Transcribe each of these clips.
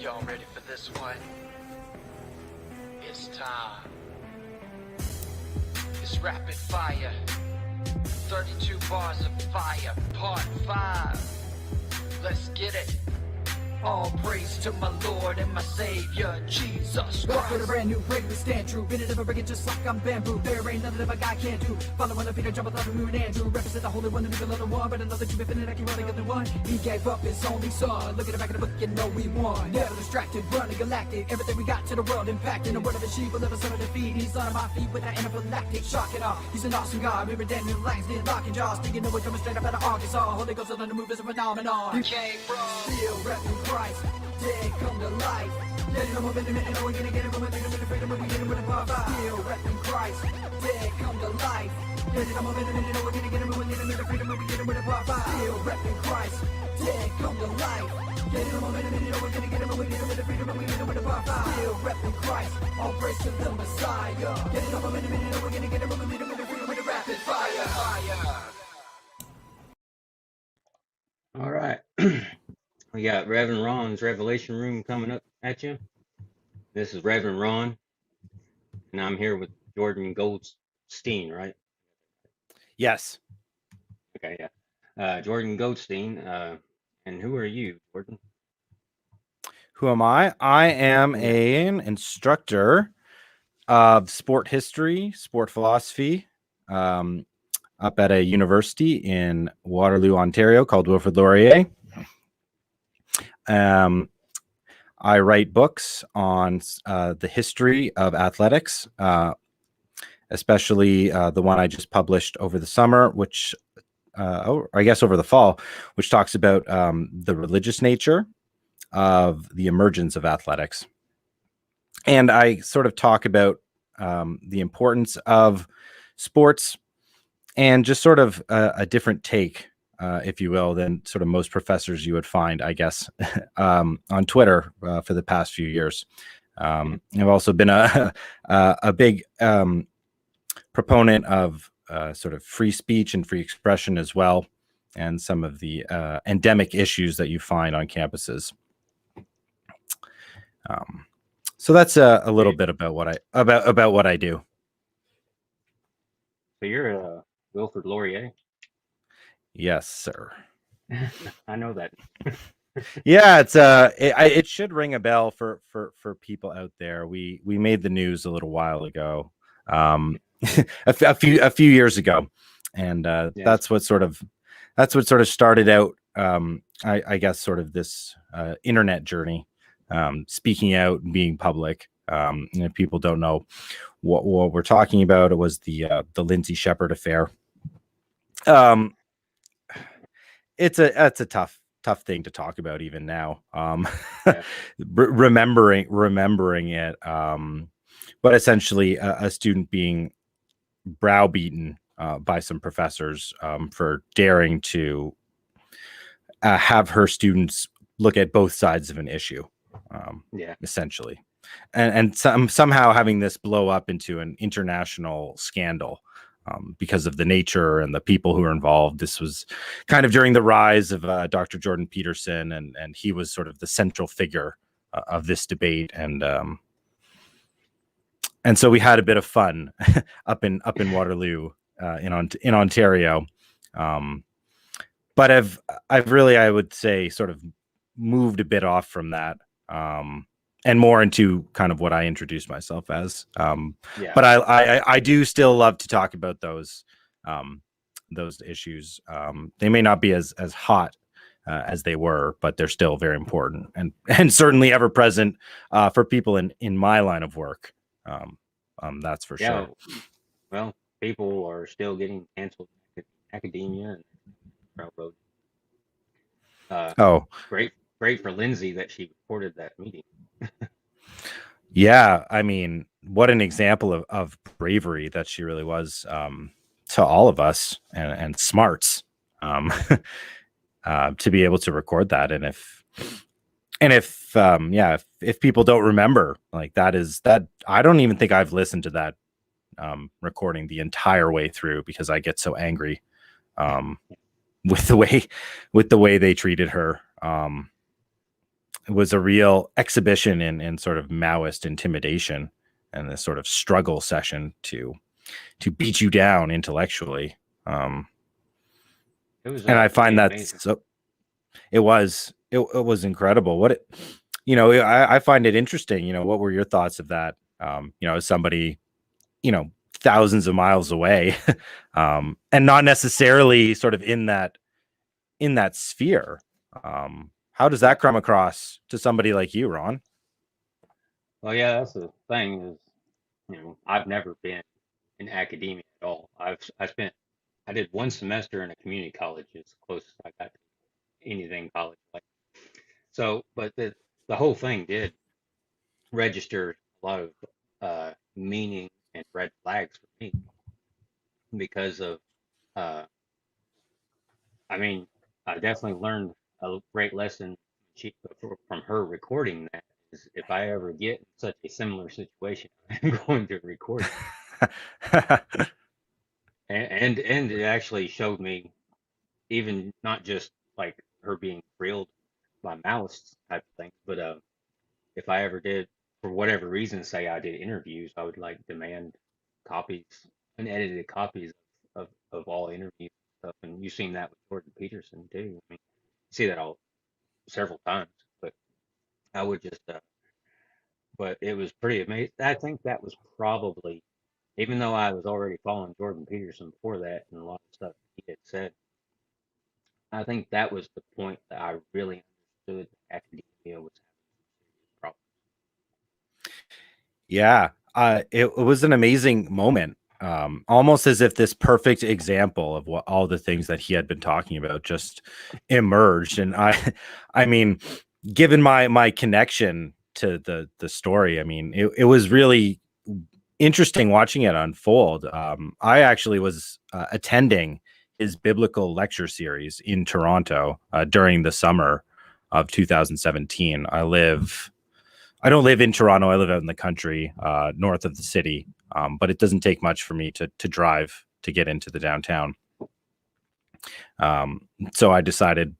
Y'all ready for this one? It's time. It's rapid fire. 32 bars of fire, part 5. Let's get it. All praise to my Lord and my Savior, Jesus Christ. Walk with a brand new break, we stand true. Been it ever break it just like I'm bamboo. There ain't nothing that my guy can't do. Following the Peter, jump without a moon Andrew. Represent the Holy One, the bigger little one. But I know that you've been feeling like you're running the one. He gave up his only son. Look at the back of the book, you know we won. Never distracted, running galactic. Everything we got to the world impacting. The word of the sheep will never son of defeat. He's on my feet with that anaphylactic shock and awe. He's an awesome God. Remember Daniel Langs did lock and jaws. Thinking no one coming straight up out of Arkansas. Holy Ghost on the move is a phenomenon. You came from Still repping Christ. Dead come to life. Let it move in a minute, we're gonna get it, we're gonna get it, freedom, we're gonna get it with a pop. Still repping Christ. Dead come to life. Let it move in a minute, we're gonna get it, we're gonna get it, freedom, we're gonna get it with a pop. Still repping Christ. Dead come to life. Let it move in a minute, we're gonna get it, we're gonna get it with the freedom, we're gonna get it with a pop. Still repping Christ. All praise to the Messiah. Get it over in a minute, we're gonna get it, we're gonna get it with the freedom, with the rapid fire. All right. We got Reverend Ron's Revelation Room coming up at you. This is Reverend Ron, and I'm here with Jordan Goldstein, right? Yes. Okay, yeah. Jordan Goldstein. And who are you, Jordan? Who am I? I am an instructor of sport history, sport philosophy, up at a university in Waterloo, Ontario, called Wilfrid Laurier. I write books on the history of athletics, especially the one I just published over the summer, which, I guess over the fall, which talks about the religious nature of the emergence of athletics. And I sort of talk about the importance of sports and just sort of a different take, if you will, than sort of most professors you would find, I guess, on Twitter for the past few years. I've also been a big proponent of sort of free speech and free expression as well, and some of the endemic issues that you find on campuses. So that's a little bit about what I do. So you're Wilfrid Laurier? Yes, sir. I know that. Yeah, it should ring a bell for people out there. We made the news a little while ago, a few years ago, and Yes. that's what sort of started out. I guess sort of this internet journey, speaking out and being public. And if people don't know what we're talking about, it was the Lindsay Shepherd affair. It's a tough thing to talk about even now. Yeah. remembering it. But essentially a student being browbeaten by some professors for daring to have her students look at both sides of an issue, essentially, and somehow having this blow up into an international scandal. Because of the nature and the people who are involved. This was kind of during the rise of Dr. Jordan Peterson, and he was sort of the central figure of this debate. And so we had a bit of fun up in Waterloo in Ontario. But I've really, I would say, sort of moved a bit off from that. And more into kind of what I introduced myself as. But I do still love to talk about those issues. They may not be as hot as they were, but they're still very important and certainly ever present for people in my line of work. That's for sure. Well, people are still getting canceled in academia and railroad. Great for Lindsay that she reported that meeting. Yeah, I mean, what an example of bravery that she really was to all of us, and smarts to be able to record that. And if people don't remember, like that I don't even think I've listened to that recording the entire way through, because I get so angry with the way they treated her. was a real exhibition in sort of Maoist intimidation and this sort of struggle session to beat you down intellectually. It was And I pretty find that amazing. it was incredible. I find it interesting. What were your thoughts of that? As somebody, thousands of miles away, and not necessarily sort of in that sphere. How does that come across to somebody like you, Ron? Well, yeah, that's the thing is, I've never been in academia at all. I did one semester in a community college. It's the closest I got to anything college like. So, but the whole thing did register a lot of meaning and red flags for me because of, uh, I mean, I definitely learned a great lesson from her recording that is if I ever get in such a similar situation, I'm going to record it. And it actually showed me even not just like her being grilled by malice type of thing, but if I ever did, for whatever reason, say I did interviews, I would like demand copies, unedited copies of all interviews and stuff. And you've seen that with Jordan Peterson too. I mean, you see that all several times. But I would just, but it was pretty amazing. I think that was probably, even though I was already following Jordan Peterson before that and a lot of stuff he had said, I think that was the point that I really understood academia was having problems. Yeah, it was an amazing moment. Almost as if this perfect example of what all the things that he had been talking about just emerged. And I mean, given my connection to the story, I mean, it was really interesting watching it unfold. I actually was attending his biblical lecture series in Toronto during the summer of 2017. I don't live in Toronto. I live out in the country, north of the city. But it doesn't take much for me to drive to get into the downtown. So I decided,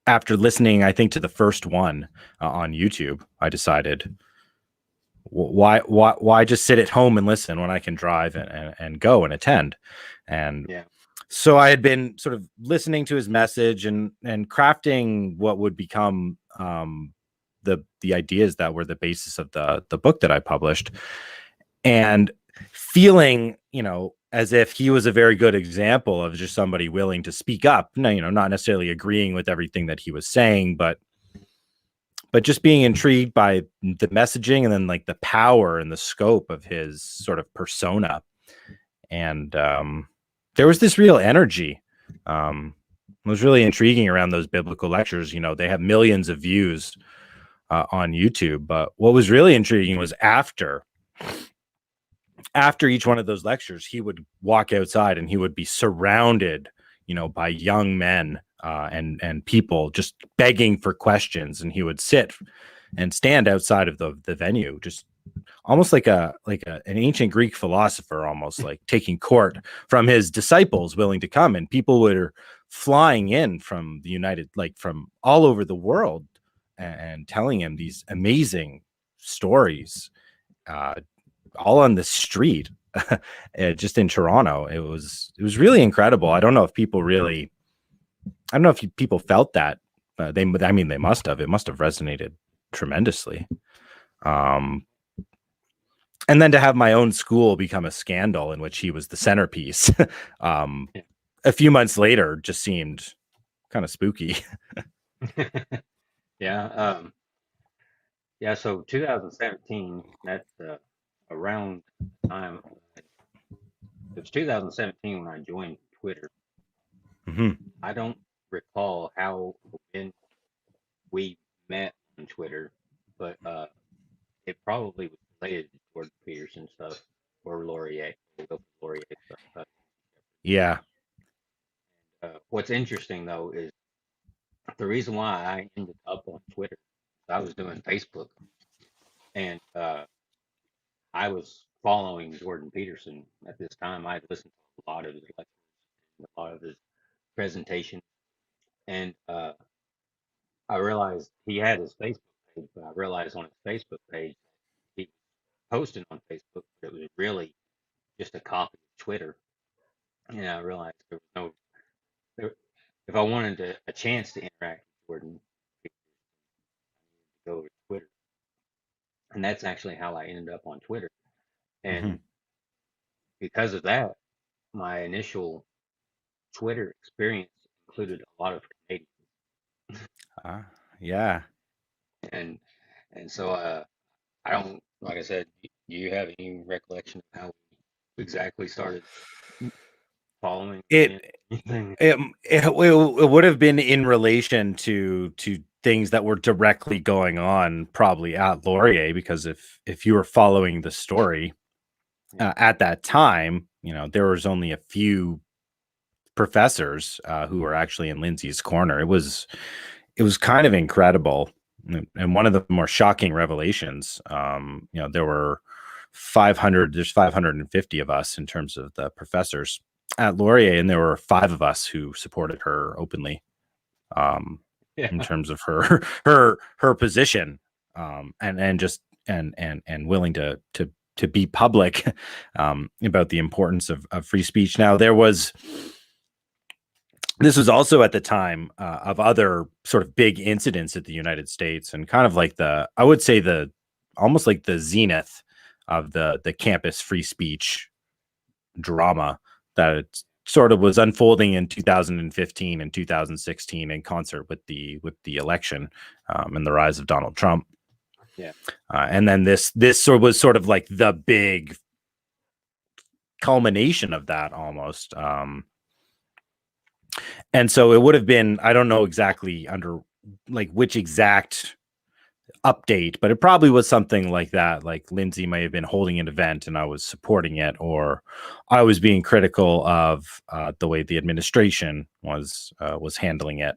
after listening, I think, to the first one on YouTube, I decided, why just sit at home and listen when I can drive and go and attend? And Yeah. so I had been sort of listening to his message and crafting what would become the ideas that were the basis of the book that I published, and feeling, as if he was a very good example of just somebody willing to speak up. No, not necessarily agreeing with everything that he was saying, but just being intrigued by the messaging and then like the power and the scope of his sort of persona. And there was this real energy. It was really intriguing around those biblical lectures. They have millions of views on YouTube, but what was really intriguing was after each one of those lectures, he would walk outside and he would be surrounded, by young men and people just begging for questions, and he would sit and stand outside of the venue, just almost like an ancient Greek philosopher, almost like taking court from his disciples willing to come, and people were flying in from from all over the world and telling him these amazing stories, all on the street, just in Toronto. It was really incredible. I don't know if people felt that. They must have. It must have resonated tremendously. And then to have my own school become a scandal in which he was the centerpiece, a few months later, just seemed kind of spooky. Yeah. Yeah. So 2017, that's around the time. It was 2017 when I joined Twitter. Mm-hmm. I don't recall how when we met on Twitter, but it probably was related to Jordan Peterson stuff or Laurier, Laurier stuff. Yeah. What's interesting though is the reason why I ended up on Twitter. I was doing Facebook, and I was following Jordan Peterson at this time. I had listened to a lot of his lectures, a lot of his presentations, and I realized he had his Facebook page, but I realized on his Facebook page he was posting on Facebook, but it was really just a copy of Twitter. And I realized there was no, there, if I wanted a chance to interact with Jordan, I needed to go to Twitter. And that's actually how I ended up on Twitter. Hmm. And because of that, my initial Twitter experience included a lot of Canadians. Yeah. And so I don't, like I said, do you have any recollection of how we exactly started following It him? Anything? it would have been in relation to things that were directly going on probably at Laurier, because if you were following the story Yeah. at that time, there was only a few professors who were actually in Lindsay's corner. It was kind of incredible. And one of the more shocking revelations, there were 500, there's 550 of us in terms of the professors at Laurier, and there were 5 of us who supported her openly, Yeah. in terms of her position, and willing to be public about the importance of free speech. Now, this was also at the time of other sort of big incidents at the United States, and kind of like I would say almost like the zenith of the campus free speech drama that it sort of was unfolding in 2015 and 2016 in concert with the election, and the rise of Donald Trump. Yeah. And then this was sort of like the big culmination of that almost. And so it would have been, I don't know exactly under like which exact update, but it probably was something like that. Like Lindsay may have been holding an event and I was supporting it, or I was being critical of the way the administration was handling it.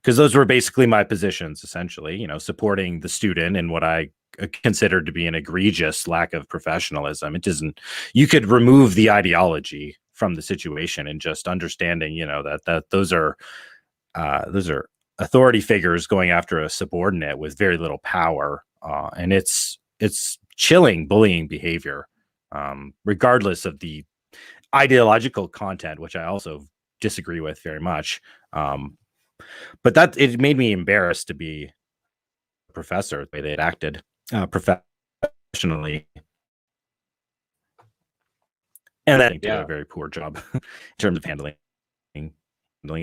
Because those were basically my positions, essentially, supporting the student in what I considered to be an egregious lack of professionalism. It doesn't, you could remove the ideology from the situation and just understanding, that those are authority figures going after a subordinate with very little power, and it's chilling bullying behavior, regardless of the ideological content, which I also disagree with very much. But that it made me embarrassed to be a professor the way they had acted professionally, and that did a Yeah. very poor job in terms of handling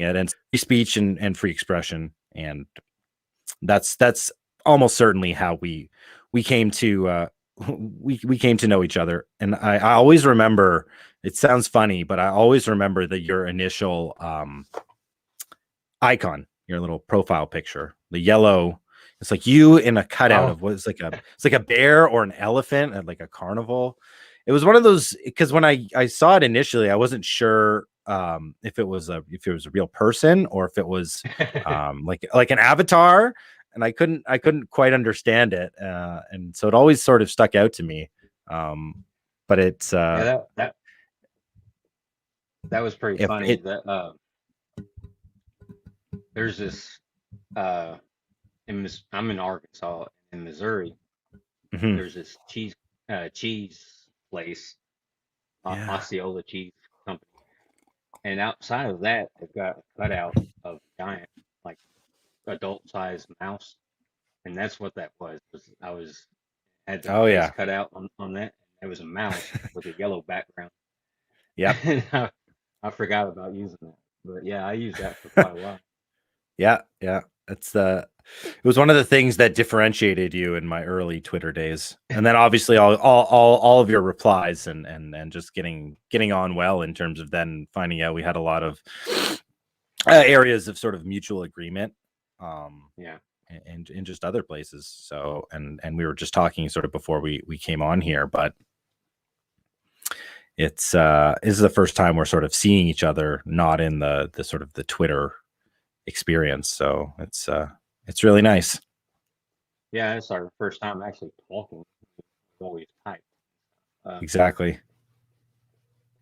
it, and free speech and free expression. And that's almost certainly how we came to we came to know each other. And I always remember, it sounds funny, but I always remember that your initial icon, your little profile picture, the yellow, it's like you in a cutout Oh. of what is it's like a bear or an elephant at like a carnival. It was one of those, because when I saw it initially, I wasn't sure if it was a real person or if it was like an avatar, and I couldn't quite understand it, and so it always sort of stuck out to me. But it's Yeah, that was pretty if funny. it That there's this uh I'm in Arkansas. In Missouri, mhm. there's this cheese place, Yeah. Osceola Cheese Company, and outside of that, they've got a cutout of a giant, like adult sized mouse, and that's what that was I was had the Oh face yeah. cut out on that. There was a mouse with a yellow background. Yep. And I forgot about using that, but yeah, I used that for quite a while. Yeah, yeah. It was one of the things that differentiated you in my early Twitter days. And then obviously all of your replies and just getting on well in terms of then finding out we had a lot of areas of sort of mutual agreement, Yeah, and in just other places. So and we were just talking sort of before we came on here, but this is the first time we're sort of seeing each other not in the sort of the Twitter experience. So it's really nice. yeah, it's our first time actually talking. We always type, but Exactly.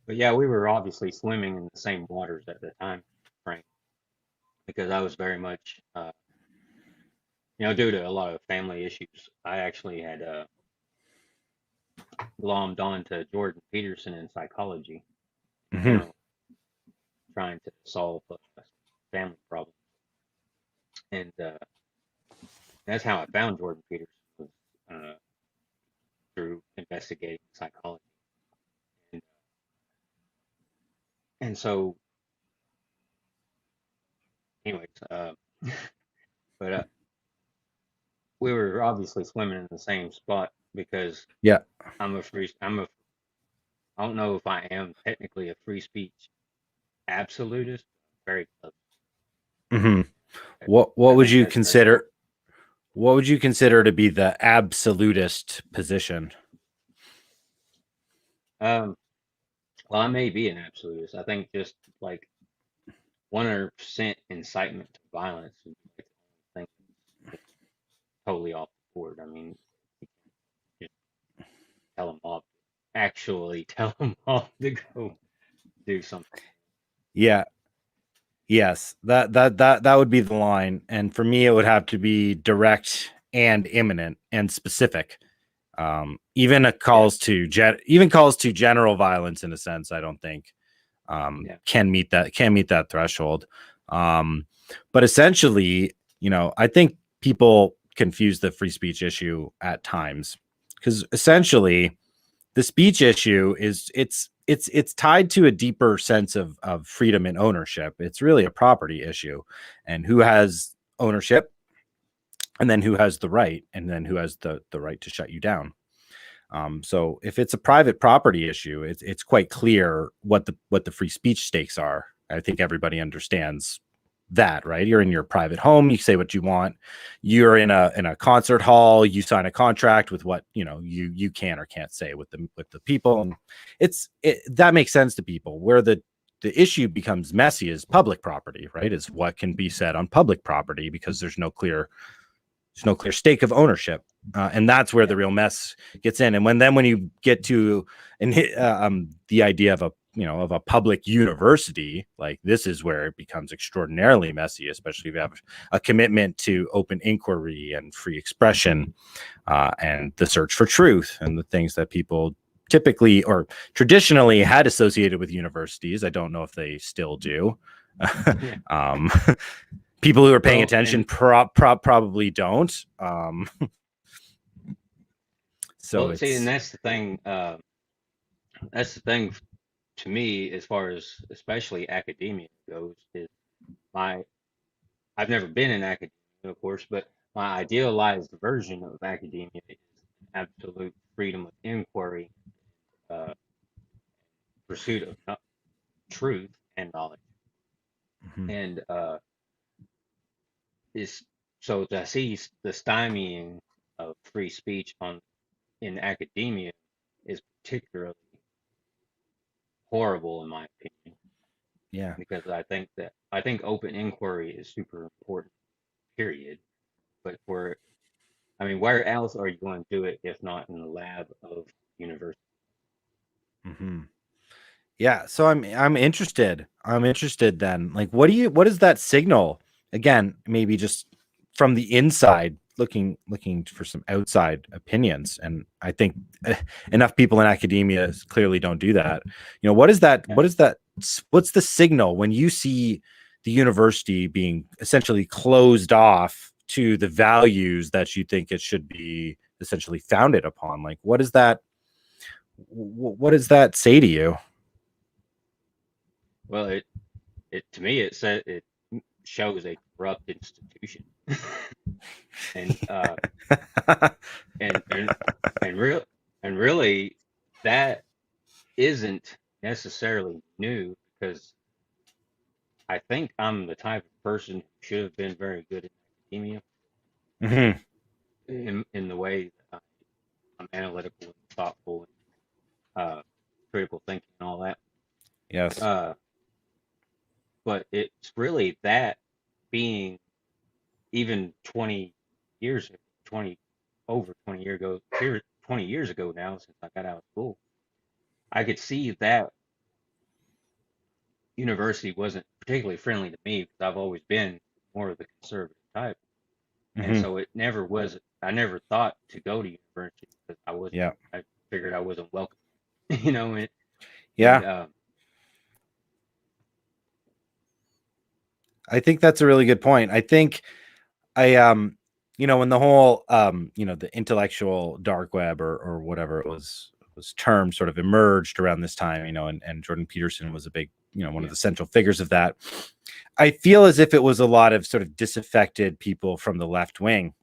yeah, we were obviously swimming in the same waters at the time, Frank, because I was very much due to a lot of family issues, I actually had glommed on to Jordan Peterson in psychology in Hmm. general, trying to solve family problems. And that's how I found Jordan Peterson, was uh, through investigating psychology. And, and so, anyways, but we were obviously swimming in the same spot because Yeah. I don't know if I am technically a free speech absolutist. Very close. Hmm. I What I would think you that's consider? What would you consider to be the absolutist position? um. Well, I may be an absolutist. I think just like 100% incitement to violence would be like the only thing that's totally off the board. I mean, you just tell them off, actually tell them off to go do something. Yeah. Yes. That would be the line. And for me, it would have to be direct and imminent and specific. Even a Yeah, even calls to general violence in a sense, I don't think yeah, can meet that threshold. Um, but essentially, I think people confuse the free speech issue at times because essentially the speech issue is it's tied to a deeper sense of freedom and ownership. It's really a property issue, and who has ownership, and then who has the right, and then who has the right to shut you down. So if it's a private property issue, it's quite clear what the free speech stakes are. I think everybody understands that, right? You're in your private home, you say what you want. You're in a concert hall, you sign a contract with what you can or can't say with the people. And that makes sense to people. Where the issue becomes messy is public property, right? Is what can be said on public property because there's no clear stake of ownership, and that's where yeah. the real mess gets in. And when you get to the idea of a public university, like this is where it becomes extraordinarily messy, especially if you have a commitment to open inquiry and free expression, and the search for truth and the things that people typically or traditionally had associated with universities. I don't know if they still do. Yeah. um, People who are paying Well, attention and probably don't. So well, see, and it's that's the thing. That's the thing to me, as far as especially academia goes, is my I've never been in academia, of course, but my idealized version of academia is absolute freedom of inquiry, uh, pursuit of truth and knowledge, Mhm. and is so to see the stymieing of free speech in academia is particularly horrible in my opinion, Yeah. because I think open inquiry is super important, period. But I mean, where else are you going to do it if not in the lab of university? Hmm. Yeah. So I'm interested. I'm interested then. Like, what does that signal? Again, maybe just from the inside, looking for some outside opinions. And I think enough people in academia clearly don't do that. What is that? Yeah. What's the signal when you see the university being essentially closed off to the values that you think it should be essentially founded upon? Like, what does that say to you? Well, it to me it shows a corrupt institution, and and and and real and really that isn't necessarily new, because I think I'm the type of person who should have been very good at academia, Hmm. in the way that I'm analytical and thoughtful and critical thinking and all that. Yes. Uh, but it's really that being even 20 years, 20 over 20 years ago, 20 years ago now, since I got out of school, I could see that university wasn't particularly friendly to me because I've always been more of the conservative type. And so it never was. I never thought to go to university because I wasn't. Yeah. I figured I wasn't welcome. You know. Yeah. I think that's a really good point. I think when the whole the intellectual dark web or whatever it was term sort of emerged around this time, and Jordan Peterson was a big, one of the central figures of that. I feel as if it was a lot of sort of disaffected people from the left wing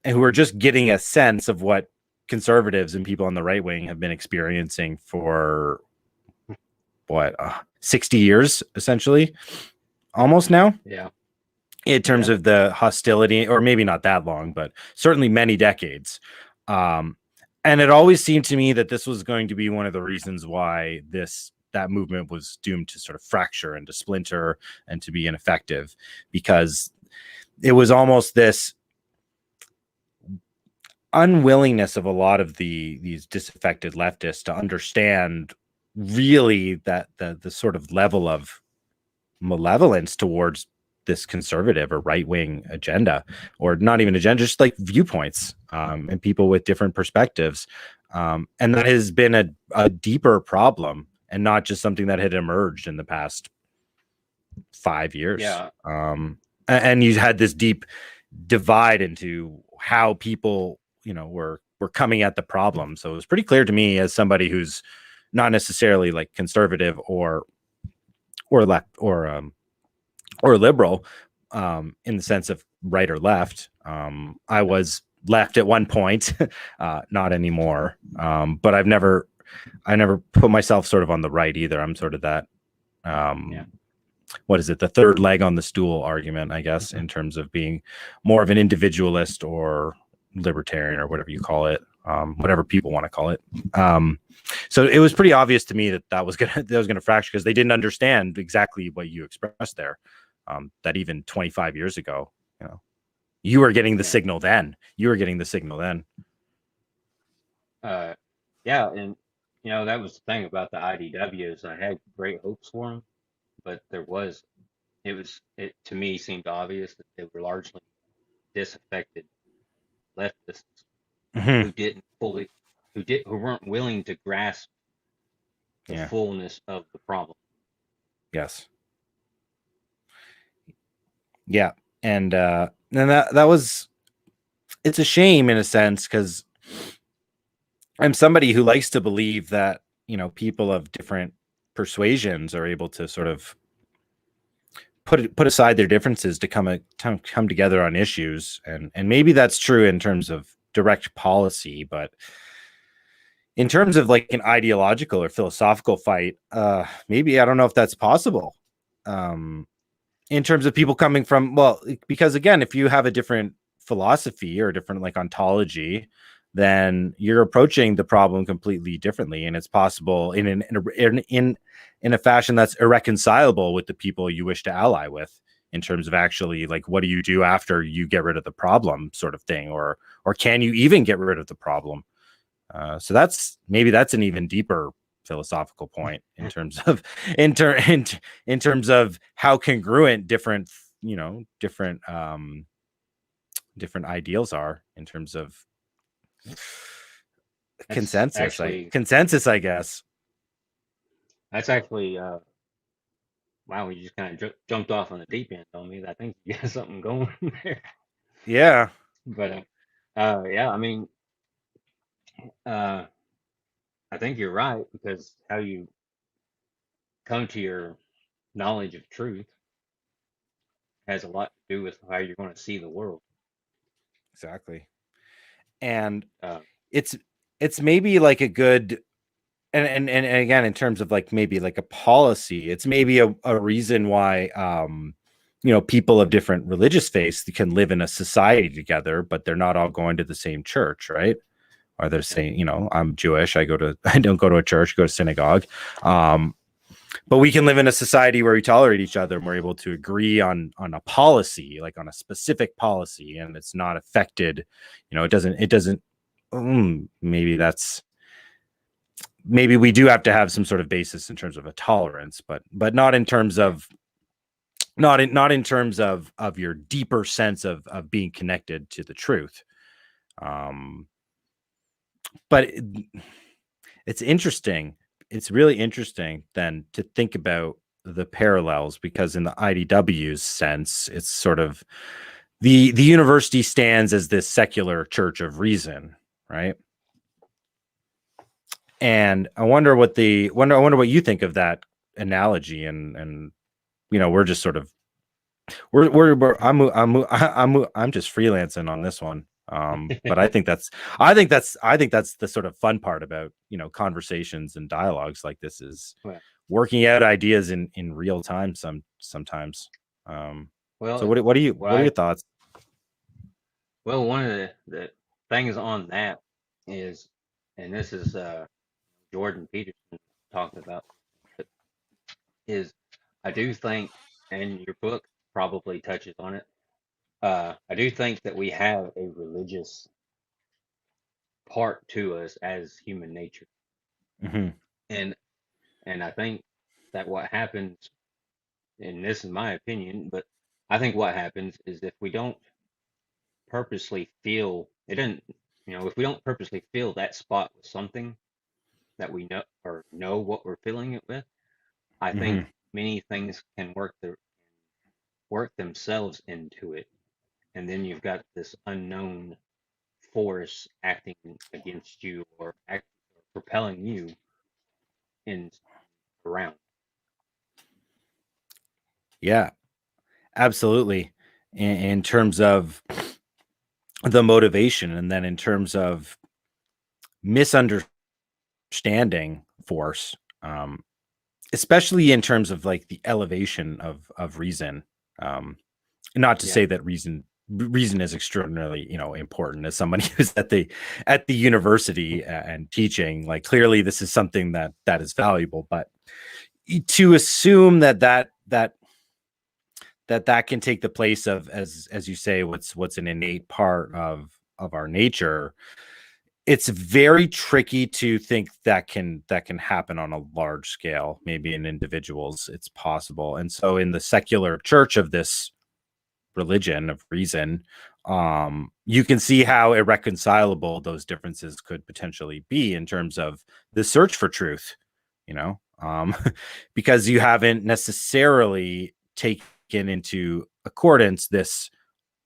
and who are just getting a sense of what conservatives and people on the right wing have been experiencing for 60 years, essentially, almost now. Yeah. In terms of the hostility, or maybe not that long, but certainly many decades. And it always seemed to me that this was going to be one of the reasons why that movement was doomed to sort of fracture and to splinter and to be ineffective, because it was almost this unwillingness of a lot of these disaffected leftists to understand really that the sort of level of malevolence towards this conservative or right-wing agenda, or not even agenda, just like viewpoints, and people with different perspectives. And that has been a deeper problem and not just something that had emerged in the past 5 years. Yeah. And you had this deep divide into how people, were coming at the problem. So it was pretty clear to me, as somebody who's not necessarily like conservative or left or liberal, in the sense of right or left. I was left at one point, not anymore. But I never put myself sort of on the right either. I'm sort of that, what is it? The third leg on the stool argument, I guess, in terms of being more of an individualist or libertarian or whatever you call it, whatever people want to call it. So it was pretty obvious to me that was gonna fracture, because they didn't understand exactly what you expressed there. That even 25 years ago, you were getting the signal then. Yeah, and that was the thing about the IDWs. I had great hopes for them, but it to me seemed obvious that they were largely disaffected leftists who weren't willing to grasp the fullness of the problem. Yes. Yeah. And that was, it's a shame in a sense, because I'm somebody who likes to believe that, people of different persuasions are able to sort of put aside their differences to come together on issues. And maybe that's true in terms of direct policy, but in terms of like an ideological or philosophical fight, maybe, I don't know if that's possible. In terms of people coming from, because again, if you have a different philosophy or a different like ontology, then you're approaching the problem completely differently, and it's possible in a fashion that's irreconcilable with the people you wish to ally with, in terms of actually like, what do you do after you get rid of the problem, sort of thing, or can you even get rid of the problem? So that's an even deeper philosophical point in terms of in terms of how congruent different ideals are in terms of consensus, I guess. That's actually wow, you just kind of jumped off on the deep end on me. I think you got something going there. Yeah. But yeah, I mean, I think you're right, because how you come to your knowledge of truth has a lot to do with how you're going to see the world. Exactly. And it's maybe like a good, and again, in terms of like maybe like a policy, it's maybe a reason why people of different religious faiths can live in a society together, but they're not all going to the same church, right? Or they're saying, I'm Jewish, I don't go to a church, go to synagogue. But we can live in a society where we tolerate each other, and we're able to agree on a policy, like on a specific policy, and it's not affected. It doesn't. Maybe we do have to have some sort of basis in terms of a tolerance, but not in terms of not in terms of your deeper sense of being connected to the truth. Um, but it's interesting. It's really interesting then to think about the parallels, because in the IDW's sense, it's sort of the university stands as this secular church of reason, right? And I wonder what you think of that analogy, and we're just sort of I'm just freelancing on this one. But I think that's the sort of fun part about conversations and dialogues like this, is Well, working out ideas in real time sometimes. So well, what are your thoughts? one of the things on that is, and this is Jordan Peterson talking about, is I do think, and your book probably touches on it. I do think that we have a religious part to us as human nature, Hmm. and I think that what happens, and this is my opinion, but I think what happens is if we don't purposely feel it, doesn't, if we don't purposely fill that spot with something that we know or know what we're filling it with, I think Hmm. many things can work themselves into it, and then you've got this unknown force acting against you or propelling you in around. Yeah, absolutely. In terms of the motivation, and then in terms of misunderstanding force, especially in terms of like the elevation of reason. Um, Not to Yeah, say that reason is extraordinarily important. As somebody who's at the university and teaching, like, clearly this is something that is valuable, but to assume that can take the place of, as you say, what's an innate part of our nature. It's very tricky to think that can happen on a large scale. Maybe in individuals it's possible, and so in the secular church of this religion of reason, you can see how irreconcilable those differences could potentially be in terms of the search for truth, you know, because you haven't necessarily taken into accordance this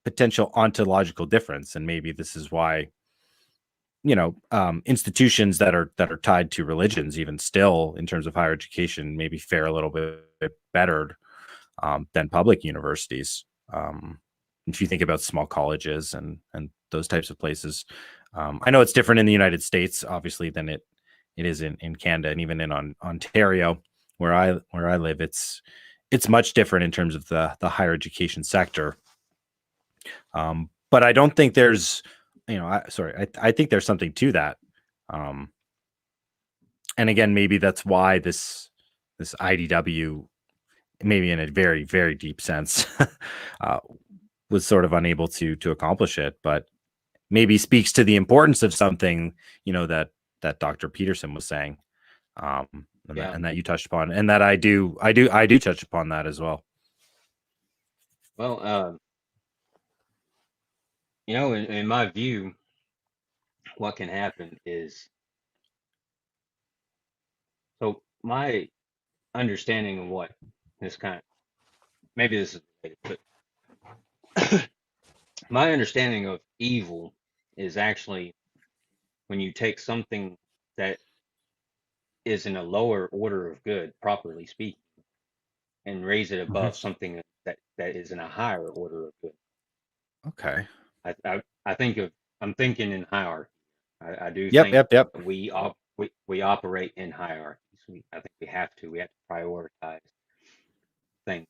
potential ontological difference. And maybe this is why institutions that are tied to religions, even still in terms of higher education, maybe fare a little bit better than public universities. If you think about small colleges and those types of places, I know it's different in the United States, obviously, than it is in Canada, and even in Ontario, where I live, it's much different in terms of the higher education sector. But I don't think there's, I think there's something to that. Um, and again, maybe that's why this IDW, maybe in a very, very deep sense, uh, was sort of unable to accomplish it, but maybe speaks to the importance of something, that Dr. Peterson was saying, yeah. and that you touched upon, and that I do touch upon that as well. Well, in my view, what can happen is, so my understanding of what this kind of, maybe this is related, but my understanding of evil is actually when you take something that is in a lower order of good, properly speaking, and raise it Mhm. above something that is in a higher order of good. Okay. I think of, I'm thinking in hierarchy. I do Yep. think Yep. Yep. that we operate in hierarchies. I think we have to prioritize things.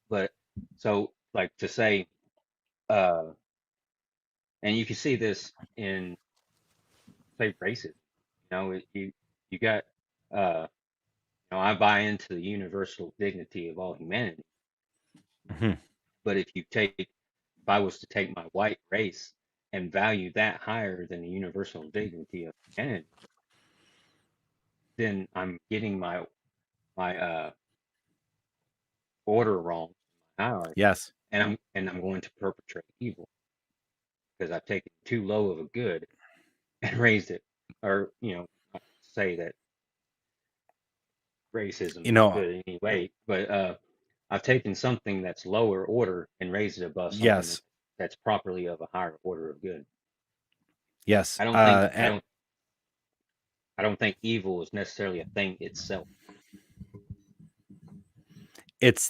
But so, like, to say, uh, and you can see this in, say, racism. You got, uh, I buy into the universal dignity of all humanity. Mhm. But if I was to take my white race and value that higher than the universal dignity of humanity, then I'm getting my order wrong in my hierarchy, Yes. and I'm going to perpetrate evil because I've taken too low of a good and raised it, or not to say that racism You is know, good in any way, but I've taken something that's lower order and raised it above something yes. that's properly of a higher order of good. Yes. I don't think I don't think evil is necessarily a thing itself. It's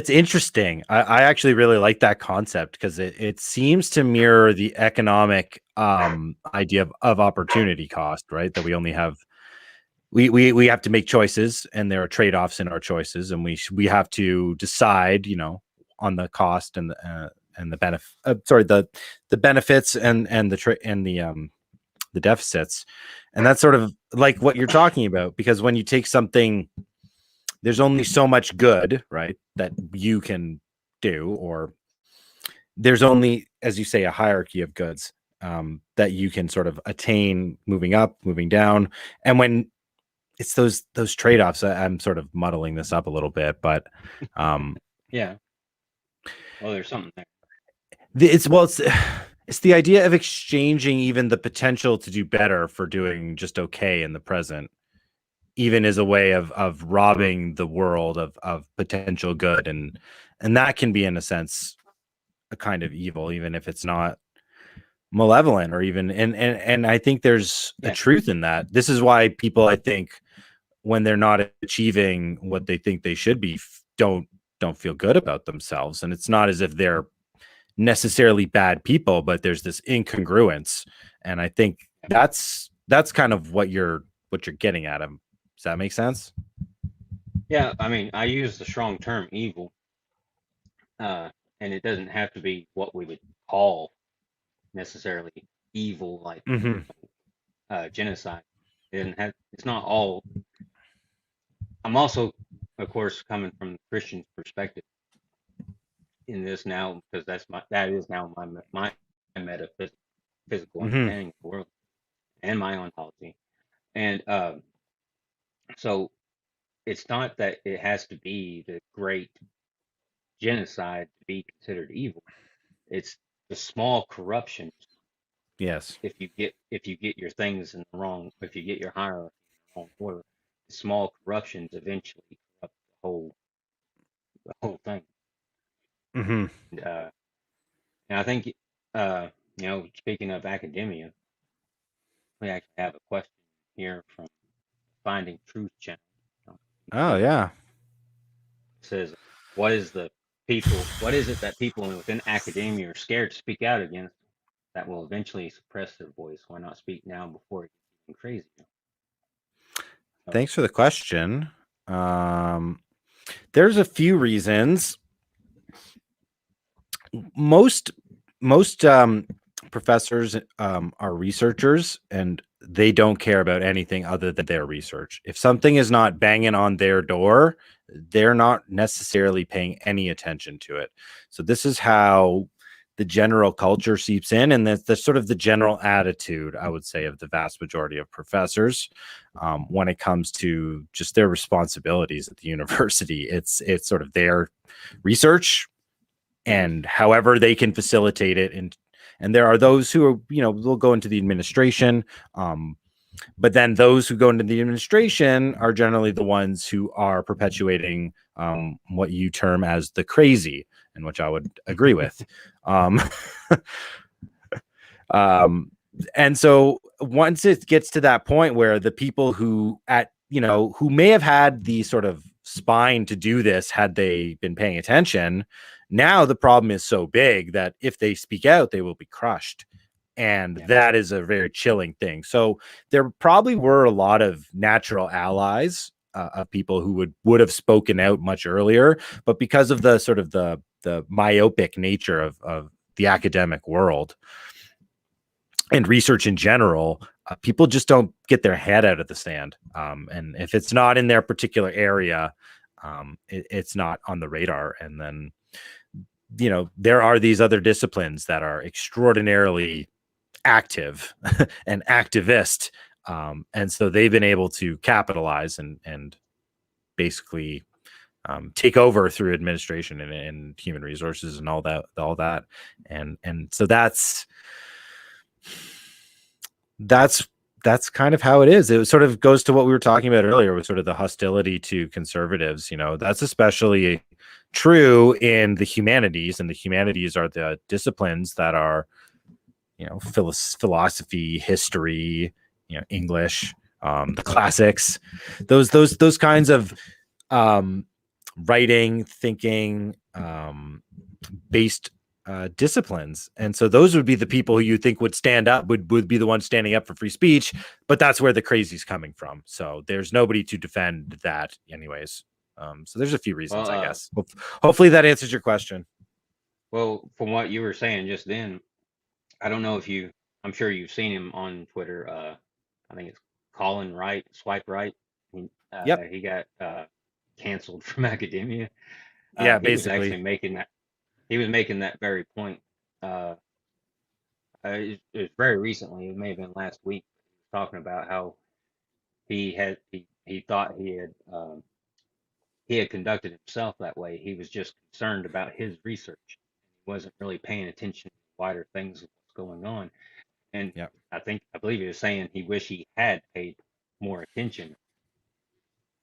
interesting. I actually really like that concept because it seems to mirror the economic idea of opportunity cost, right? That we only have we have to make choices, and there are trade-offs in our choices, and we have to decide, on the cost and the benefit. Sorry, the benefits and the deficits, and that's sort of like what you're talking about, because when you take something, there's only so much good, right, that you can do, or there's only, as you say, a hierarchy of goods that you can sort of attain, moving up, moving down. And when it's those trade-offs, I'm sort of muddling this up a little bit, but Yeah. Well, there's something there. it's the idea of exchanging even the potential to do better for doing just okay in the present, even as a way of robbing the world of potential good, and that can be, in a sense, a kind of evil, even if it's not malevolent, or even, and I think there's a Yeah. truth in that. This is why people, I think, when they're not achieving what they think they should be, don't feel good about themselves. And it's not as if they're necessarily bad people, but there's this incongruence, and I think that's kind of what you're getting at. Him. Does that make sense? Yeah. I mean, I use the strong term evil, uh, and it doesn't have to be what we would call necessarily evil, like Mm-hmm. genocide. It doesn't have. It's not all. I'm also, of course, coming from the Christian perspective in this now, because that is now my metaphysical Mm-hmm. understanding of the world and my ontology. And so it's not that it has to be the great genocide to be considered evil. It's the small corruptions. Yes. If you get your things in the wrong, if you get your hierarchy in the wrong order, the small corruptions eventually corrupt the whole thing. Mm-hmm. And, and I think speaking of academia, we actually have a question here from Finding Truth channel. on Oh YouTube. yeah. It says, "What is the people? What is it that people within academia are scared to speak out against that will eventually suppress their voice? Why not speak now before it gets even crazier?" So, Thanks for the question. um there's a few reasons. Most professors are researchers, and they don't care about anything other than their research. If something is not banging on their door, they're not necessarily paying any attention to it. So this is how the general culture seeps in, and that's the sort of the general attitude, I would say, of the vast majority of professors when it comes to just their responsibilities at the university. It's sort of their research, and however they can facilitate it. And there are those who are, will go into the administration, but then those who go into the administration are generally the ones who are perpetuating what you term as the crazy, and which I would agree with. um, and so once it gets to that point where the people who who may have had the sort of spine to do this, had they been paying attention, now the problem is so big that if they speak out, they will be crushed. And that is a very chilling thing. So there probably were a lot of natural allies of people who would have spoken out much earlier, but because of the sort of the myopic nature of the academic world and research in general, people just don't get their head out of the sand. And if it's not in their particular area, it's not on the radar. And then, there are these other disciplines that are extraordinarily active and activist. And so they've been able to capitalize and basically take over through administration and human resources and all that. And so that's kind of how it is. It sort of goes to what we were talking about earlier with sort of the hostility to conservatives. That's especially true in the humanities, and the humanities are the disciplines that are, philosophy, history, English, the classics, those kinds of writing, thinking based disciplines. And so those would be the people who you think would stand up, would be the ones standing up for free speech, but that's where the crazy's coming from. So there's nobody to defend that anyways. So there's a few reasons, I guess. Hopefully that answers your question. Well, from what you were saying just then, I don't know if I'm sure you've seen him on Twitter. I think it's Colin Wright, Swipe Right. Yep. He got canceled from academia. Yeah, he was basically actually making that very point. It was very recently. It may have been last week. He was talking about how he thought he had conducted himself that way. He was just concerned about his research. He wasn't really paying attention to wider things of what's going on. And yep. I believe he was saying he wished he had paid more attention.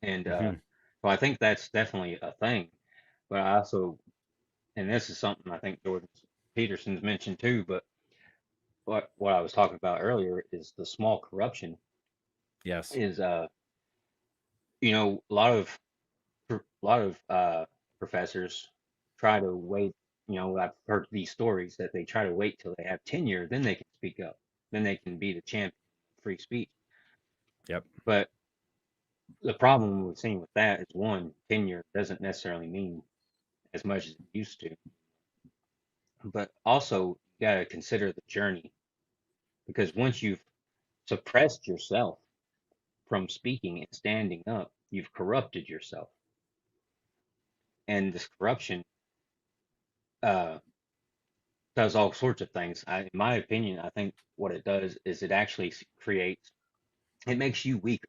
And so I think that's definitely a thing. But I also, and this is something I think Jordan Peterson's mentioned too, but what I was talking about earlier is the small corruption. Yes. Is a lot of professors try to wait. I've heard these stories that they try to wait till they have tenure, then they can speak up, then they can be the champion of free speech. Yep. But the problem we've seen with that is, one, tenure doesn't necessarily mean as much as it used to. But also, you got to consider the journey, because once you've suppressed yourself from speaking and standing up, you've corrupted yourself. And this corruption does all sorts of things. In my opinion, I think what it does is it actually it makes you weaker,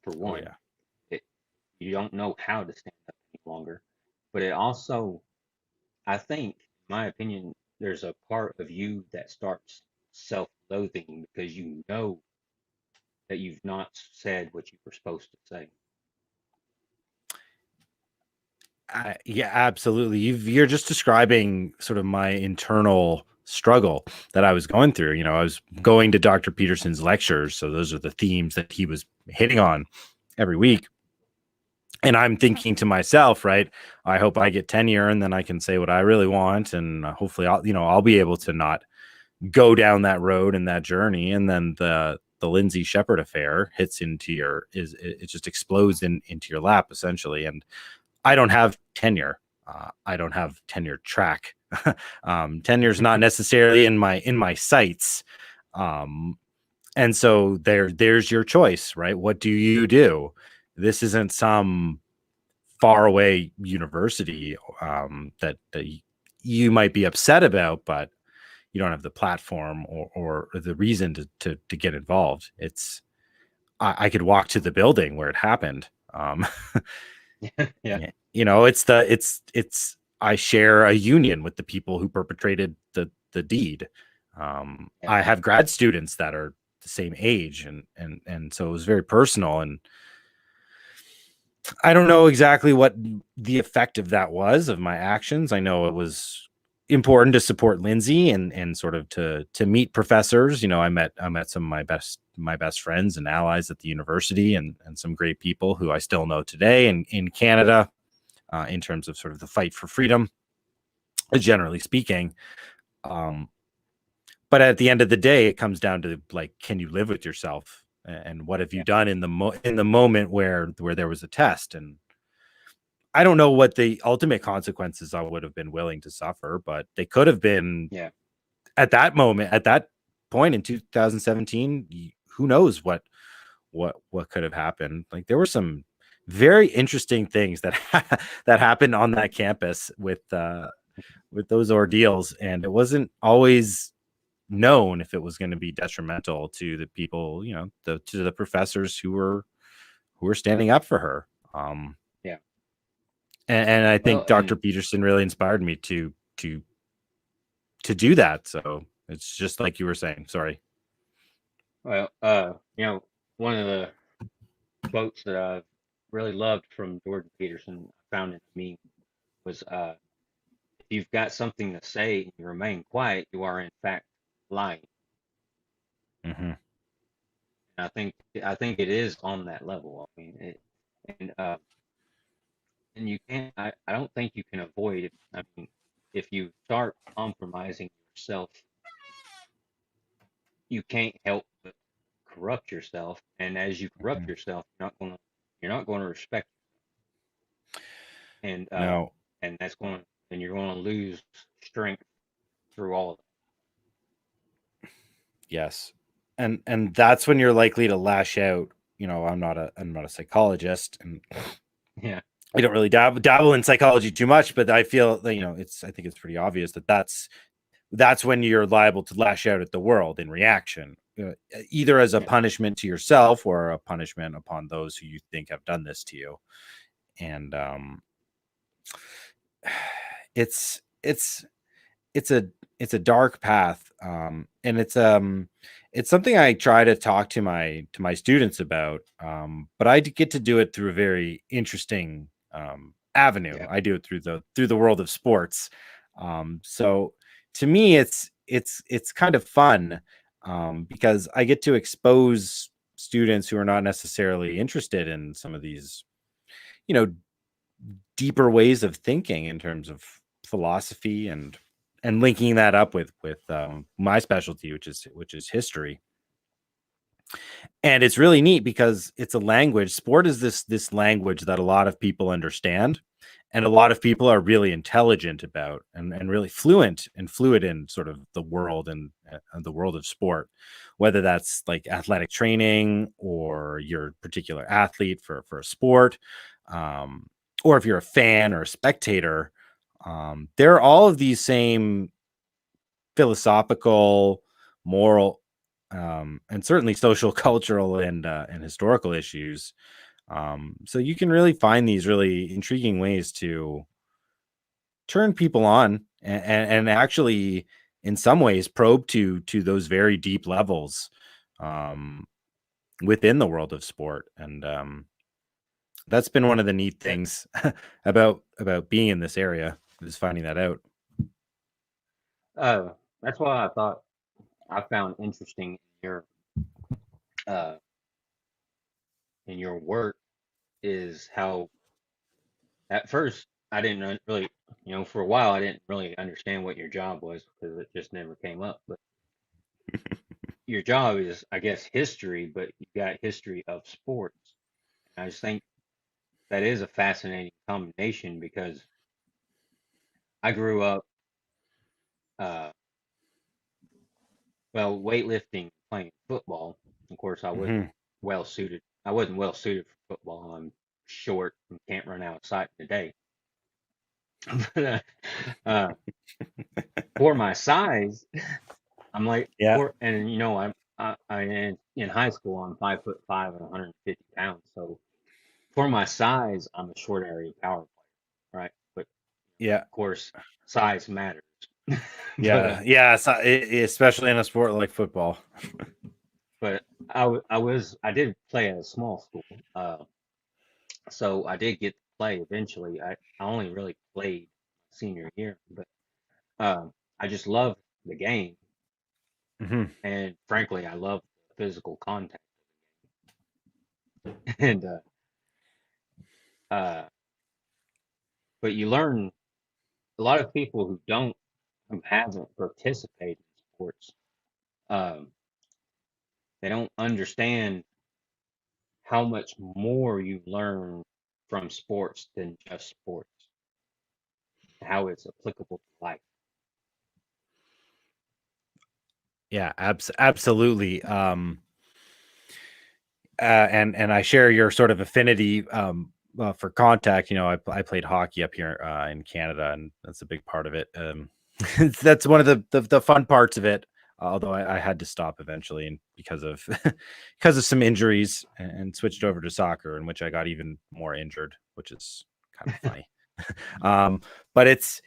for one. Oh, yeah. You don't know how to stand up any longer. But it also, I think, in my opinion, there's a part of you that starts self-loathing because you know that you've not said what you were supposed to say. Yeah, absolutely. You're just describing sort of my internal struggle that I was going through. I was going to Dr. Peterson's lectures, so those are the themes that he was hitting on every week. And I'm thinking to myself, right, I hope I get tenure and then I can say what I really want, and hopefully I'll be able to not go down that road and that journey. And then the Lindsay Shepherd affair hits into it just explodes into your lap essentially. And I don't have tenure. I don't have tenure track. Tenure is not necessarily in my sights. And so there's your choice, right? What do you do? This isn't some faraway university that you might be upset about, but you don't have the platform or the reason to get involved. I could walk to the building where it happened. Yeah. I share a union with the people who perpetrated the deed. I have grad students that are the same age, and so it was very personal. And I don't know exactly what the effect of that was, of my actions. I know it was important to support Lindsay and sort of to meet professors. I met some of my best friends and allies at the university, and some great people who I still know today in Canada, in terms of sort of the fight for freedom, generally speaking. But at the end of the day, it comes down to, like, can you live with yourself, and what have you done in the moment where there was a test? And I don't know what the ultimate consequences I would have been willing to suffer, but they could have been at that moment, at that point in 2017. Who knows what could have happened? Like, there were some very interesting things that that happened on that campus with those ordeals, and it wasn't always known if it was going to be detrimental to the people, to the professors who were standing up for her. And I Well, think Dr. Peterson really inspired me to do that. So it's just like you were saying. Sorry. well, one of the quotes that I've really loved from Jordan Peterson, I found in a meme, was if you've got something to say and you remain quiet, you are in fact lying. Hmm. And I think it is on that level. I mean, and uh, and you can't. I don't think you can avoid it. I mean, if you start compromising yourself, you can't help but corrupt yourself. And as you corrupt yourself, you're not going to respect. And No. and you're going to lose strength through all of Yes. And that's when you're likely to lash out. I'm not a psychologist, and it. Yeah, I don't really dabble in psychology too much, but I feel that, I think it's pretty obvious that that's when you're liable to lash out at the world in reaction, either as a yeah, punishment to yourself or a punishment upon those who you think have done this to you. And it's it's it's a it's a dark path, and it's something I try to talk to my students about, but I get to do it through a very interesting avenue. yeah. I do it through the world of sports. So to me, it's kind of fun, because I get to expose students who are not necessarily interested in some of these, you know deeper ways of thinking in terms of philosophy, and linking that up with my specialty, which is history. And it's really neat because it's a language. Sport is this language that a lot of people understand, and a lot of people are really intelligent about, and really fluent and fluid in sort of the world, and the world of sport, whether that's like athletic training, or your particular athlete for a sport, um, or if you're a fan or a spectator. There are all of these same philosophical, moral, and certainly social, cultural, and historical issues. So you can really find these really intriguing ways to turn people on, and actually, in some ways, probe to those very deep levels, um, within the world of sport. And that's been one of the neat That things about being in this area, is finding that out. uh, that's why I found interesting uh in your work is how at first I didn't really, for a while I didn't really understand what your job was because it just never came up. But your job is, I guess, history, but you got history of sports. I just think that is a fascinating combination because I grew up, uh, well, weightlifting, playing football. Of course, Hmm. well suited. I wasn't well suited for football. I'm short and can't run outside in the day. But uh, for my size, I'm like Yeah. and in high school I'm 5'5" and 150 pounds. So for my size, I'm a short area power player, right? But Yeah. of course, size matters. But Yeah, yeah, especially in a sport like football. but I did play at a small school, so I did get to play eventually. I only really played senior year, but I just love the game, Hmm. and frankly, I love physical contact. And uh, but you learn a lot of people who haven't participated in sports, um, they don't understand how much more you learn from sports than just sports, how it's applicable to life. Yeah, absolutely. And I share your sort of affinity, for contact. I played hockey up here, in Canada, and that's a big part of it. That's one of the fun parts of it. Although I had to stop eventually, and because of because of some injuries, and switched over to soccer, in which I got even more injured, which is kind of funny. But it's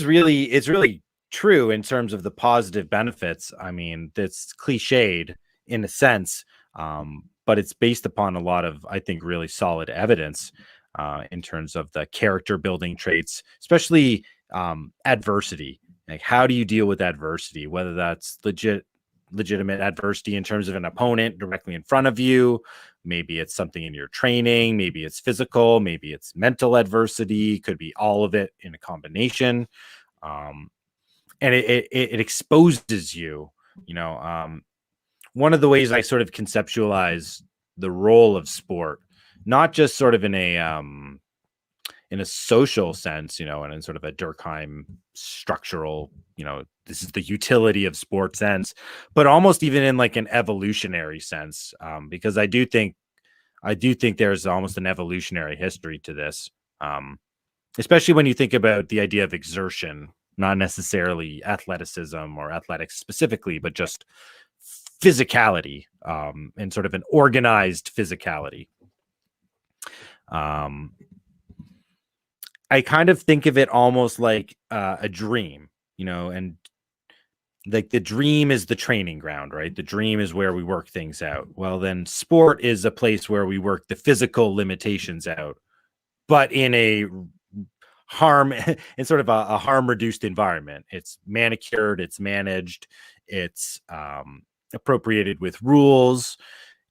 really true in terms of the positive benefits. I mean, it's cliched in a sense, but it's based upon a lot of, I think, really solid evidence in terms of the character building traits, especially adversity. Like, how do you deal with adversity, whether that's legitimate adversity in terms of an opponent directly in front of you? Maybe it's something in your training, maybe it's physical, maybe it's mental adversity, could be all of it in a combination. Um, and it exposes you, you know. One of the ways I sort of conceptualize the role of sport, not just sort of in a social sense, you know, and in sort of a Durkheim structural, you know, this is the utility of sport sense, but almost even in like an evolutionary sense, because I do think there's almost an evolutionary history to this, especially when you think about the idea of exertion, not necessarily athleticism or athletics specifically, but just physicality, and sort of an organized physicality. Um, I kind of think of it almost like a dream, you know, and like the dream is the training ground, right? The dream is where we work things out. Well, then sport is a place where we work the physical limitations out, but in a harm in sort of a harm reduced environment. It's manicured, it's managed, it's appropriated with rules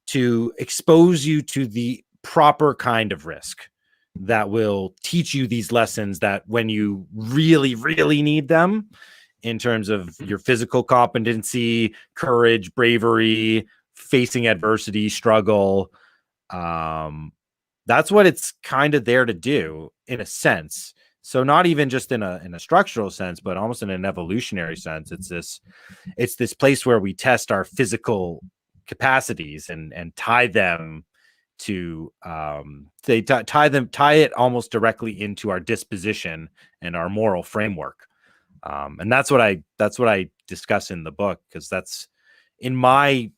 to expose you to the proper kind of risk that will teach you these lessons that when you really, really need them in terms of your physical competency, courage, bravery, facing adversity, struggle. That's what it's kind of there to do in a sense. So not even just in a structural sense, but almost in an evolutionary sense. It's this place where we test our physical capacities and tie them to tie it almost directly into our disposition and our moral framework. And that's what I discuss in the book, because that's, in my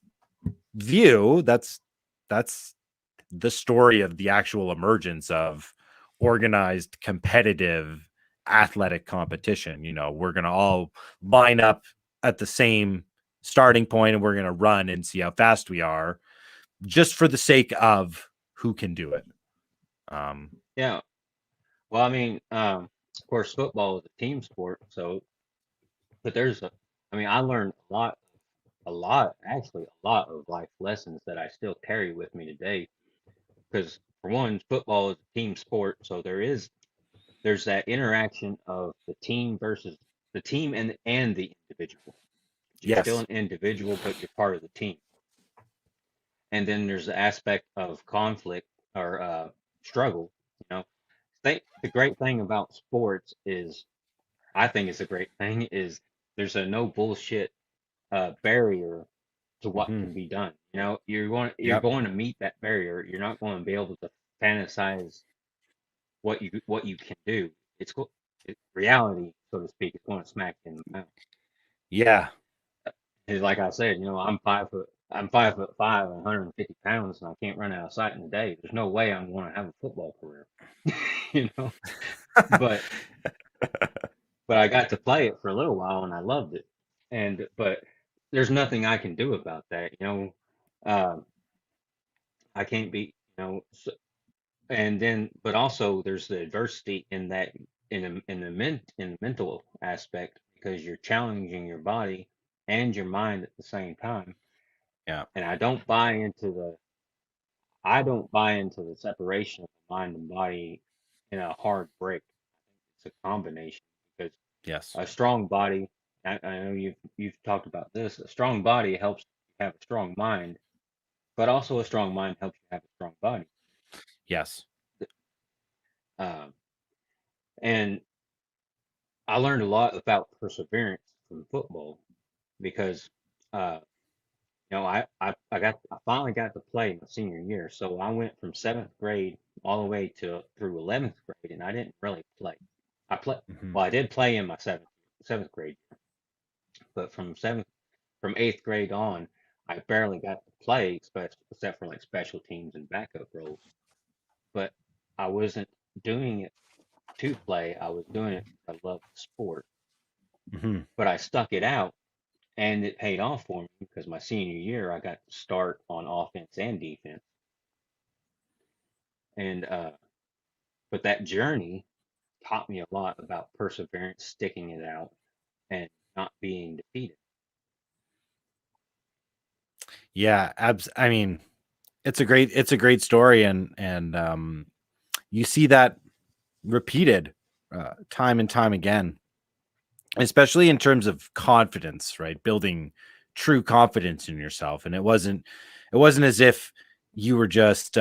view, that's the story of the actual emergence of organized competitive athletic competition. You know, we're going to all line up at the same starting point and we're going to run and see how fast we are, just for the sake of who can do it. Yeah. Well, I mean, of course, football is a team sport, so but I mean, I learned actually a lot of life lessons that I still carry with me today. Because for one, football is a team sport, so there's that interaction of the team versus the team and the individual. You're still Yes. an individual, but you're part of the team. And then there's the aspect of conflict or struggle. You know, the great thing about sports is, I think it's a great thing, is there's a no bullshit barrier to what Mm-hmm. can be done. You know, you're Yep. going to meet that barrier. You're not going to be able to fantasize what you can do. Reality, so to speak, is going to smack you in the mouth. Yeah. And like I said, you know, I'm 5'5" and 150 pounds, and I can't run out of sight in a day. There's no way I'm going to have a football career, you know. But I got to play it for a little while, and I loved it. And but there's nothing I can do about that, you know. Um, I can't be, you know. And then, but also there's the adversity in that in the mental aspect, because you're challenging your body and your mind at the same time. Yeah. And I don't buy into the separation of the mind and body in a hard break. It's a combination, because Yes. a strong body, I know you've talked about this, a strong body helps you have a strong mind, but also a strong mind helps you have a strong body. Yes. Um, and I learned a lot about perseverance from football, because uh, you know, I finally got to play my senior year. So I went from seventh grade all the way to through 11th grade, and I didn't really play. Mm-hmm. Well, I did play in my seventh grade, but from eighth grade on, I barely got to play, except for like special teams and backup roles. But I wasn't doing it to play. I was doing it because I love the sport, Hmm. but I stuck it out and it paid off for me because my senior year I got to start on offense and defense. And but that journey taught me a lot about perseverance, sticking it out, and not being defeated. Yeah, I mean, it's a great story, and you see that repeated time and time again, especially in terms of confidence, right? Building true confidence in yourself. And it wasn't as if you were just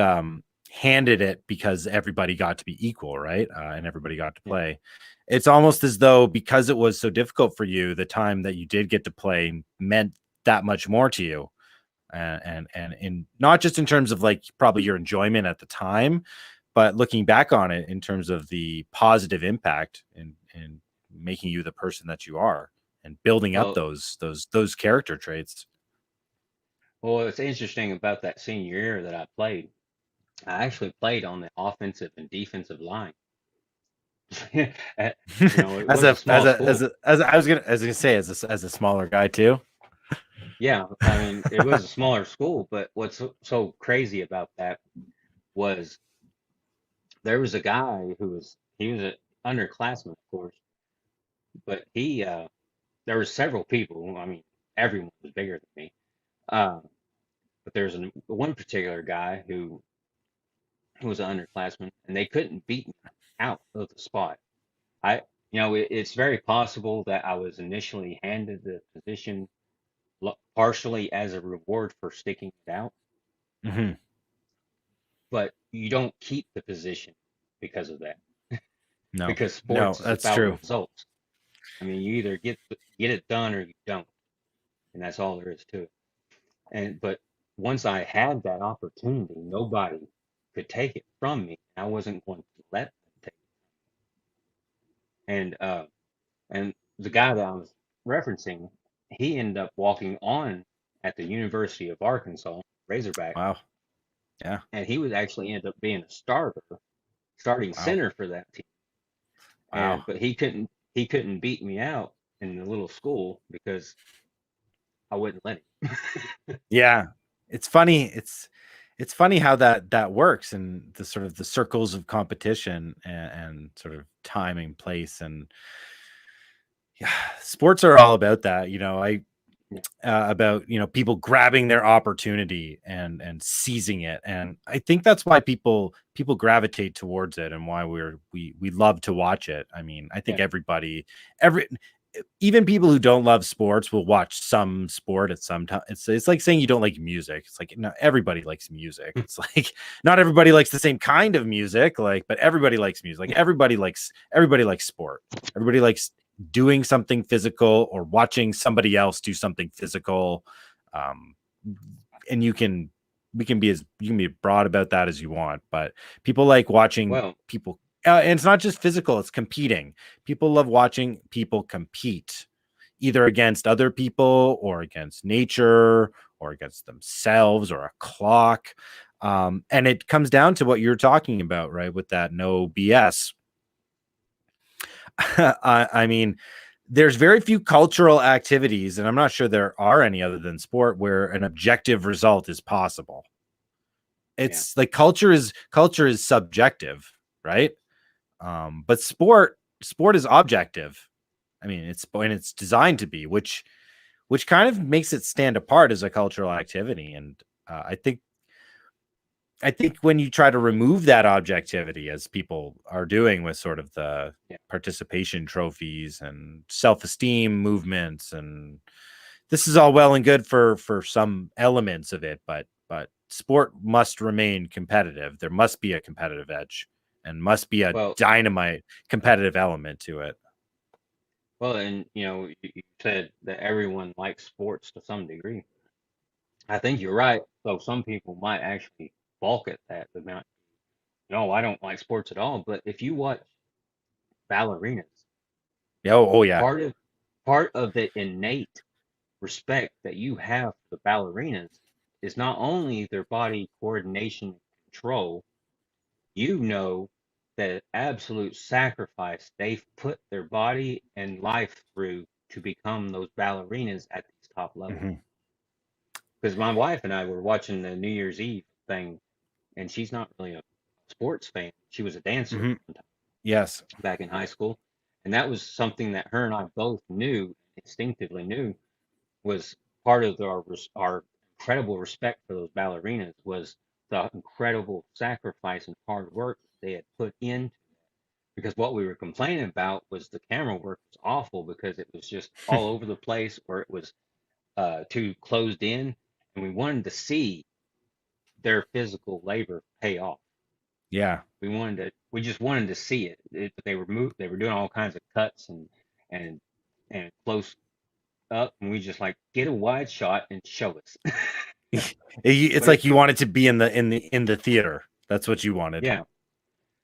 handed it because everybody got to be equal, right? And everybody got to Yeah. play. It's almost as though because it was so difficult for you, the time that you did get to play meant that much more to you. And in not just in terms of like probably your enjoyment at the time, but looking back on it in terms of the positive impact in making you the person that you are and building up Well, those character traits. well, it's interesting about that senior year that I played. I actually played on the offensive and defensive line. It as was a a as small a as school. a as I was gonna say as a smaller guy too. Yeah, I mean, it was a smaller school, but what's so crazy about that was there was a guy he was an underclassman, of course, but there were several people. I mean, everyone was bigger than me. Uh, but there's one particular guy who was an underclassman, and they couldn't beat me out of the spot. I, it's very possible that I was initially handed the position partially as a reward for sticking it out, Hmm. but you don't keep the position because of that, No, because no, sports is that's about true. results. I mean, you either get it done or you don't, and that's all there is to it. But once I had that opportunity, nobody could take it from me. I wasn't going to let them take it. And the guy that I was referencing, he ended up walking on at the University of Arkansas Razorback, Wow. Yeah. and he would actually end up being a starting Wow. center for that team. And Wow. but he couldn't beat me out in the little school because I wouldn't let him. Yeah, it's funny. It's funny how that works and the sort of the circles of competition and sort of time and place. And yeah, sports are all about that. I Yeah, about people grabbing their opportunity and seizing it. And I think that's why people gravitate towards it and why we love to watch it. I mean, I think yeah, every even people who don't love sports will watch some sport at some time. It's like saying you don't like music. It's like not everybody likes music. It's like not everybody likes the same kind of music, like, but everybody likes music. Like yeah. everybody likes sport. Everybody likes doing something physical or watching somebody else do something physical. Um, and you can be broad about that as you want, but people like watching Well, people. And it's not just physical; it's competing. People love watching people compete, either against other people or against nature or against themselves or a clock. And it comes down to what you're talking about, right? With that no BS. I mean, there's very few cultural activities, and I'm not sure there are any other than sport where an objective result is possible. yeah. It's like culture is subjective, right? But sport is objective. I mean, it's designed to be, which kind of makes it stand apart as a cultural activity. And I think when you try to remove that objectivity, as people are doing with sort of the Yeah. participation trophies and self-esteem movements, and this is all well and good for some elements of it, but sport must remain competitive. There must be a competitive edge and must be a Well, dynamite competitive element to it. and you said that everyone likes sports to some degree. I think you're right. So some people might actually balk at that. They might, no, I don't like sports at all. But if you watch ballerinas, Yeah, oh yeah. part of part of the innate respect that you have for the ballerinas is not only their body coordination and control, you know the absolute sacrifice they've put their body and life through to become those ballerinas at these top levels. Hmm. Because my wife and I were watching the New Year's Eve thing, and she's not really a sports fan. She was a dancer Hmm. one time Yes. back in high school, and that was something that her and I both knew, instinctively knew, was part of our incredible respect for those ballerinas was the incredible sacrifice and hard work they had put in. Because what we were complaining about was the camera work was awful because it was just all over the place, or it was too closed in, and we wanted to see their physical labor pay off. Yeah. We just wanted to see it. They were doing all kinds of cuts and and close up, and we just like get a wide shot and show us. It's But like you wanted to be in the theater. That's what you wanted. yeah,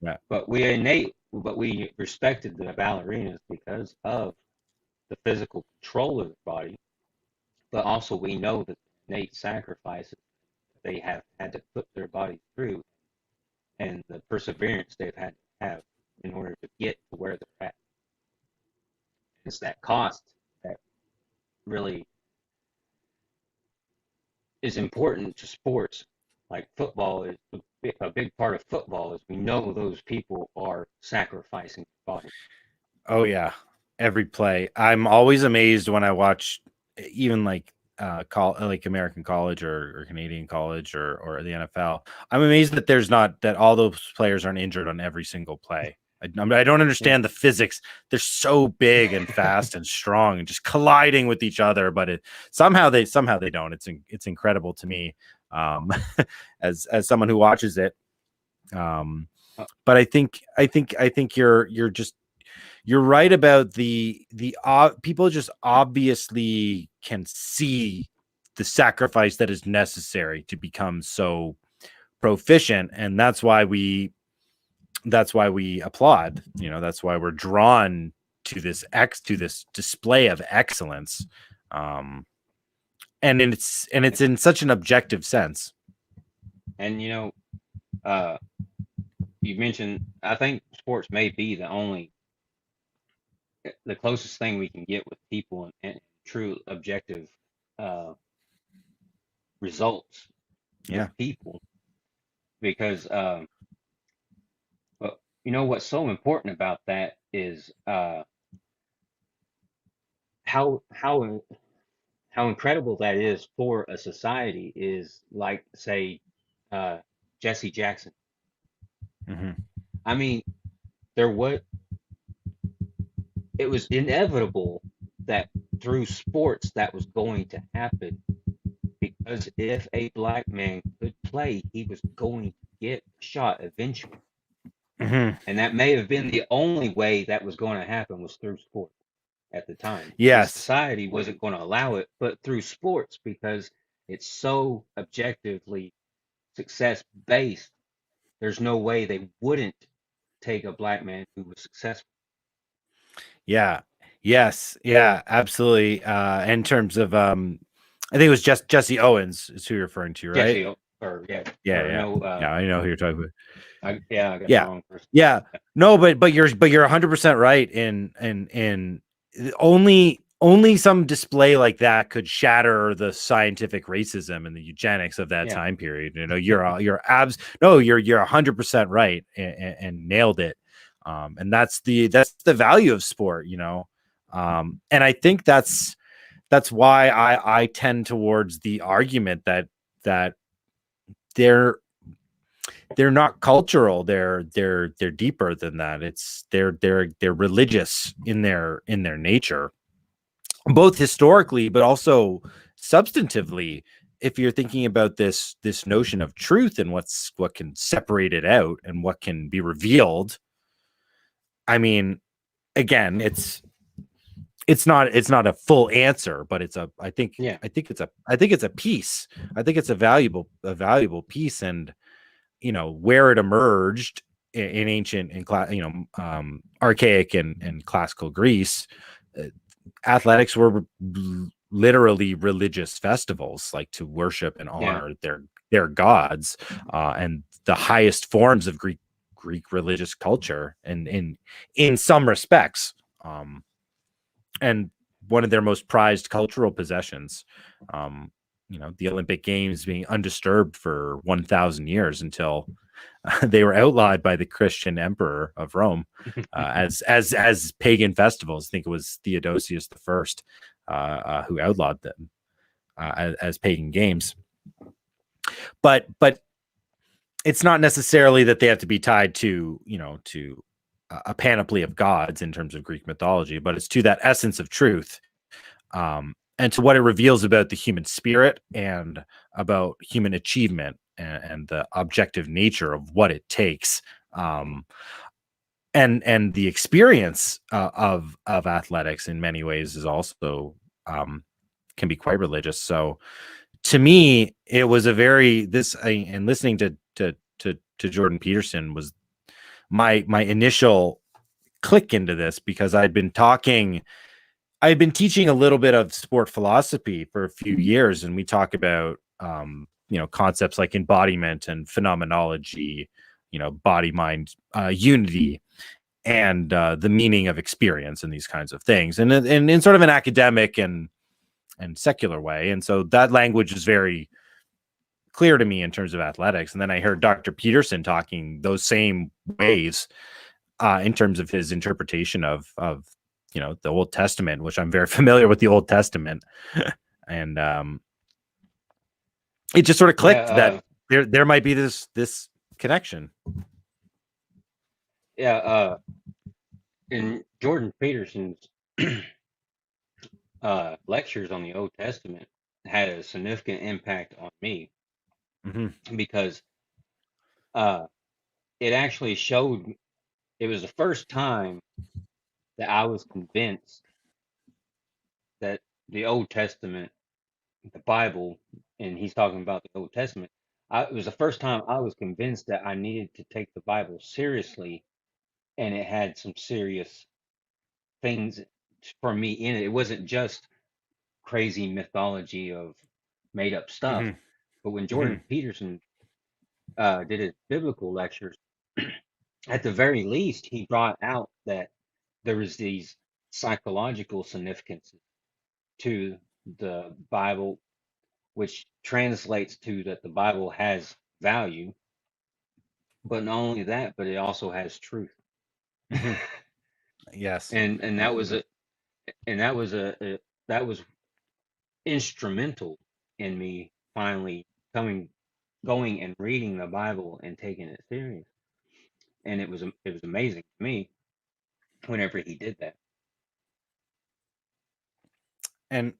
Yeah. but we respected the ballerinas because of the physical control of the body, but also we know that the innate sacrifices they have had to put their body through and the perseverance they've had to have in order to get to where they're at. It's that cost that really is important to sports. Like football is a big part of football is we know those people are sacrificing their body. Oh yeah. Every play. I'm always amazed when I watch even like like American college or Canadian college or the NFL. I'm amazed that that all those players aren't injured on every single play. I don't Yeah. understand the physics. They're so big and fast and strong and just colliding with each other, but somehow they don't. It's incredible to me, as someone who watches it. But I think you're right about the people just obviously can see the sacrifice that is necessary to become so proficient, and that's why we applaud. That's why we're drawn to this display of excellence, and it's in such an objective sense. And you mentioned, I think sports may be the closest thing we can get with people and true objective uh, results Yeah. with people. Because, but what's so important about that is how incredible that is for a society is like, say, Jesse Jackson. Mm-hmm. I mean, it was inevitable that through sports that was going to happen because if a black man could play, he was going to get a shot eventually. Mm-hmm. And that may have been the only way that was going to happen was through sport at the time. Yes. Society wasn't going to allow it, but through sports because it's so objectively success based, there's no way they wouldn't take a black man who was successful. Yeah. Yes. Yeah. Absolutely. In terms of, I think it was Jesse Owens is who you're referring to, right? Jesse, or yeah, Yeah. or Yeah. no, Yeah. I know who you're talking about. I got the Yeah. wrong person. Yeah. No, but you're 100% right. In only some display like that could shatter the scientific racism and the eugenics of that time period. You're 100% right and nailed it. And that's the value of sport, and I think that's why I tend towards the argument that they're not cultural. They're deeper than that. It's they're religious in their nature, both historically but also substantively. If you're thinking about this notion of truth and what can separate it out and what can be revealed, I mean, again, it's not a full answer, but I think it's a piece. I think it's a valuable piece, and where it emerged in ancient and archaic and classical Greece, athletics were literally religious festivals, like to worship and honor their gods, and the highest forms of Greek Greek religious culture, and in some respects, and one of their most prized cultural possessions. The Olympic Games being undisturbed for 1,000 years until they were outlawed by the Christian emperor of Rome as pagan festivals. I think it was Theodosius the First who outlawed them as pagan games. But it's not necessarily that they have to be tied to a panoply of gods in terms of Greek mythology, but it's to that essence of truth, and to what it reveals about the human spirit and about human achievement and the objective nature of what it takes, and the experience of athletics in many ways is also can be quite religious. So to me, it was and listening to Jordan Peterson was my initial click into this, because I'd been teaching a little bit of sport philosophy for a few years, and we talk about concepts like embodiment and phenomenology, body mind unity, and the meaning of experience and these kinds of things, and in sort of an academic and secular way. And so that language is very clear to me in terms of athletics. And then I heard Dr. Peterson talking those same ways in terms of his interpretation of the Old Testament, which I'm very familiar with the Old Testament. And it just sort of clicked that there might be this connection. Yeah. In Jordan Peterson's lectures on the Old Testament had a significant impact on me, because it actually showed, it was the first time that I was convinced that the Old Testament, the Bible, and he's talking about the Old Testament, it was the first time I was convinced that I needed to take the Bible seriously, and it had some serious things for me in it. It wasn't just crazy mythology of made up stuff. But when Jordan Peterson did his biblical lectures, at the very least, he brought out that there was these psychological significances to the Bible, which translates to that the Bible has value. But not only that, but it also has truth. Yes. And that was that was instrumental in me finally going and reading the Bible and taking it serious. And it was amazing to me whenever he did that. And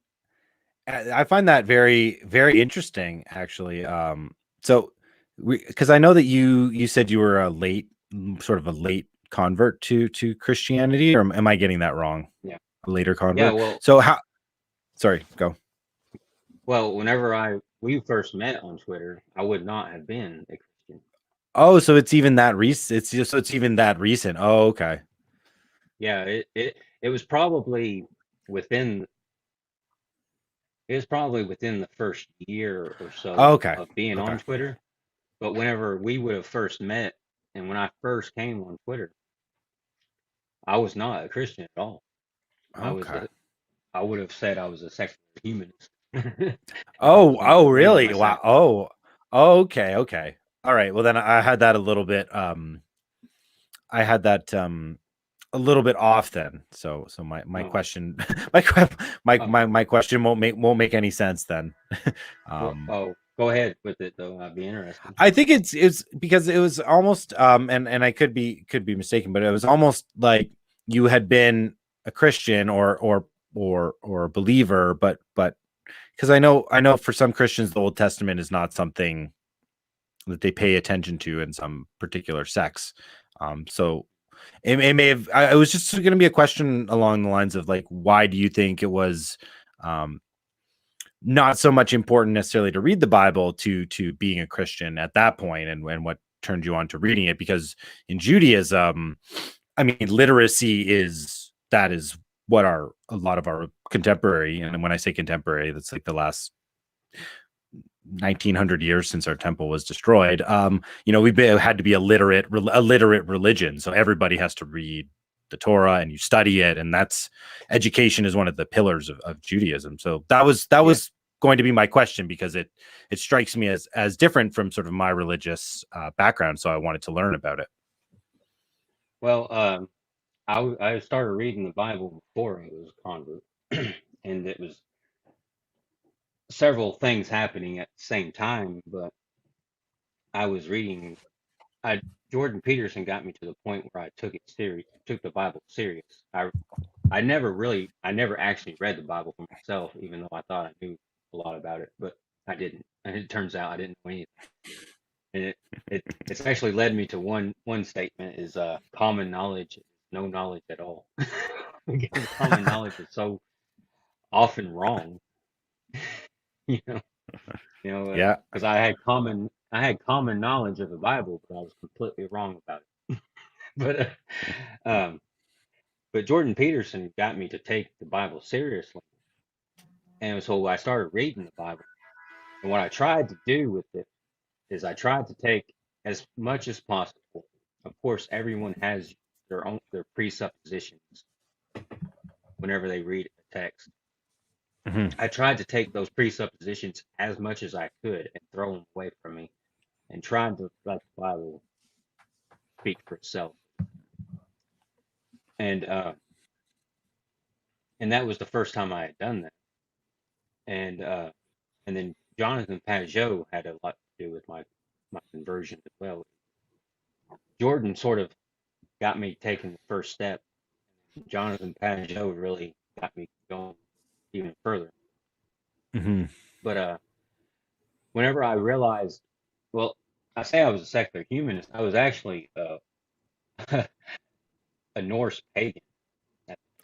I find that very, very interesting, actually. So because I know that you said you were a late convert to Christianity, or am I getting that wrong? Yeah. A later convert. Yeah. Well. So sorry, go. Well, whenever we first met on Twitter, I would not have been a Christian. Oh, so it's even that recent. It's even that recent. Oh, okay. Yeah, it was probably within the first year or so of being on Twitter. But whenever we would have first met, and when I first came on Twitter, I was not a Christian at all. Okay. I would have said I was a secular humanist. Oh, really? Wow. Oh, okay. All right. Well, then I had that a little bit. I had that a little bit off then. So my question, my question won't make any sense then. Go ahead with it though. I'd be interested. I think it's because it was almost and I could be mistaken, but it was almost like you had been a Christian or a believer, but because I know for some Christians the Old Testament is not something that they pay attention to in some particular sects. So it may have. It was just going to be a question along the lines of like, why do you think it was not so much important necessarily to read the Bible to being a Christian at that point, and what turned you on to reading it? Because in Judaism, I mean, literacy is what a lot of our contemporary, and when I say contemporary, that's like the last 1900 years since our temple was destroyed. We've had to be a literate religion, so everybody has to read the Torah and you study it, and that's education is one of the pillars of Judaism. So that was going to be my question, because it strikes me as different from sort of my religious background. So I wanted to learn about it. Well, I started reading the Bible before I was a convert, and it was several things happening at the same time. But I was reading. Jordan Peterson got me to the point where I took it serious, took the Bible serious. I never actually read the Bible for myself, even though I thought I knew a lot about it, but I didn't. And it turns out I didn't know anything. And it's actually led me to one statement is common knowledge is no knowledge at all. Because common knowledge is so often wrong. you know, Yeah. because I had common knowledge of the Bible, but I was completely wrong about it. But Jordan Peterson got me to take the Bible seriously, and so I started reading the Bible. And what I tried to do with it is I tried to take as much as possible. Of course, everyone has their presuppositions whenever they read a text. Mm-hmm. I tried to take those presuppositions as much as I could and throw them away from me, and tried to let the Bible speak for itself. And that was the first time I had done that. And then Jonathan Pajot had a lot to do with my conversion as well. Jordan sort of got me taking the first step. Jonathan Pajot really got me going even further. Mm-hmm. But whenever I realized, well, I say I was a secular humanist, I was actually a Norse pagan.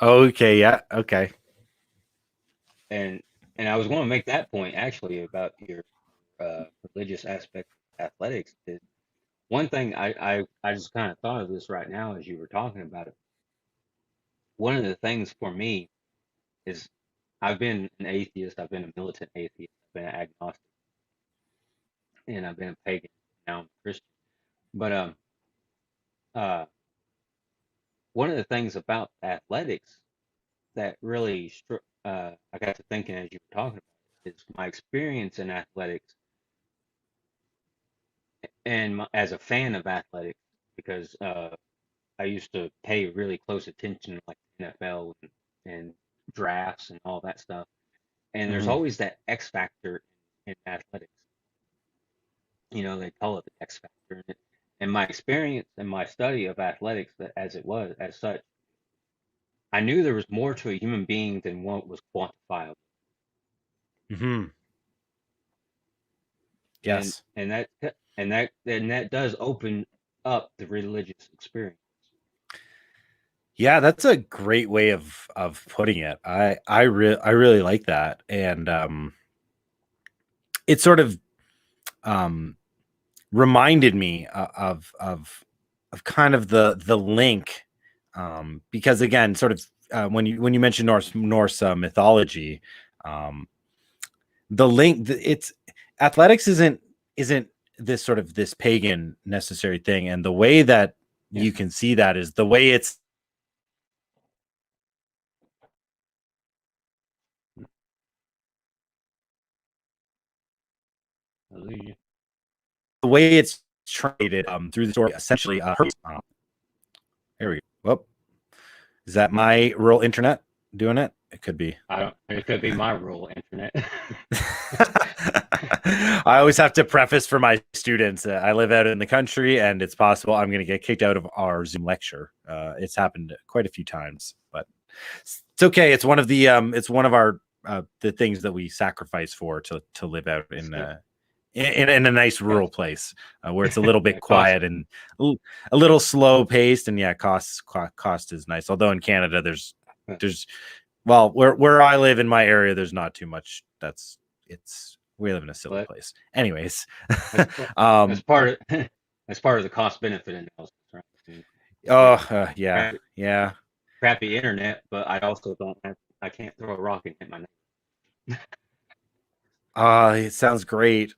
Okay. Yeah. Okay. And I was going to make that point actually about your religious aspect of athletics. Is one thing I just kind of thought of this right now as you were talking about it. One of the things for me is I've been an atheist, I've been a militant atheist, I've been an agnostic, and I've been a pagan. Now I'm a Christian. But uh, one of the things about athletics that really I got to thinking as you were talking about it, is my experience in athletics and as a fan of athletics, because I used to pay really close attention to like NFL and drafts and all that stuff. And there's Mm-hmm. always that X factor in athletics. They call it the X factor. And my experience and my study of athletics, that as such, I knew there was more to a human being than what was quantifiable. Mm-hmm. And Yes. that does open up the religious experience. Yeah, that's a great way of putting it. I really like that, and it sort of reminded me of kind of the link, because again, sort of when you mention Norse mythology, the link, it's athletics isn't this sort of this pagan necessary thing, and the way that Yeah. you can see that is the way it's Hallelujah. the way it's traded through the story essentially there we go. Well, is that my rural internet doing it? It could be. It could be my rural internet. I always have to preface for my students, I live out in the country, and it's possible I'm going to get kicked out of our Zoom lecture. It's happened quite a few times, but it's okay. It's one of our the things that we sacrifice for to live out in a nice rural place where it's a little bit quiet and a little slow paced, and yeah, cost is nice. Although in Canada, there's well, where I live in my area, there's not too much. We live in a silly place. Anyways, that's part of the cost benefit analysis, right? Yeah. Crappy internet, but I also I can't throw a rock and hit my neighbor. It sounds great.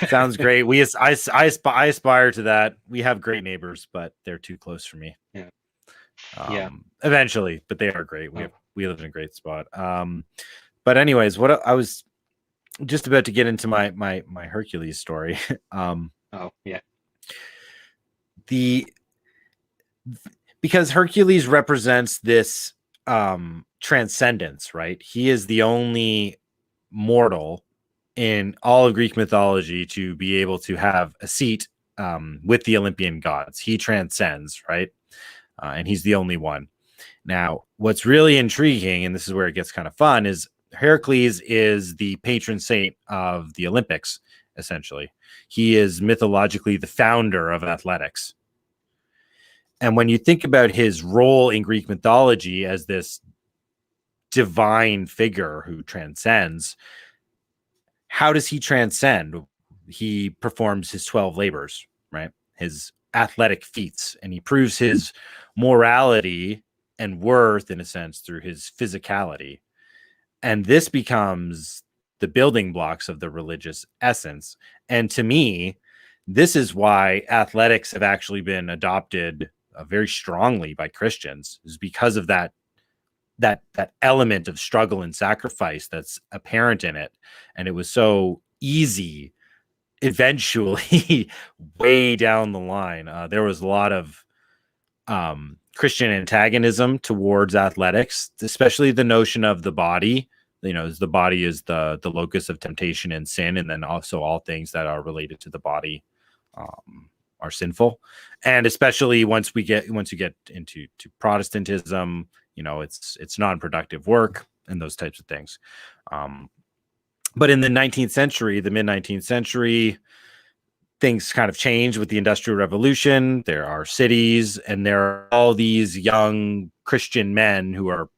Sounds great. I aspire to that. We have great neighbors, but they're too close for me. Yeah. Yeah. Eventually, but they are great. Oh. We live in a great spot. But anyways, what I was just about to get into my Hercules story. Oh, yeah. The Because Hercules represents this transcendence, right? He is the only mortal in all of Greek mythology to be able to have a seat with the Olympian gods. He transcends, right? And he's the only one. Now, what's really intriguing, and this is where it gets kind of fun, is Heracles is the patron saint of the Olympics, essentially. He is mythologically the founder of athletics. And when you think about his role in Greek mythology as this divine figure who transcends, how does he transcend? He performs his 12 labors, right? His athletic feats, and he proves his morality and worth, in a sense, through his physicality. And this becomes the building blocks of the religious essence. And to me, this is why athletics have actually been adopted very strongly by Christians, is because of that element of struggle and sacrifice that's apparent in it. And it was so easy eventually way down the line. There was a lot of Christian antagonism towards athletics, especially the notion of the body. You know, the body is the locus of temptation and sin, and then also all things that are related to the body are sinful. And especially once you get into Protestantism, you know, it's non-productive work and those types of things. But in the 19th century, the mid-19th century, things kind of changed with the Industrial Revolution. There are cities, and there are all these young Christian men who are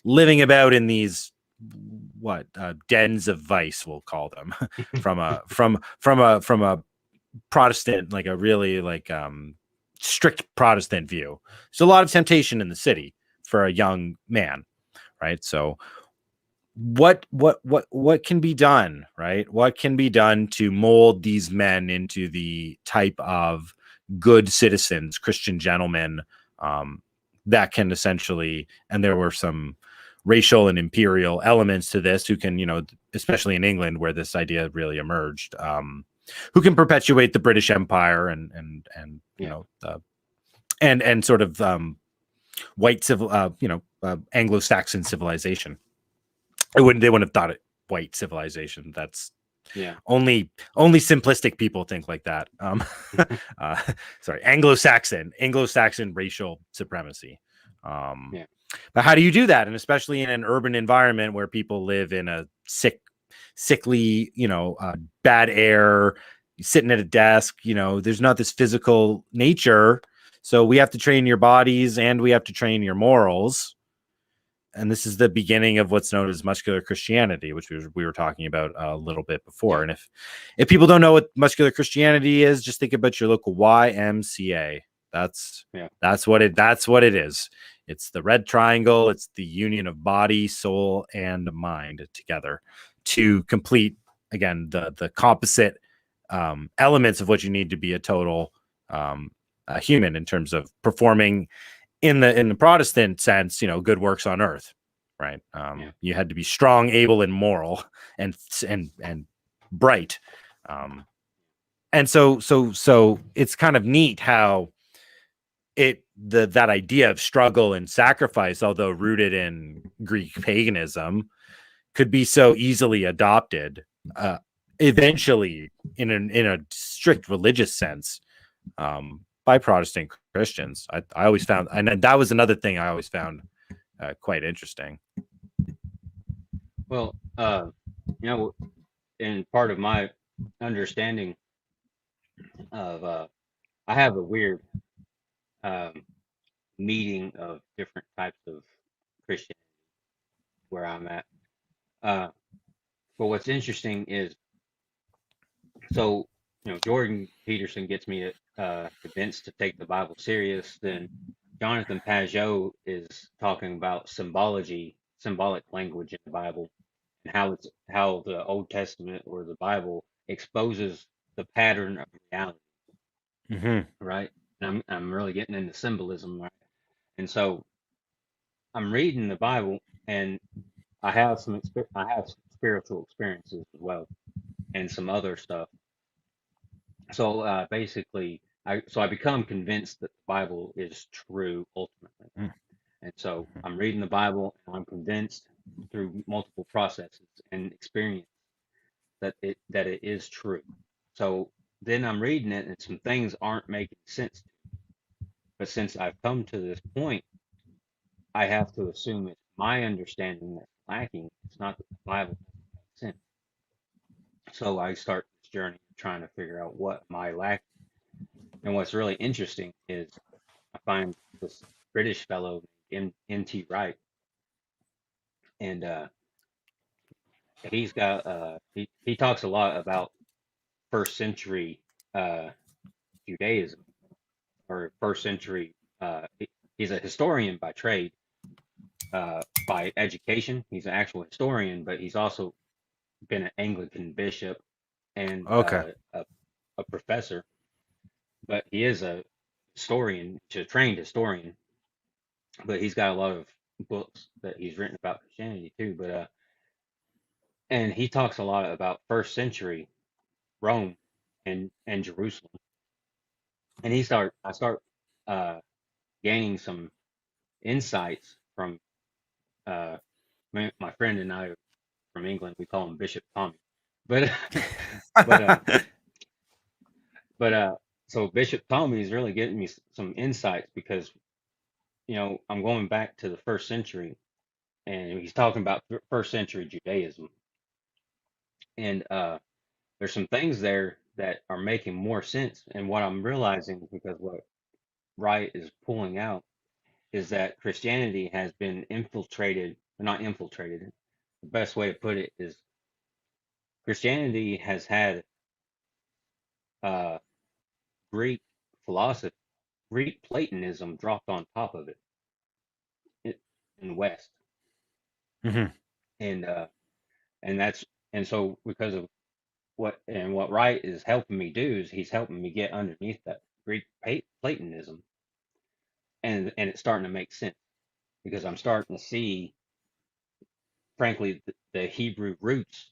living about in these dens of vice, we'll call them, from a Protestant, like a really strict Protestant view. So a lot of temptation in the city for a young man, right? So what can be done, right? What can be done to mold these men into the type of good citizens, Christian gentlemen, that can essentially, and there were some racial and imperial elements to this, who can, you know, especially in England where this idea really emerged, who can perpetuate the British Empire and you know, and sort of white civil, Anglo-Saxon civilization. They wouldn't have thought it white civilization. That's only simplistic people think like that. Sorry, Anglo-Saxon racial supremacy. But how do you do that? And especially in an urban environment where people live in a sickly, you know, bad air, sitting at a desk, you know, there's not this physical nature. So we have to train your bodies and we have to train your morals. And this is the beginning of what's known as muscular Christianity, which we were talking about a little bit before. And if people don't know what muscular Christianity is, just think about your local YMCA. That's what it is. It's the red triangle. It's the union of body, soul, and mind together to complete, again, the composite elements of what you need to be a total human in terms of performing in the Protestant sense, you know, good works on earth, right? You had to be strong, able, and moral, and bright. And so it's kind of neat how that idea of struggle and sacrifice, although rooted in Greek paganism, could be so easily adopted eventually in a strict religious sense by Protestant Christians. I always found, and that was another thing I always found quite interesting. Well, you know, in part of my understanding of, I have a weird meeting of different types of Christian where I'm at. But what's interesting is, so, you know, Jordan Peterson gets me convinced to take the Bible serious. Then Jonathan Pageau is talking about symbolic language in the Bible, and how the Old Testament or the Bible exposes the pattern of reality, Hmm. right? And I'm really getting into symbolism, right? And so I'm reading the Bible, and I have some spiritual experiences as well, and some other stuff. So basically, I become convinced that the Bible is true ultimately, and so I'm reading the Bible, and I'm convinced through multiple processes and experience that it is true. So then I'm reading it, and some things aren't making sense. But since I've come to this point, I have to assume it's my understanding that's lacking. It's not that the Bible doesn't make sense. So I start this journey of trying to figure out what am I lacking. And what's really interesting is I find this British fellow named N.T. Wright, and he talks a lot about first century uh, Judaism or first century. He's a historian by trade, by education. He's an actual historian, but he's also been an Anglican bishop and Okay. a professor. But he is a historian, a trained historian. But he's got a lot of books that he's written about Christianity too. But and he talks a lot about first century Rome and Jerusalem. And I start uh, gaining some insights from my friend and I from England. We call him Bishop Tommy, but but but so Bishop Tommy is really getting me some insights because I'm going back to the first century, and he's talking about first century Judaism, and there's some things there that are making more sense. And what I'm realizing, because what Wright is pulling out, is that Christianity has been infiltrated, not infiltrated. The best way to put it is Christianity has had uh, Greek philosophy, Greek Platonism dropped on top of it in the West, Hmm. and that's and so because of what Wright is helping me do is he's helping me get underneath that Greek Platonism, and it's starting to make sense because I'm starting to see, frankly, the Hebrew roots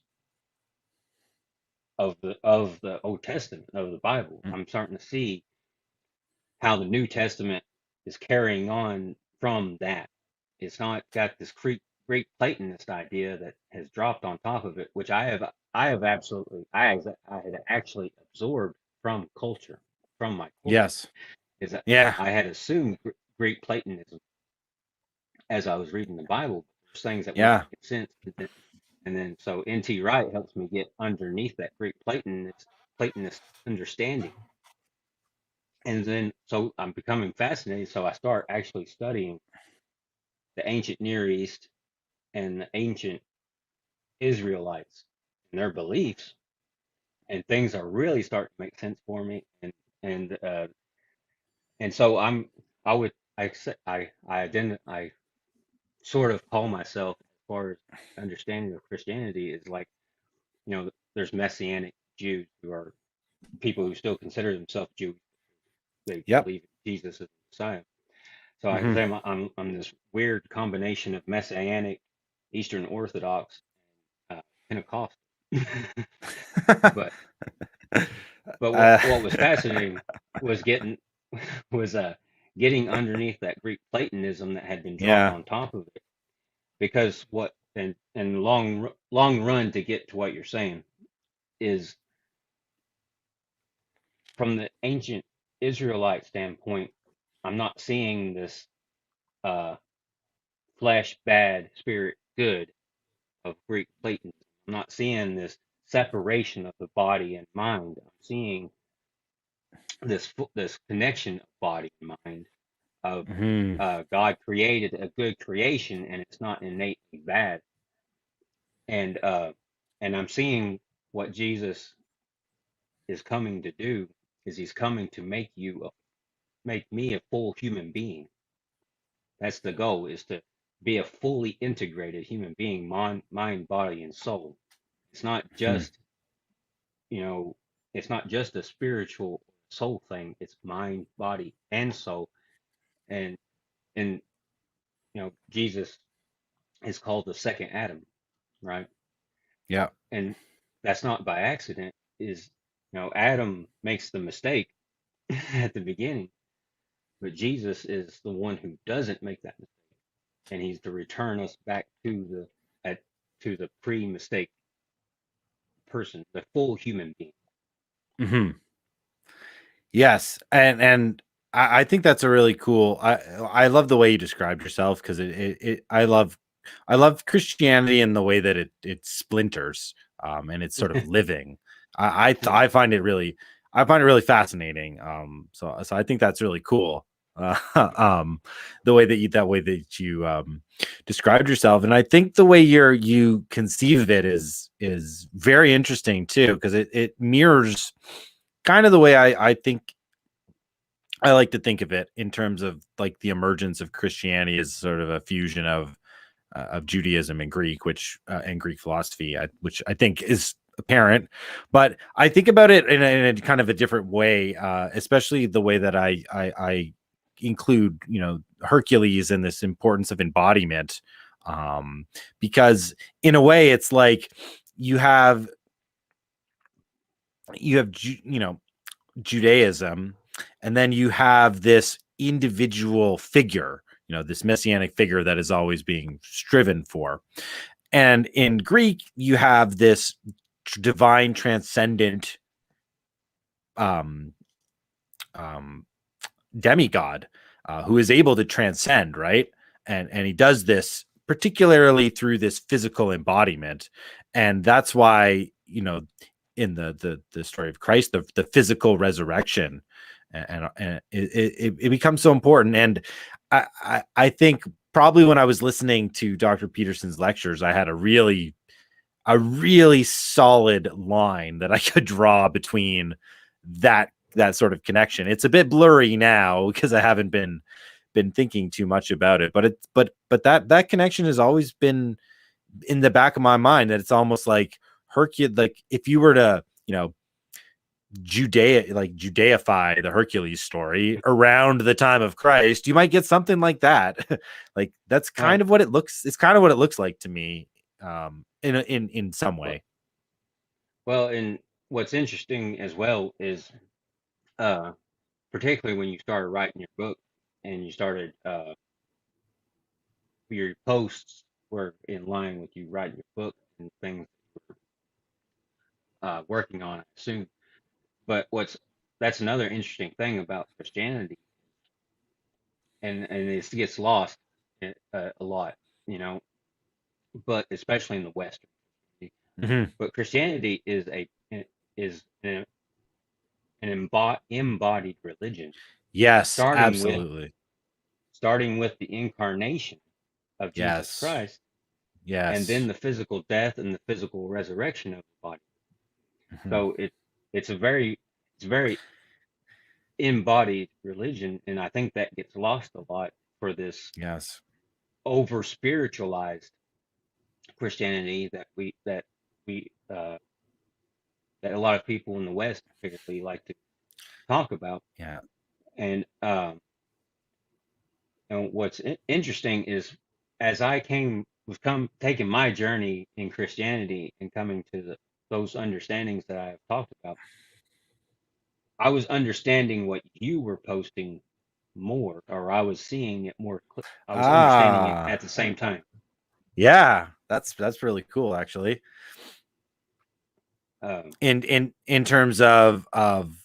of the Old Testament of the Bible. I'm starting to see how the New Testament is carrying on from that. It's not got this Greek Platonist idea that has dropped on top of it, which I have absolutely I had actually absorbed from culture, from my culture, Yes. is that Yeah. I had assumed Greek Platonism as I was reading the Bible. There's things that weren't Yeah. making sense, and then so N.T. Wright helps me get underneath that Greek Platonist understanding. And then so I'm becoming fascinated. So I start actually studying the ancient Near East and the ancient Israelites and their beliefs, and things are really starting to make sense for me. And and so I would I sort of call myself, as far as understanding of Christianity, is like, there's Messianic Jews who are people who still consider themselves Jews. They Yep. believe Jesus is the Messiah. So I Hmm. say I'm this weird combination of Messianic, Eastern Orthodox, Pentecostal. but but what was fascinating was was getting underneath that Greek Platonism that had been dropped Yeah. on top of it. Because what and long run to get to what you're saying is, from the ancient Israelite standpoint, I'm not seeing this uh, flesh bad, spirit good of Greek Platonism. I'm not seeing this separation of the body and mind. I'm seeing this connection of body and mind, of Hmm. God created a good creation and it's not innately bad. And I'm seeing what Jesus is coming to do is he's coming to make me a full human being. That's the goal, is to be a fully integrated human being, mind, body, and soul. It's not Hmm. just, you know, it's not just a spiritual soul thing. It's mind, body, and soul. And and Jesus is called the second Adam, right? Yeah. And that's not by accident. Is Adam makes the mistake at the beginning, but Jesus is the one who doesn't make that mistake, and he's to return us back to at to the pre-mistake person, the full human being. Hmm. Yes, and I think that's a really cool. I love the way you described yourself, because I love Christianity in the way that it splinters, and it's sort of living. I find it really, fascinating. So I think that's really cool. The way that you described yourself, and I think the way you conceive of it is very interesting too, because it mirrors kind of the way I think I like to think of it, in terms of like the emergence of Christianity as sort of a fusion of Judaism and Greek, and Greek philosophy, which I think is apparent. But I think about it in a kind of a different way, especially the way that I include Hercules in this importance of embodiment, because in a way it's like you have Judaism, and then you have this individual figure, this messianic figure that is always being striven for. And in Greek, you have this divine, transcendent um, um, demigod, who is able to transcend, right? And he does this particularly through this physical embodiment, and that's why in the story of Christ, the physical resurrection, and it becomes so important. And I think probably when I was listening to Dr. Peterson's lectures, I had a really solid line that I could draw between that sort of connection. It's a bit blurry now because I haven't been thinking too much about it, but that connection has always been in the back of my mind, that it's almost like Hercules, like if you were to Judaify the Hercules story around the time of Christ, you might get something like that. Like that's kind Well, of what it looks. It's kind of what it looks like to me, in some well, way. well, and what's interesting as well is, uh, particularly when you started writing your book and you started, your posts were in line with you writing your book and things working on it soon. But that's another interesting thing about Christianity, and it gets lost a lot, you know, but especially in the West. Mhm. But Christianity is an embodied religion, Yes, starting with absolutely. starting with the incarnation of Jesus Yes, Christ, and then yes. the physical death and the physical resurrection of the body. Mhm. So it's very embodied religion, and I think that gets lost a lot for this Yes. over spiritualized Christianity we that a lot of people in the West particularly like to talk about. Yeah. And what's interesting is, as I was taking my journey in Christianity and coming to those understandings that I have talked about, I was understanding what you were posting more, or I was seeing it more. I was understanding it Ah, at the same time. yeah. That's really cool, actually. Um, In terms of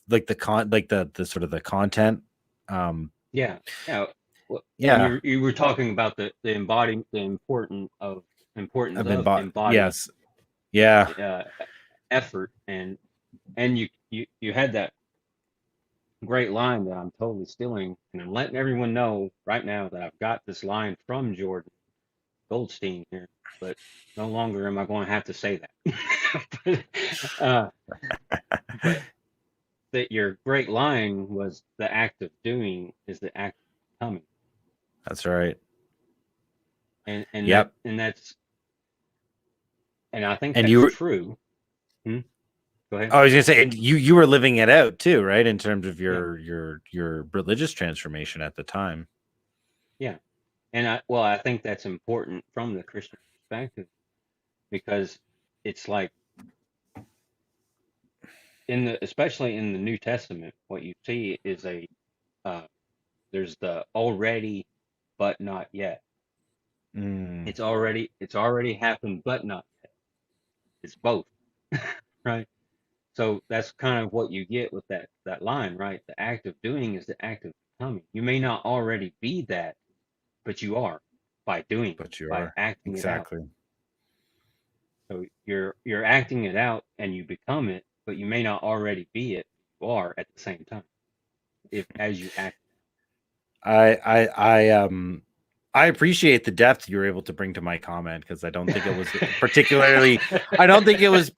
like the sort of the content. Um, yeah, yeah. And yeah. you were talking about the embodiment, the importance I've been of bought. embodied Yes. Yeah. uh, effort, and you had that great line that I'm totally stealing, and I'm letting everyone know right now that I've got this line from Jordan Goldstein here, but no longer am I going to have to say that. uh, but that your great line was, the act of doing is the act of becoming. That's right. and Yep. that's and I think And that's you true. Hmm? Go ahead. I was gonna say, and you were living it out too, right? In terms of Yeah, your religious transformation at the time. yeah. And I think that's important from the Christian perspective because it's like especially in the New Testament, what you see is uh, there's the already but not yet. Mm, It's already happened but not yet. It's both, right? So that's kind of what you get with that line, right? The act of doing is the act of becoming. You may not already be that, but you are by doing it, but you by are acting it out. exactly. So you're acting it out and you become it, but you may not already be it. You are at the same time if as you act. I appreciate the depth you were able to bring to my comment because I don't think it was particularly. I don't think it was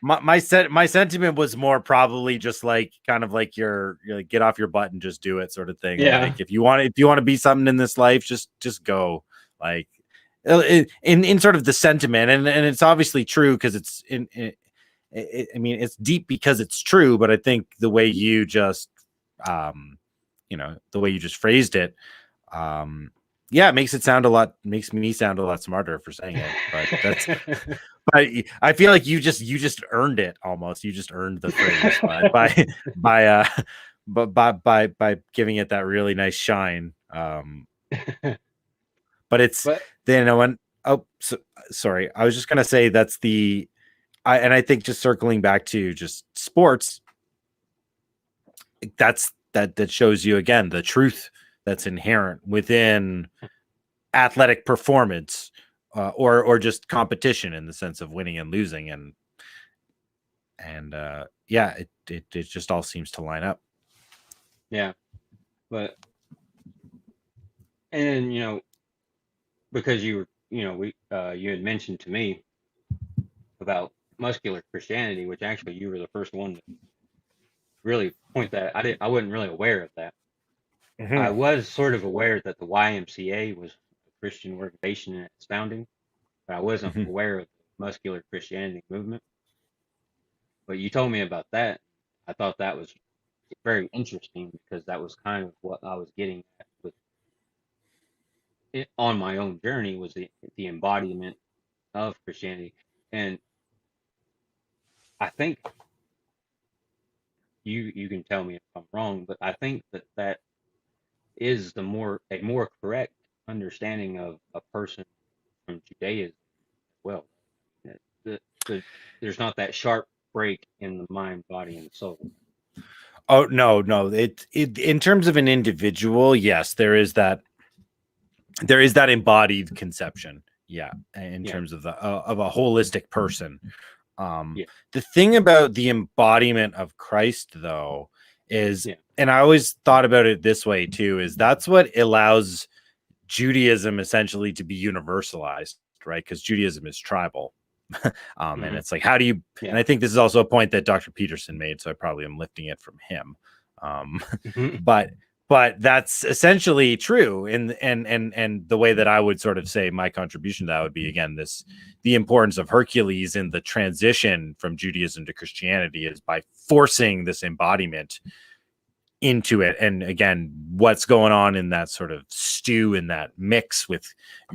my sentiment was more probably just like kind of like you're like, get off your butt and just do it sort of thing. Yeah. Like if you want to be something in this life, just go. Like in sort of the sentiment, and it's obviously true because it's I mean it's deep because it's true, but I think the way you just the way you just phrased it, yeah, it makes me sound a lot smarter for saying it, but that's but I feel like you just earned it almost. You just earned the phrase by by giving it that really nice shine. But it's But then when sorry, I was just gonna say I think just circling back to just sports, that shows you again the truth that's inherent within athletic performance, or just competition in the sense of winning and losing, and yeah, it just all seems to line up. yeah, but and because you had mentioned to me about muscular Christianity, which actually you were the first one to really point that. I wasn't really aware of that. I Mhm. was sort of aware that the YMCA was a Christian organization in its founding, but I wasn't Mhm. aware of the muscular Christianity movement. But you told me about that. I thought that was very interesting because that was kind of what I was getting at with it on my own journey was the embodiment of Christianity. And I think you can tell me if I'm wrong, but I think that is a more correct understanding of a person from Judaism as well. The, the, there's not that sharp break in the mind, body, and soul. Oh no, it in terms of an individual, yes, there is that embodied conception, yeah, in Yeah, terms of a holistic person. um yeah, the thing about the embodiment of Christ though is, yeah, and I always thought about it this way too, is that's what allows Judaism essentially to be universalized, right? Because Judaism is tribal. And hmm it's like, how do you, and yeah, I think this is also a point that Dr. Peterson made, so I probably am lifting it from him. um hmm but that's essentially true. And the way that I would sort of say my contribution to that would be, again, the importance of Hercules in the transition from Judaism to Christianity is by forcing this embodiment into it. And again, what's going on in that sort of stew, in that mix with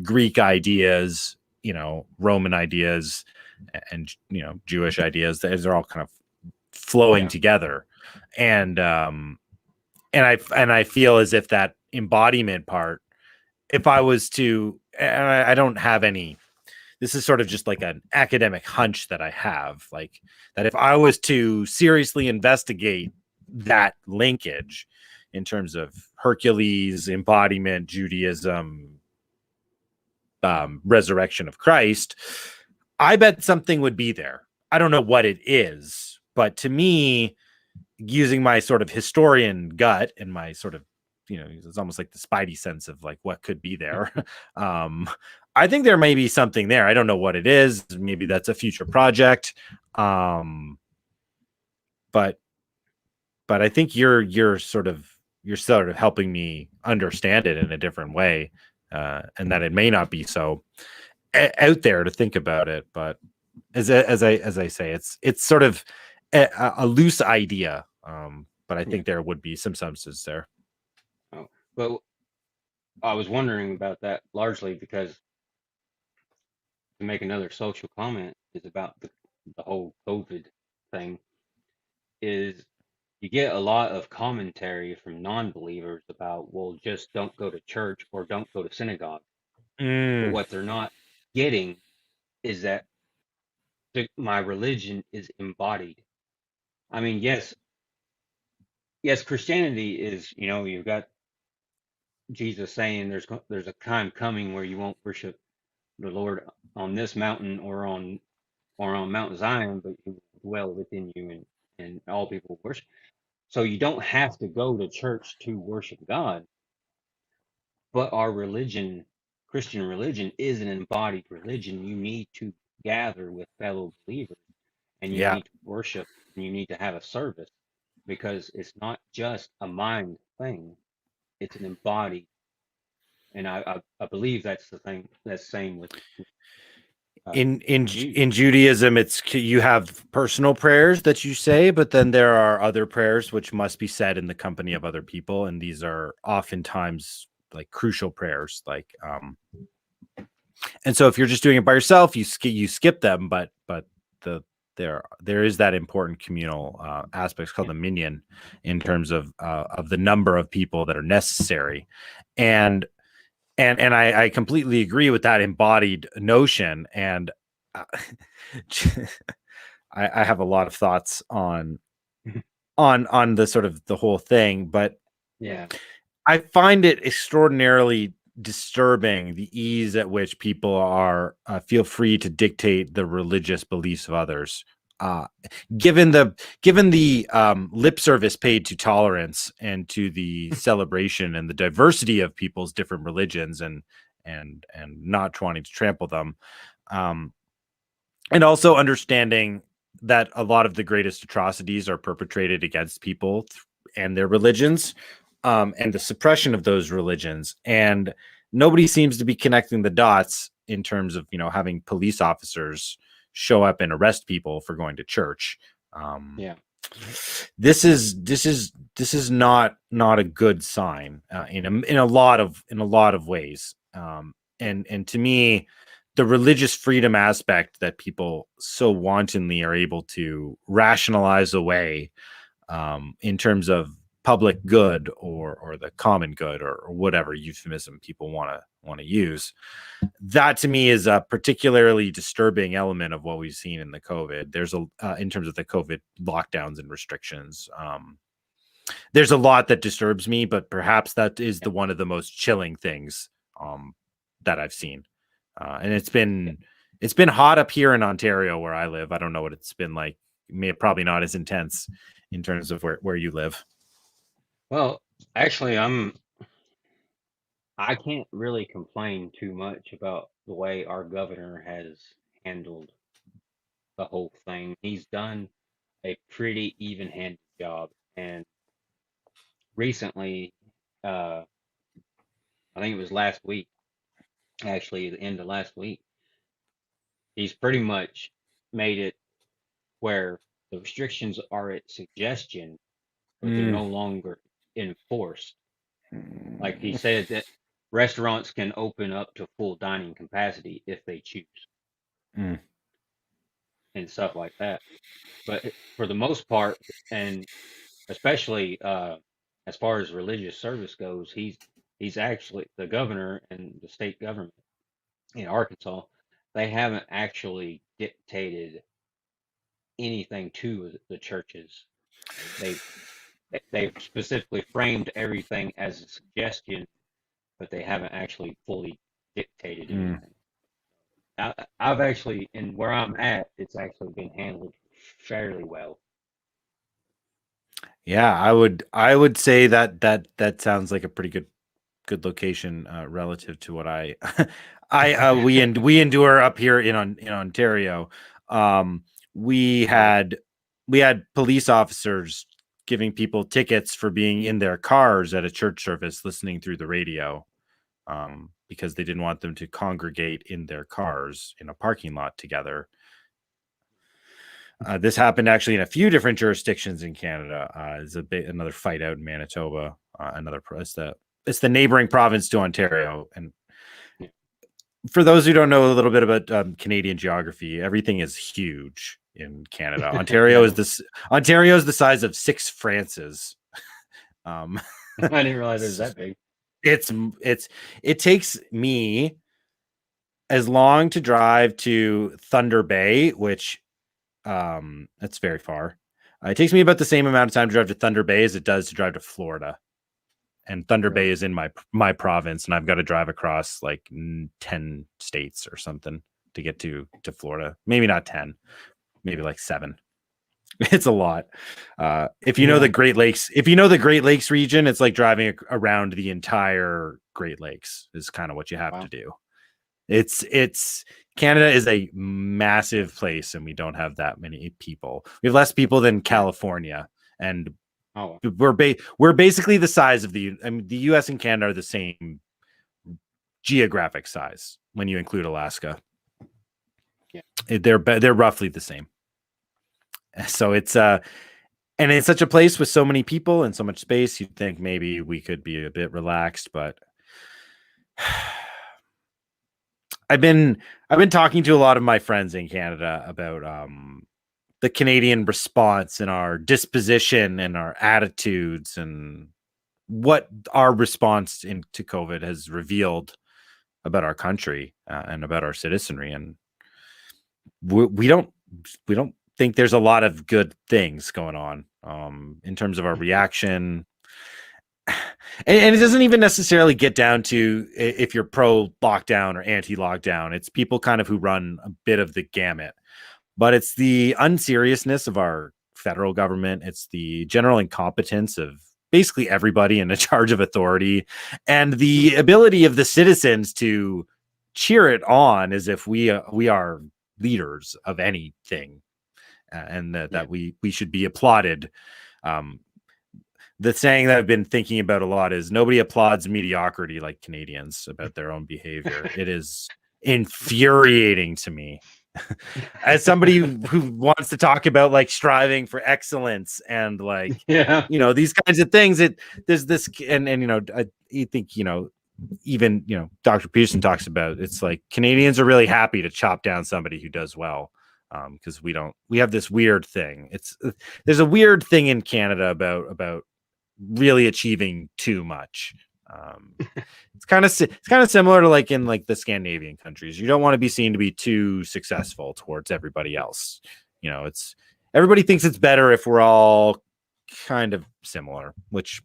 Greek ideas, Roman ideas, and Jewish ideas, they're all kind of flowing yeah, together. And I feel as if that embodiment part, if I was to, and I don't have any, this is sort of just like an academic hunch that I have, like that if I was to seriously investigate that linkage in terms of Hercules, embodiment, Judaism, resurrection of Christ, I bet something would be there. I don't know what it is, but to me, using my sort of historian gut and my sort of, it's almost like the spidey sense of like what could be there. um I think there may be something there. I don't know what it is. Maybe that's a future project. um but I think you're sort of helping me understand it in a different way, and that it may not be so out there to think about it. But as I say, it's sort of a loose idea. But I think there would be some substance there. Oh, but I was wondering about that largely because to make another social comment is about the whole COVID thing is you get a lot of commentary from non-believers about, well, just don't go to church or don't go to synagogue. But what they're not getting is that my religion is embodied. I mean, yes, Christianity is, you've got Jesus saying there's a time coming where you won't worship the Lord on this mountain or on Mount Zion, but He will dwell within you and all people worship. So you don't have to go to church to worship God, but our religion, Christian religion, is an embodied religion. You need to gather with fellow believers and you Yeah. need to worship and you need to have a service because it's not just a mind thing, it's an embodied. And I believe that's the thing that's same with in Jude. in Judaism, you have personal prayers that you say, but then there are other prayers which must be said in the company of other people, and these are oftentimes like crucial prayers. And so if you're just doing it by yourself, you skip them, but the there is that important communal aspect called the minyan in terms of the number of people that are necessary, and I completely agree with that embodied notion. And I have a lot of thoughts on the sort of the whole thing, but Yeah. I find it extraordinarily disturbing the ease at which people are feel free to dictate the religious beliefs of others. Uh, given the lip service paid to tolerance and to the celebration and the diversity of people's different religions and not wanting to trample them, and also understanding that a lot of the greatest atrocities are perpetrated against people and their religions, and the suppression of those religions. And nobody seems to be connecting the dots in terms of, having police officers show up and arrest people for going to church. Yeah. This is not a good sign in a lot of ways. And to me, the religious freedom aspect that people so wantonly are able to rationalize away, in terms of public good or the common good or whatever euphemism people want to use, that to me is a particularly disturbing element of what we've seen in the COVID. There's in terms of the COVID lockdowns and restrictions. There's a lot that disturbs me, but perhaps that is one of the most chilling things that I've seen. And it's been hot up here in Ontario where I live. I don't know what it's been like. Probably not as intense in terms of where you live. Well, actually, I can't really complain too much about the way our governor has handled the whole thing. He's done a pretty even-handed job, and recently, uh, I think it was last week, actually, the end of last week, he's pretty much made it where the restrictions are at suggestion, but they're no longer enforced. Like he said that restaurants can open up to full dining capacity if they choose Mm. and stuff like that. But for the most part, and especially as far as religious service goes, he's actually the governor and the state government in Arkansas. They haven't actually dictated anything to the churches. They've they've specifically framed everything as a suggestion, but they haven't actually fully dictated anything. I've actually, and where I'm at, it's actually been handled fairly well. Yeah, I would say that sounds like a pretty good location relative to what we endure up here in Ontario. We had police officers giving people tickets for being in their cars at a church service listening through the radio. because they didn't want them to congregate in their cars in a parking lot together. This happened actually in a few different jurisdictions in Canada. There's another fight out in Manitoba. It's the neighboring province to Ontario. And for those who don't know a little bit about Canadian geography, everything is huge in Canada. Ontario is the size of 6 Frances. I didn't realize it was that big. It takes me as long to drive to Thunder Bay, which that's very far. It takes me about the same amount of time to drive to Thunder Bay as it does to drive to Florida. And Thunder Bay is in my province, and I've got to drive across like 10 states or something to get to Florida. Maybe not 10, maybe like 7. It's a lot. If you know the Great Lakes, region, it's like driving around the entire Great Lakes is kind of what you have to do. It's Canada is a massive place, and we don't have that many people. We have less people than California, and we're basically the size of the U.S. and Canada are the same geographic size when you include Alaska. Yeah, they're roughly the same. So it's and it's such a place with so many people and so much space, you'd think maybe we could be a bit relaxed, but I've been talking to a lot of my friends in Canada about the Canadian response and our disposition and our attitudes and what our response to COVID has revealed about our country and about our citizenry. And we don't think there's a lot of good things going on in terms of our reaction. And it doesn't even necessarily get down to if you're pro lockdown or anti lockdown. It's people kind of who run a bit of the gamut, but it's the unseriousness of our federal government. It's the general incompetence of basically everybody in a charge of authority, and the ability of the citizens to cheer it on as if we are leaders of anything. And that we should be applauded. The saying that I've been thinking about a lot is nobody applauds mediocrity like Canadians about their own behavior. It is infuriating to me. As somebody who wants to talk about like striving for excellence and like, these kinds of things, there's this, and I think, even, Dr. Peterson talks about, it's like Canadians are really happy to chop down somebody who does well. Because we have this weird thing. There's a weird thing in Canada about really achieving too much. It's kind of similar to like in like the Scandinavian countries. You don't want to be seen to be too successful towards everybody else. It's everybody thinks it's better if we're all kind of similar, which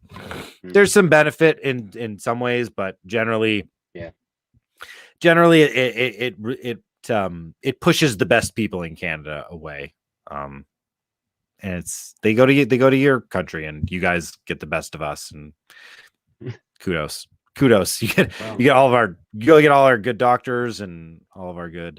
there's some benefit in some ways, but generally it pushes the best people in Canada away. And they go to your country, and you guys get the best of us. And kudos. You get all of our good doctors and all of our good,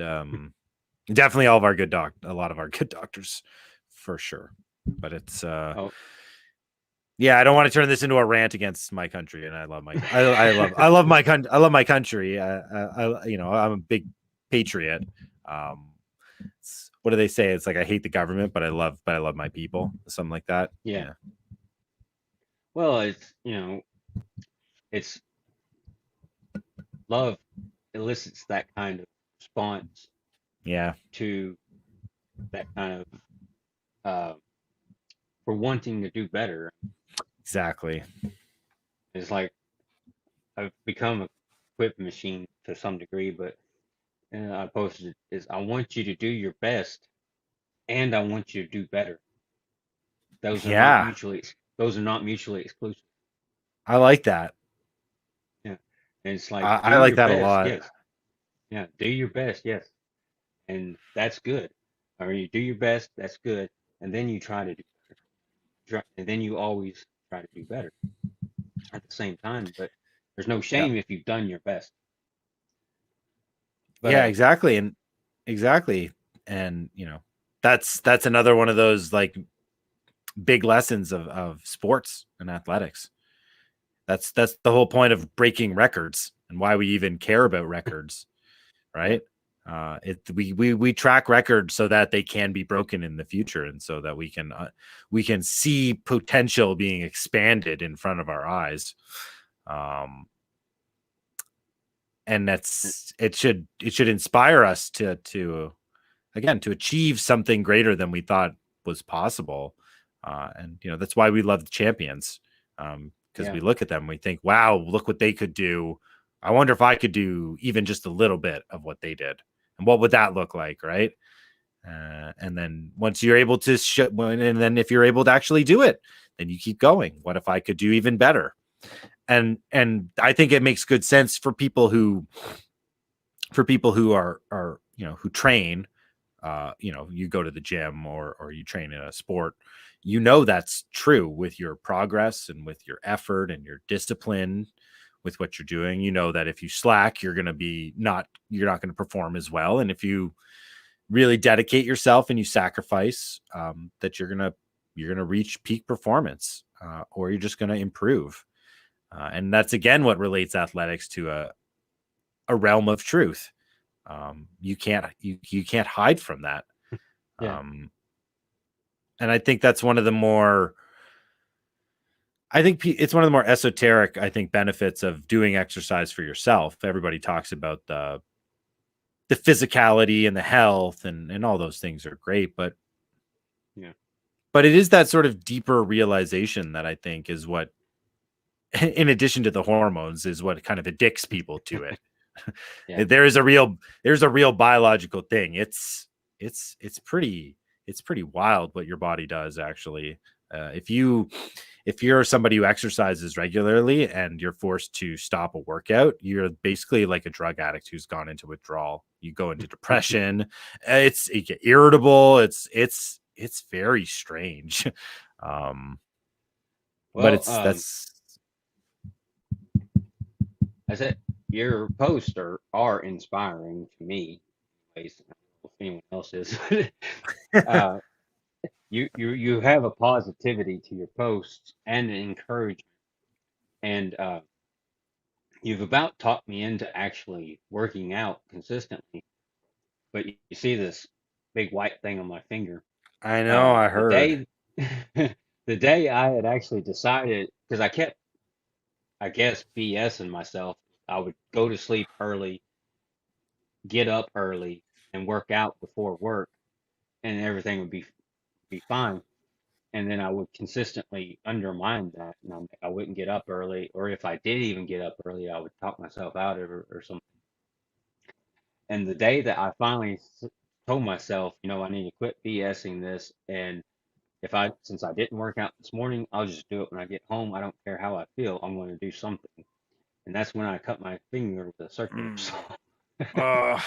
definitely all of our good a lot of our good doctors for sure. But it's yeah, I don't want to turn this into a rant against my country, and I love my I love my country. I'm a big patriot. What do they say? It's like I hate the government, but I love my people. Something like that. Yeah. Well, it's love elicits that kind of response. Yeah. To that kind of for wanting to do better. Exactly. It's like I've become a quip machine to some degree, but I posted is I want you to do your best, and I want you to do better. Those are not mutually exclusive. I like that. Yeah, and it's like I like that a lot. Yes. Yeah, do your best, yes, and that's good. Or you do your best, that's good, and then you try to do better. And then you always try to do better at the same time. But there's no shame if you've done your best. But, exactly. And that's another one of those like big lessons of sports and athletics. That's the whole point of breaking records and why we even care about records, right? We track records so that they can be broken in the future, and so that we can see potential being expanded in front of our eyes. And it should inspire us to again to achieve something greater than we thought was possible. And that's why we love the champions, because we look at them, we think, wow, look what they could do. I wonder if I could do even just a little bit of what they did, and what would that look like, right? And then once you're able to and then if you're able to actually do it, then you keep going. What if I could do even better? And I think it makes good sense for people who are who train. You go to the gym or you train in a sport. That's true with your progress and with your effort and your discipline with what you're doing. That if you slack, you're not going to perform as well. And if you really dedicate yourself and you sacrifice, that you're going to reach peak performance, or you're just going to improve. And that's again what relates athletics to a realm of truth. You can't hide from that. And I think that's one of the more, it's one of the more esoteric, benefits of doing exercise for yourself. Everybody talks about the physicality and the health and all those things are great, but it is that sort of deeper realization that I think is what, in addition to the hormones, is what kind of addicts people to it. There's a real biological thing. It's pretty wild what your body does, actually. If you're somebody who exercises regularly and you're forced to stop a workout, you're basically like a drug addict who's gone into withdrawal. You go into depression. You get irritable. It's very strange. But I said your posts are inspiring to me. Anyways, I don't know if anyone else is. You have a positivity to your posts and an encouragement, and you've about talked me into actually working out consistently. But you see this big white thing on my finger. I know. I heard. The day I had actually decided, because I kept, I guess, BSing myself. I would go to sleep early, get up early, and work out before work, and everything would be fine. And then I would consistently undermine that, and I wouldn't get up early, or if I did even get up early, I would talk myself out of it or something. And the day that I finally told myself, I need to quit BSing this, and since I didn't work out this morning, I'll just do it when I get home. I don't care how I feel. I'm going to do something. And that's when I cut my finger with a circular saw.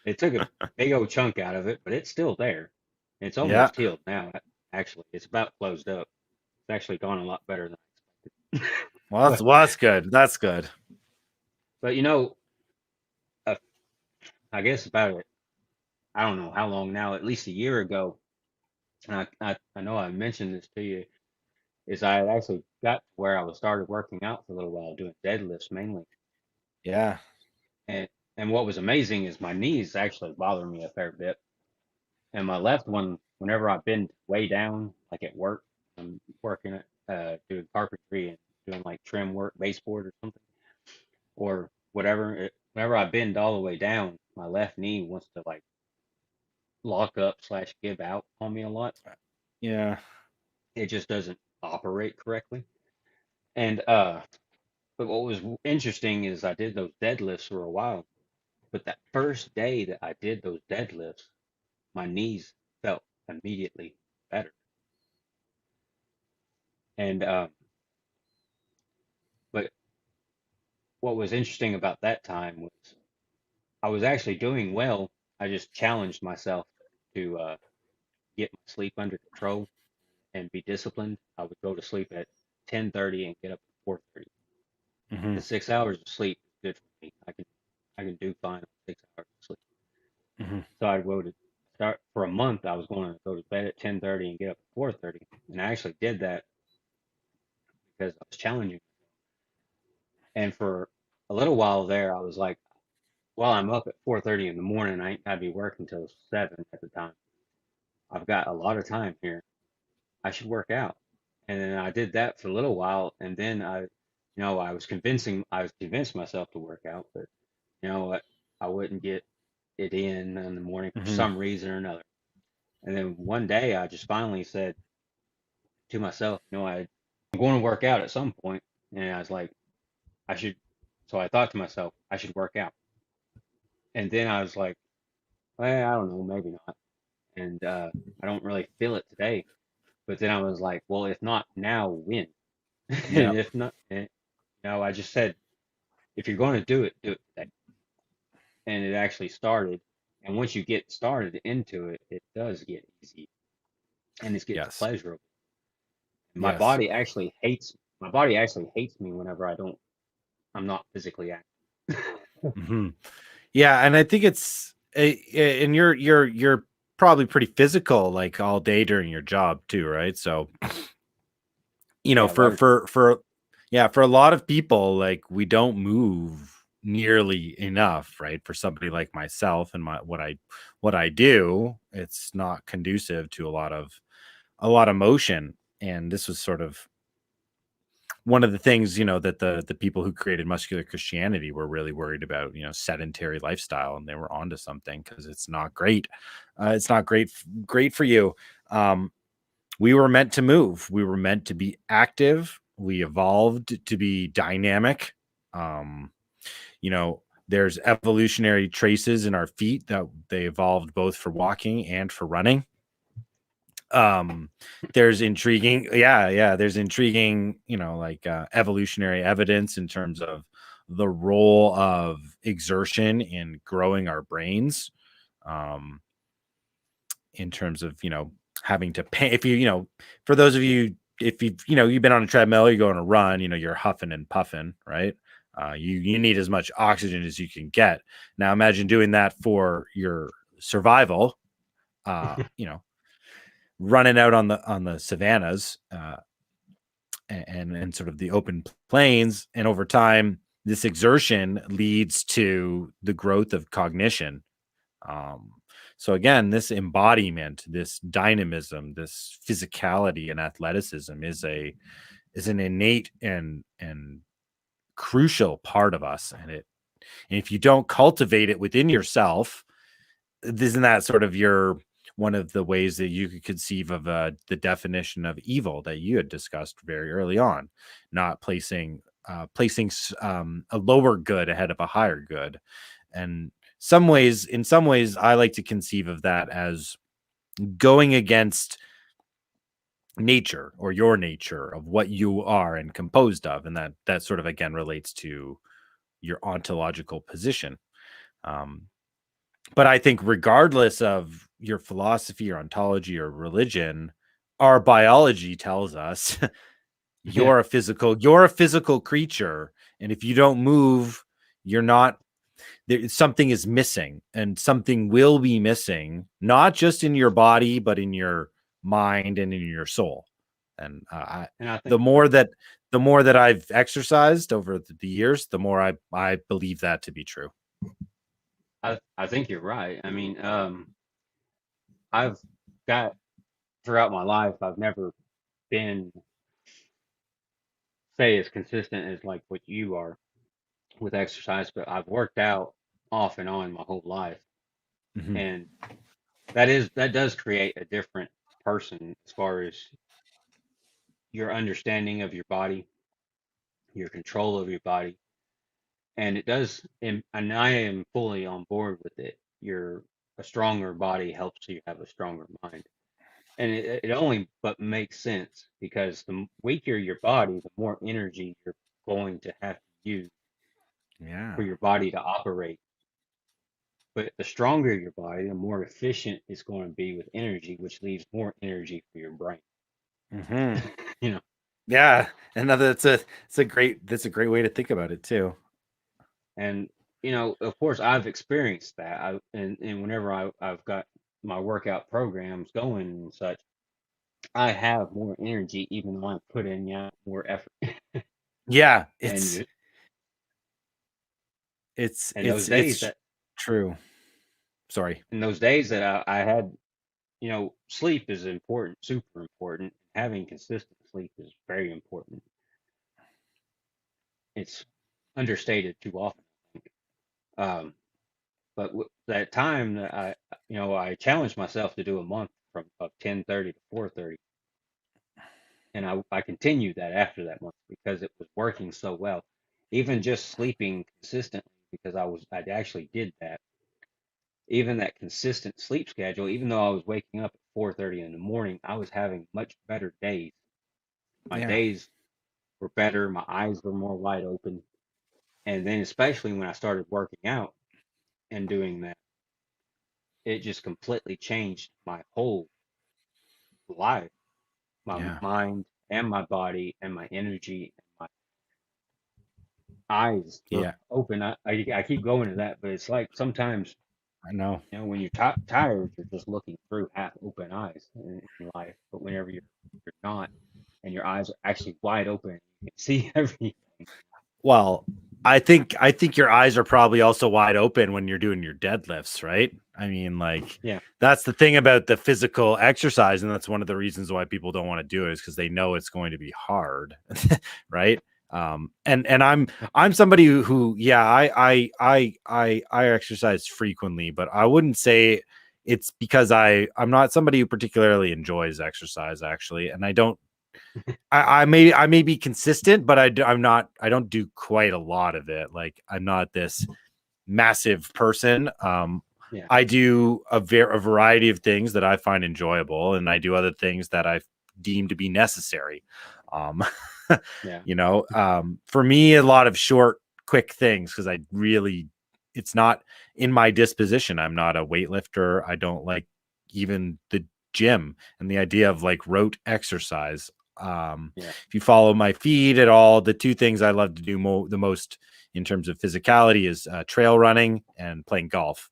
It took a big old chunk out of it, but it's still there. It's almost healed now. Actually, it's about closed up. It's actually gone a lot better than I expected. Well, that's good. That's good. But I guess about it. I don't know how long now. At least a year ago, and I know I mentioned this to you. Is I had actually got to where I was started working out for a little while, doing deadlifts mainly. Yeah. And what was amazing is my knees actually bother me a fair bit. And my left one, whenever I bend way down, like at work, I'm working at doing carpentry and doing like trim work, baseboard or something, or whatever. Whenever I bend all the way down, my left knee wants to like lock up / give out on me a lot. Yeah. It just doesn't operate correctly. And but what was interesting is I did those deadlifts for a while. But that first day that I did those deadlifts, my knees felt immediately better. And but what was interesting about that time was I was actually doing well. I just challenged myself to get my sleep under control and be disciplined. I would go to sleep at 10:30 and get up at 4:30. Mm-hmm. The 6 hours of sleep is good for me. I can do fine on 6 hours of sleep. Mm-hmm. So I'd go to start for a month. I was going to go to bed at 10:30 and get up at 4:30, and I actually did that because I was challenging. And for a little while there, I was like, well, I'm up at 4:30 in the morning. I ain't gotta be working till 7 at the time. I've got a lot of time here. I should work out. And then I did that for a little while, and then I was convinced myself to work out, but you know what, I wouldn't get it in the morning for Hmm. some reason or another. And then one day I just finally said to myself, I'm going to work out at some point, and I was like, I should. So I thought to myself, I should work out. And then I was like, well, I don't know, maybe not. And I don't really feel it today. But then I was like, well, if not now, when? Yeah. And if not, I just said, if you're going to do it today. And it actually started. And once you get started into it, it does get easy and it gets Yes. pleasurable. My Yes. body actually hates my body actually hates me whenever I'm not physically active. Hmm. Yeah, and I think and you're probably pretty physical like all day during your job too, right? So Yeah, large. for a lot of people, like we don't move nearly enough, right? For somebody like myself and what I do, it's not conducive to a lot of motion. And this was sort of one of the things, that the people who created Muscular Christianity were really worried about, sedentary lifestyle, and they were onto something because it's not great. It's not great for you. Um, we were meant to move. We were meant to be active. We evolved to be dynamic. Um, there's evolutionary traces in our feet that they evolved both for walking and for running. um there's intriguing, there's intriguing, evolutionary evidence in terms of the role of exertion in growing our brains, um in terms of, having to pay. If for those of you, if you've been on a treadmill, you go on a run, you're huffing and puffing, right? You need as much oxygen as you can get. Now imagine doing that for your survival. You know Running out on the savannas, and sort of the open plains, and over time this exertion leads to the growth of cognition. um, so again, this embodiment, this dynamism, this physicality and athleticism is an innate and crucial part of us. And if you don't cultivate it within yourself, isn't that sort of your one of the ways that you could conceive of the definition of evil that you had discussed very early on, not placing a lower good ahead of a higher good. And in some ways I like to conceive of that as going against nature, or your nature of what you are and composed of, and that sort of again relates to your ontological position. um, But I think regardless of your philosophy or ontology or religion, our biology tells us Yeah. you're a physical creature. And if you don't move, you're not something is missing, and something will be missing, not just in your body, but in your mind and in your soul. And And I the think more that the more that I've exercised over the years, the more I believe that to be true. I think you're right. I mean, I've got throughout my life, I've never been say as consistent as like what you are with exercise, but I've worked out off and on my whole life, Mhm. and that does create a different person as far as your understanding of your body, your control of your body, and it does. And I am fully on board with it. A stronger body helps you have a stronger mind, and it only but makes sense because the weaker your body, the more energy you're going to have to use Yeah. for your body to operate. But the stronger your body, the more efficient it's going to be with energy, which leaves more energy for your brain. Hmm. You know, Yeah, another that's a great way to think about it too. and of course, I've experienced that. And whenever I've got my workout programs going and such, I have more energy even though I'm putting out more effort. Yeah, And and those days it's that true. Sorry. in those days that I had, sleep is important, super important. Having consistent sleep is very important. It's understated too often, I think. Um, but that time that I challenged myself to do a month from of 10:30 to 4:30, and I continued that after that month because it was working so well. Even just sleeping consistently, because I actually did that. Even that consistent sleep schedule, even though I was waking up at 4:30 in the morning, I was having much better days. My Yeah. days were better, my eyes were more wide open. And then especially when I started working out and doing that, it just completely changed my whole life, my Yeah. mind and my body and my energy and my eyes were Yeah. open. I keep going to that, but it's like sometimes, I know. when you're tired, you're just looking through half open eyes in life. But whenever you're not, and your eyes are actually wide open, you can see everything. Well, I think your eyes are probably also wide open when you're doing your deadlifts, right? I mean, like Yeah, that's the thing about the physical exercise, and that's one of the reasons why people don't want to do it is because they know it's going to be hard, right? And I'm somebody who yeah, I exercise frequently, but I wouldn't say it's because I'm not somebody who particularly enjoys exercise actually, and I don't I may be consistent, but I'm not. I don't do quite a lot of it. Like I'm not this massive person. yeah, I do a variety of things that I find enjoyable, and I do other things that I deem to be necessary. Um, yeah, for me, a lot of short, quick things because it's not in my disposition. I'm not a weightlifter. I don't like even the gym and the idea of like rote exercise. yeah, If you follow my feed at all, the two things I love to do the most in terms of physicality is trail running and playing golf.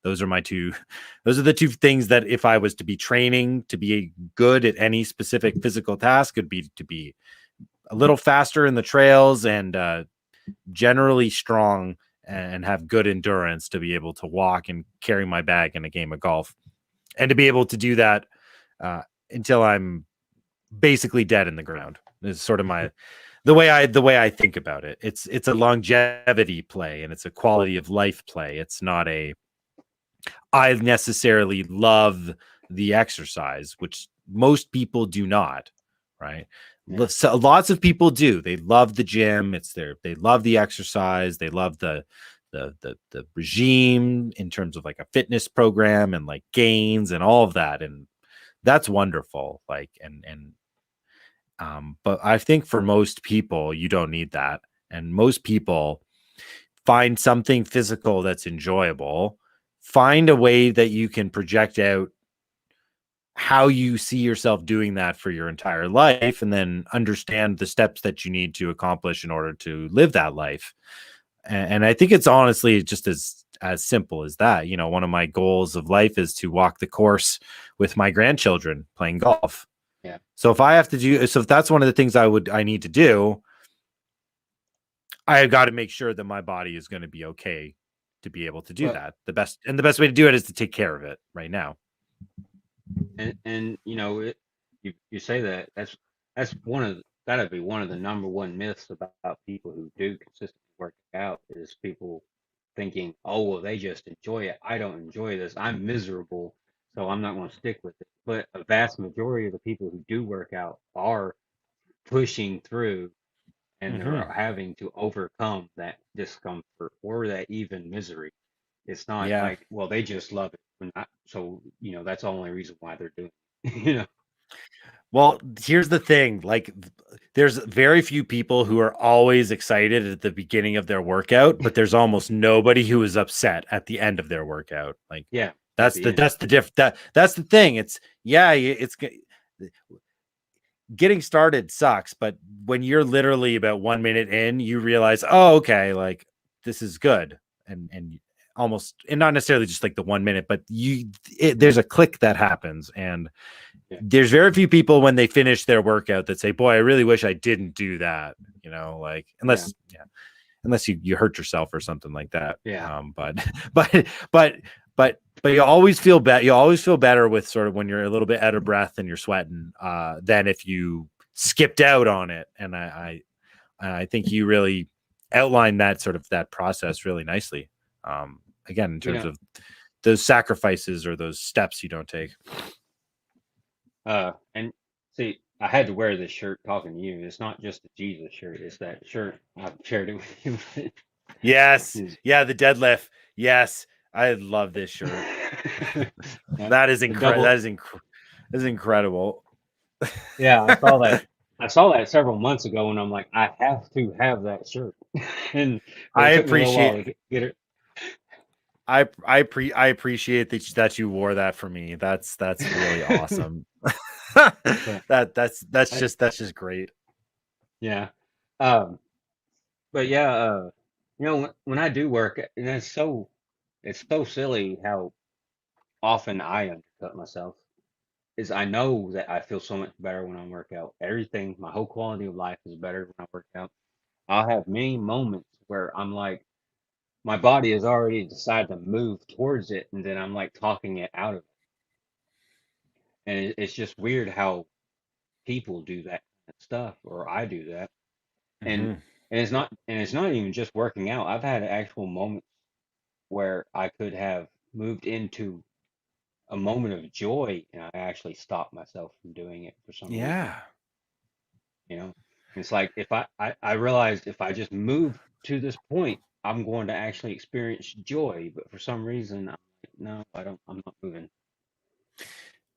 Those are my two. Those are the two things that if I was to be training to be good at any specific physical task, would be to be a little faster in the trails and generally strong and have good endurance to be able to walk and carry my bag in a game of golf, and to be able to do that uh, until I'm basically dead in the ground. Is sort of the way I think about it. It's a longevity play and it's a quality of life play. It's not a I necessarily love the exercise, which most people do not, right? yeah. So lots of people do. They love the gym. They love the exercise. They love the regime in terms of like a fitness program and like gains and all of that. And that's wonderful. Like, but I think for most people, you don't need that. And most people find something physical that's enjoyable, find a way that you can project out how you see yourself doing that for your entire life, and then understand the steps that you need to accomplish in order to live that life. And I think it's honestly just as simple as that. One of my goals of life is to walk the course with my grandchildren playing golf. Yeah. So if that's one of the things I need to do, I got to make sure that my body is going to be okay to be able to do Well, that. The best way to do it is to take care of it right now. and you say that's gotta be one of the number one myths about people who do consistently work out is people thinking, oh well, they just enjoy it. I don't enjoy this. I'm miserable, so I'm not going to stick with it. But a vast majority of the people who do work out are pushing through, and they're Mm-hmm. having to overcome that discomfort or that even misery. It's not Yeah. like, well, they just love it. So, that's the only reason why they're doing it. Well, here's the thing. Like, there's very few people who are always excited at the beginning of their workout, but there's almost nobody who is upset at the end of their workout. Like, Yeah, at the end. that's the thing. It's getting started sucks, but when you're literally about 1 minute in, you realize, oh, okay, like this is good. And almost, and not necessarily just like the 1 minute, but there's a click that happens, and there's very few people when they finish their workout that say, boy, I really wish I didn't do that, like unless you hurt yourself or something like that. But you always feel better. You always feel better with sort of when you're a little bit out of breath and you're sweating, than if you skipped out on it. And I think you really outlined that process really nicely. Again, in terms of those sacrifices or those steps you don't take. And see, I had to wear this shirt talking to you. It's not just the Jesus shirt. It's that shirt. I've shared it with you. Yes. Yeah. The deadlift. Yes. I love this shirt. That is incredible. That is incredible. Yeah. I saw that several months ago, and I'm like, I have to have that shirt. And I appreciate it. I appreciate that you wore that for me. That's really awesome. That's just great. Yeah. But yeah, when I do work, and it's so silly how often I undercut myself. Is I know that I feel so much better when I work out. Everything, my whole quality of life is better when I work out. I'll have many moments where I'm like, my body has already decided to move towards it, and then I'm like talking it out of it. And it's just weird how people do that kind of stuff, or I do that. And it's not even just working out. I've had actual moments where I could have moved into a moment of joy, and I actually stopped myself from doing it for some reason. It's like if I realized if I just move to this point, I'm going to actually experience joy, but for some reason, I'm like, no, I'm not moving.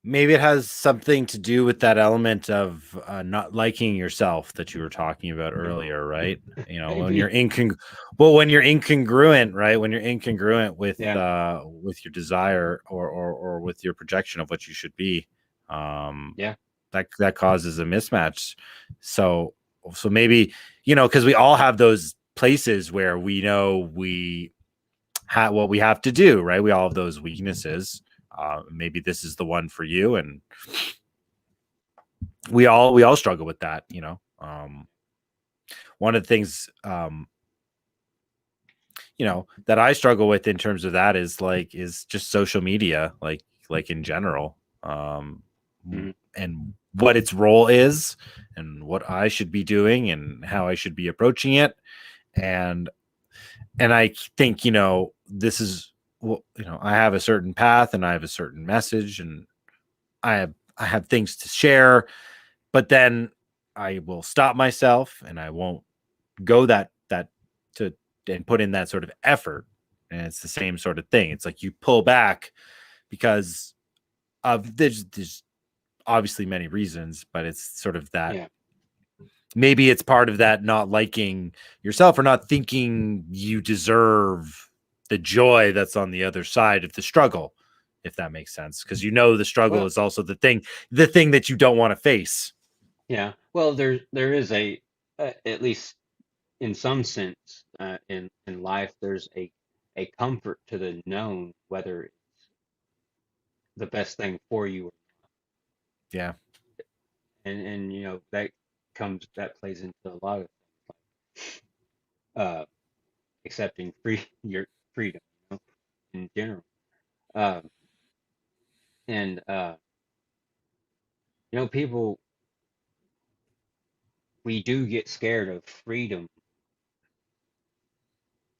Maybe it has something to do with that element of not liking yourself that you were talking about earlier, right? When you're when you're incongruent, right? When you're incongruent with your desire or with your projection of what you should be, that causes a mismatch. So maybe because we all have those places where we know we have what we have to do, right? We all have those weaknesses. Maybe this is the one for you, and we all struggle with that. One of the things that I struggle with in terms of that is just social media, like in general, and what its role is, and what I should be doing, and how I should be approaching it, and I think this is. Well, I have a certain path and I have a certain message and I have things to share, but then I will stop myself and I won't go and put in that sort of effort. And it's the same sort of thing. It's like you pull back because of there's obviously many reasons, but it's sort of that. Maybe it's part of that not liking yourself or not thinking you deserve the joy that's on the other side of the struggle, if that makes sense, because the struggle is also the thing that you don't want to face. Yeah, well, there is at least in some sense, in life, there's a comfort to the known, whether it's the best thing for you or not. Yeah, and that plays into a lot of things, like accepting your freedom, in general. And people, we do get scared of freedom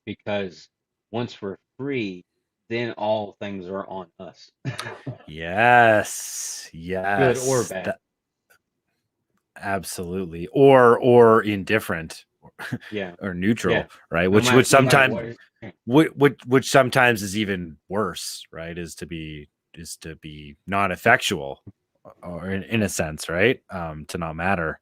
because once we're free, then all things are on us. yes, Good or bad. Absolutely, or indifferent, or neutral, right? Which sometimes is even worse, right? Is to be non-effectual, or in a sense, right? To not matter,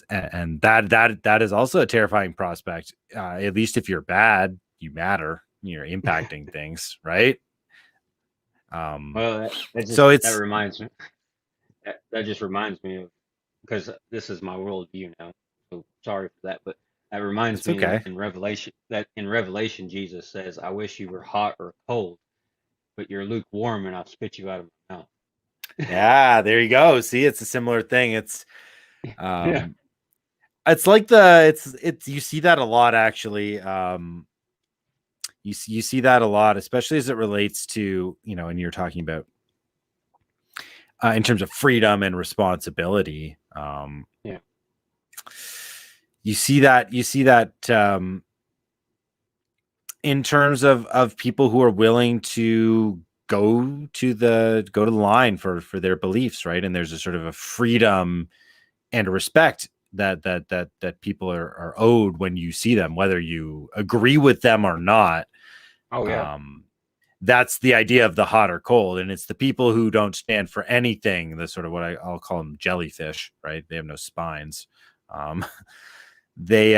and that is also a terrifying prospect. At least if you're bad, you matter. You're impacting things, right? Well, that reminds me. That just reminds me of, because this is my worldview now. So sorry for that, but That reminds It's me okay. that in Revelation Jesus says, "I wish you were hot or cold, but you're lukewarm, and I'll spit you out of my mouth." Yeah, there you go. See, it's a similar thing. Yeah. Um, it's you see that a lot actually. You see that a lot, especially as it relates to, and you're talking about in terms of freedom and responsibility. Yeah. You see that in terms of people who are willing to go to the line for their beliefs, right? And there's a sort of a freedom and a respect that people are owed when you see them, whether you agree with them or not. Oh yeah. Um, that's the idea of the hot or cold, and it's the people who don't stand for anything. The sort of what I'll call them jellyfish, right? They have no spines. Um, they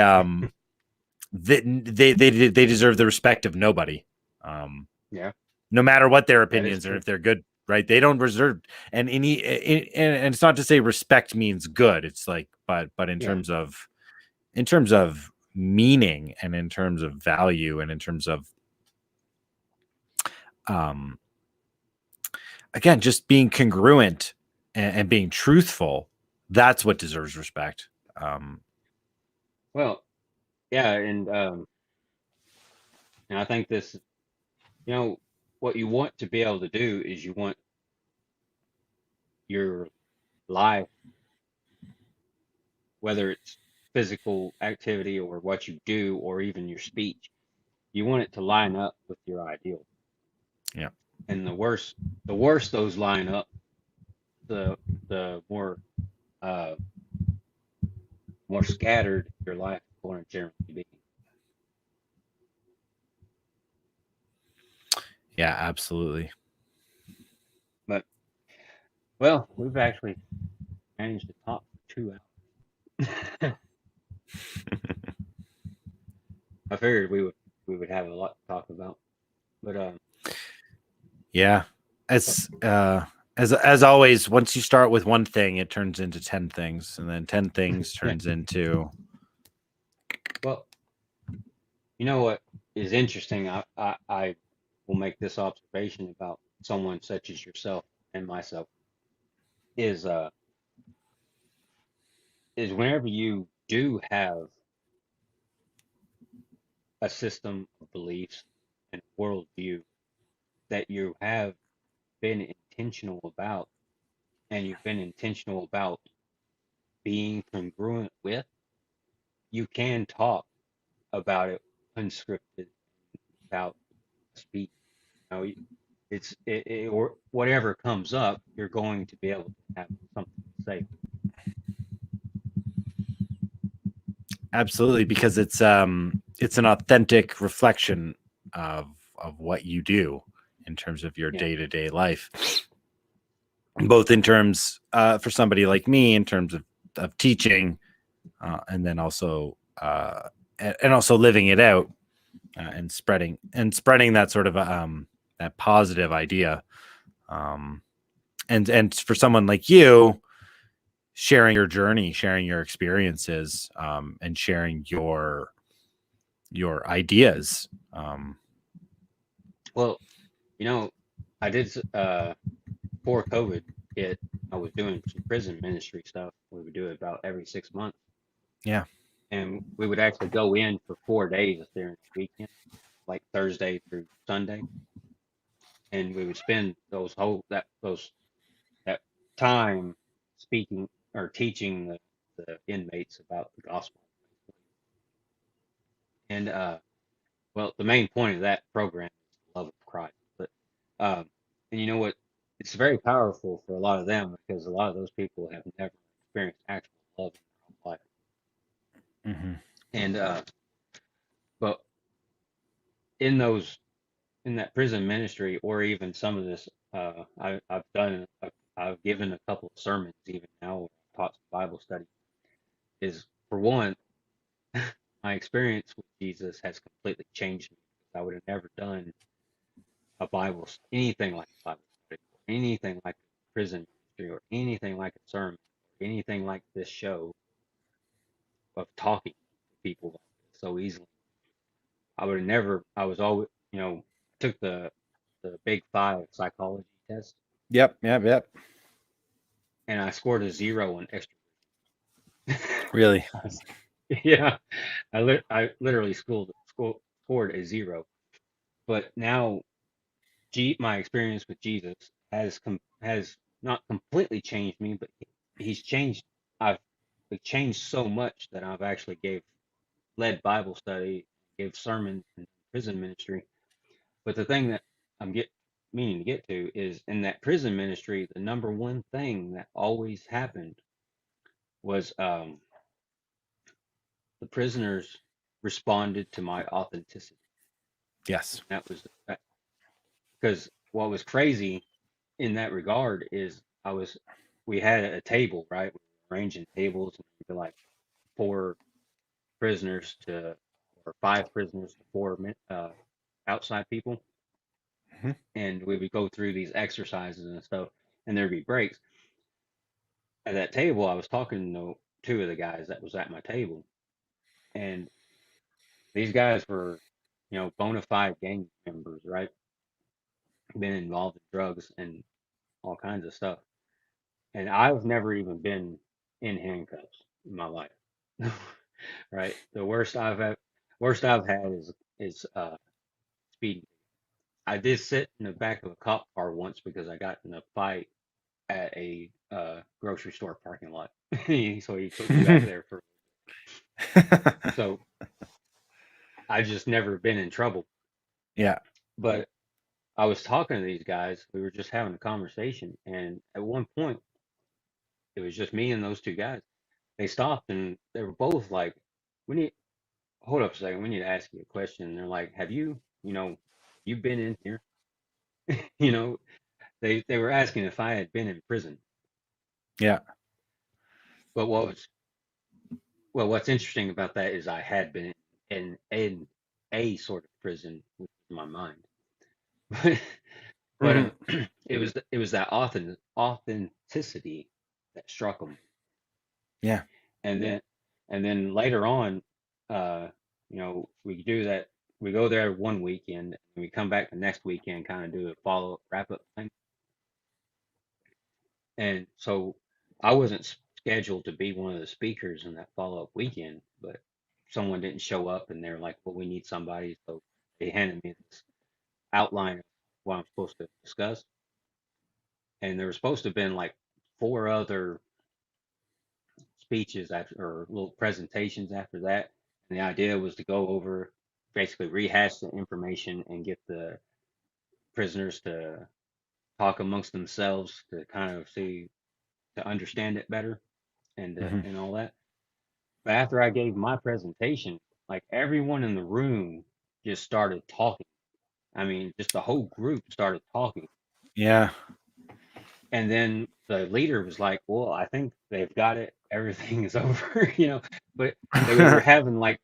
they deserve the respect of nobody, um, Yeah. no matter what their That is opinions are, true. if they're good, right? They don't reserve, and it's not to say respect means good. It's like, but Yeah. in terms of meaning and in terms of value and in terms of um again, just being congruent and being truthful, that's what deserves respect. um Well, yeah, and I think this, you know, what you want to be able to do is you want your life, whether it's physical activity or what you do or even your speech, you want it to line up with your ideal. yeah, And the worse those line up, the uh more scattered your life is going to generally be. yeah, absolutely. But well, we've actually managed to talk for 2 hours. I figured we would have a lot to talk about, but Yeah, as as always, once you start with one thing, it turns into 10 things, and then 10 things yeah. turns into Well, you know what is interesting? I will make this observation about someone such as yourself and myself is uh is whenever you do have a system of beliefs and worldview that you have been intentional about, and you've been intentional about being congruent with, you can talk about it unscripted, without speech. You know, or whatever comes up, you're going to be able to have something to say. absolutely, because it's an authentic reflection of what you do in terms of your Yeah, day-to-day life, both in terms for somebody like me in terms of teaching, and then also and also living it out, and spreading that sort of that positive idea, um, and for someone like you, sharing your journey, sharing your experiences, and sharing your ideas. well, you know, I did before COVID hit. I was doing some prison ministry stuff. We would do it about every 6 months, Yeah, and we would actually go in for 4 days during the weekend, like Thursday through Sunday, and we would spend that time speaking or teaching the inmates about the gospel. And well, the main point of that program is the love of Christ. But and you know what? It's very powerful for a lot of them because a lot of those people have never experienced actual love in their own life. hmm And but in those in that prison ministry, or even some of this, I've done. I've given a couple of sermons even now, where I've taught some Bible study. Is for one, my experience with Jesus has completely changed me. I would have never done anything like a Bible study, or anything like a prison ministry, or anything like a sermon, or anything like this show of talking. people so easily. I would have never. I was always, took the Big Five psychology test, Yep. Yep. Yep. and I scored a 0 on extra. Really. Yeah, I literally scored a 0. But now, my experience with Jesus has not completely changed me, but he's changed. I've changed so much that I've actually led Bible study, gave sermons in prison ministry. But the thing that I'm meaning to get to is in that prison ministry, the number one thing that always happened was the prisoners responded to my authenticity. Yes. That was because what was crazy in that regard is we had a table, right? We were arranging tables to like 4 prisoners to or 5 prisoners to 4 outside people, Mhm. and we would go through these exercises and stuff, and there'd be breaks. At that table, I was talking to 2 of the guys that was at my table, and these guys were, bona fide gang members, right? Been involved in drugs and all kinds of stuff. And I've never even been in handcuffs in my life. Right? The worst I've had is speeding. I did sit in the back of a cop car once because I got in a fight at a grocery store parking lot. So he took me back there for. So I just never been in trouble. Yeah. But I was talking to these guys. We were just having a conversation, and at one point, it was just me and those 2 guys. They stopped, and they were both like, "We need hold up a second. We need to ask you a question." And they're like, "Have you, you been in here?" You know, they were asking if I had been in prison. Yeah. But what's interesting about that is I had been in a sort of prison with my mind. But Mhm. it was that authenticity that struck them. Yeah. And then later on, we do that. We go there one weekend, and we come back the next weekend, kind of do a follow-up wrap-up thing. And so I wasn't scheduled to be one of the speakers in that follow-up weekend, but someone didn't show up, and they're like, "Well, we need somebody." So they handed me this outline of what I'm supposed to discuss, and there was supposed to have been like 4 other speeches after or little presentations after that. And the idea was to go over, basically rehash the information and get the prisoners to talk amongst themselves to kind of to understand it better Mhm. and all that. But after I gave my presentation, like everyone in the room just started talking. I mean, just the whole group started talking. Yeah. And then the leader was like, "Well, I think they've got it. Everything is over." But they were having like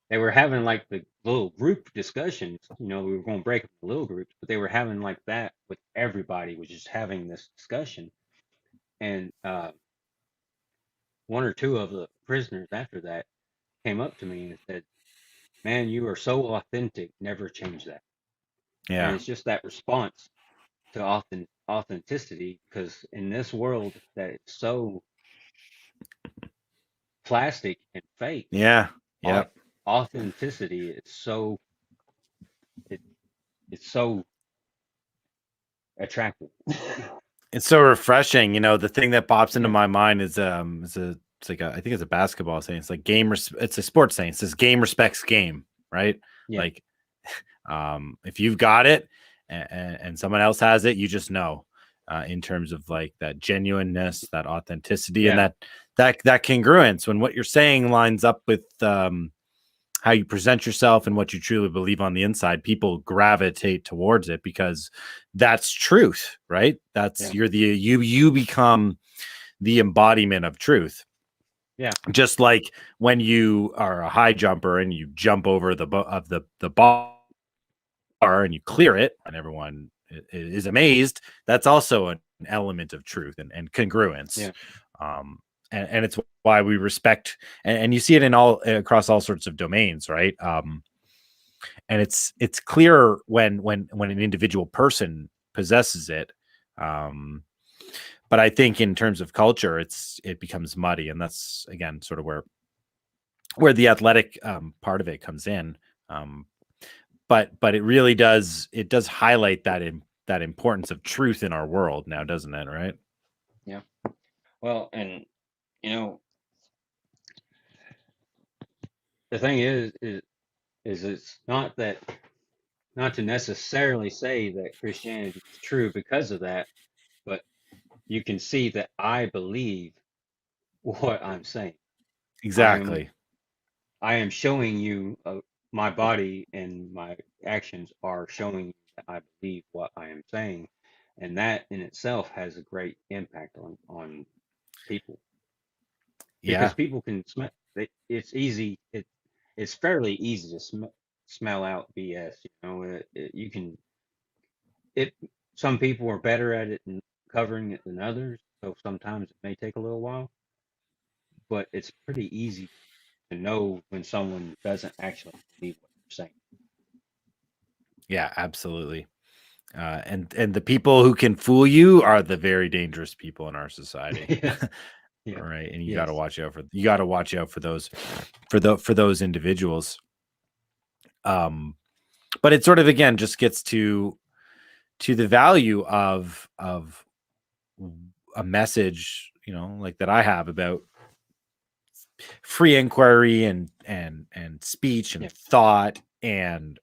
the little group discussions. We were going to break up into little groups, but they were having like that with everybody, was just having this discussion. And 1 or 2 of the prisoners after that came up to me and said, "Man, you are so authentic. Never change that." And Yeah. it's just that response to authenticity, because in this world that it's so plastic and fake, Yeah. au- Yep. authenticity is it, it's so attractive. It's so refreshing. The thing that pops into Yeah, my mind is it's like I think it's a basketball saying. It's like it's a sports saying. It says game respects game, right? yeah, Like if you've got it and someone else has it, you just know in terms of like that genuineness, that authenticity, and yeah, that congruence when what you're saying lines up with how you present yourself and what you truly believe on the inside. People gravitate towards it because that's truth, right? That's yeah, you become the embodiment of truth. yeah, Just like when you are a high jumper and you jump over the bar and you clear it and everyone is amazed, that's also an element of truth and congruence. yeah, um and it's why we respect, and you see it in all across all sorts of domains, right? And it's clear when an individual person possesses it. But I think in terms of culture, it becomes muddy, and that's again sort of where the athletic part of it comes in. But it really does highlight that importance of truth in our world now, doesn't it? Right? Yeah. Well, and you know, the thing is it's not to necessarily say that Christianity is true because of that, but you can see that I believe what I'm saying. Exactly. I am showing you my body and my actions are showing you that I believe what I am saying, and that in itself has a great impact on people because Yeah. people can smell. It's easy. It's fairly easy to smell out BS. You know, you can. It Some people are better at it and covering it than others, so sometimes it may take a little while, but it's pretty easy to know when someone doesn't actually believe what they're saying. Yeah, absolutely. And the people who can fool you are the very dangerous people in our society. Yeah, yeah, Right. And you got to yes, watch out for those for those individuals. But it sort of again just gets to the value of a message, like that I have about free inquiry and speech and yeah, thought and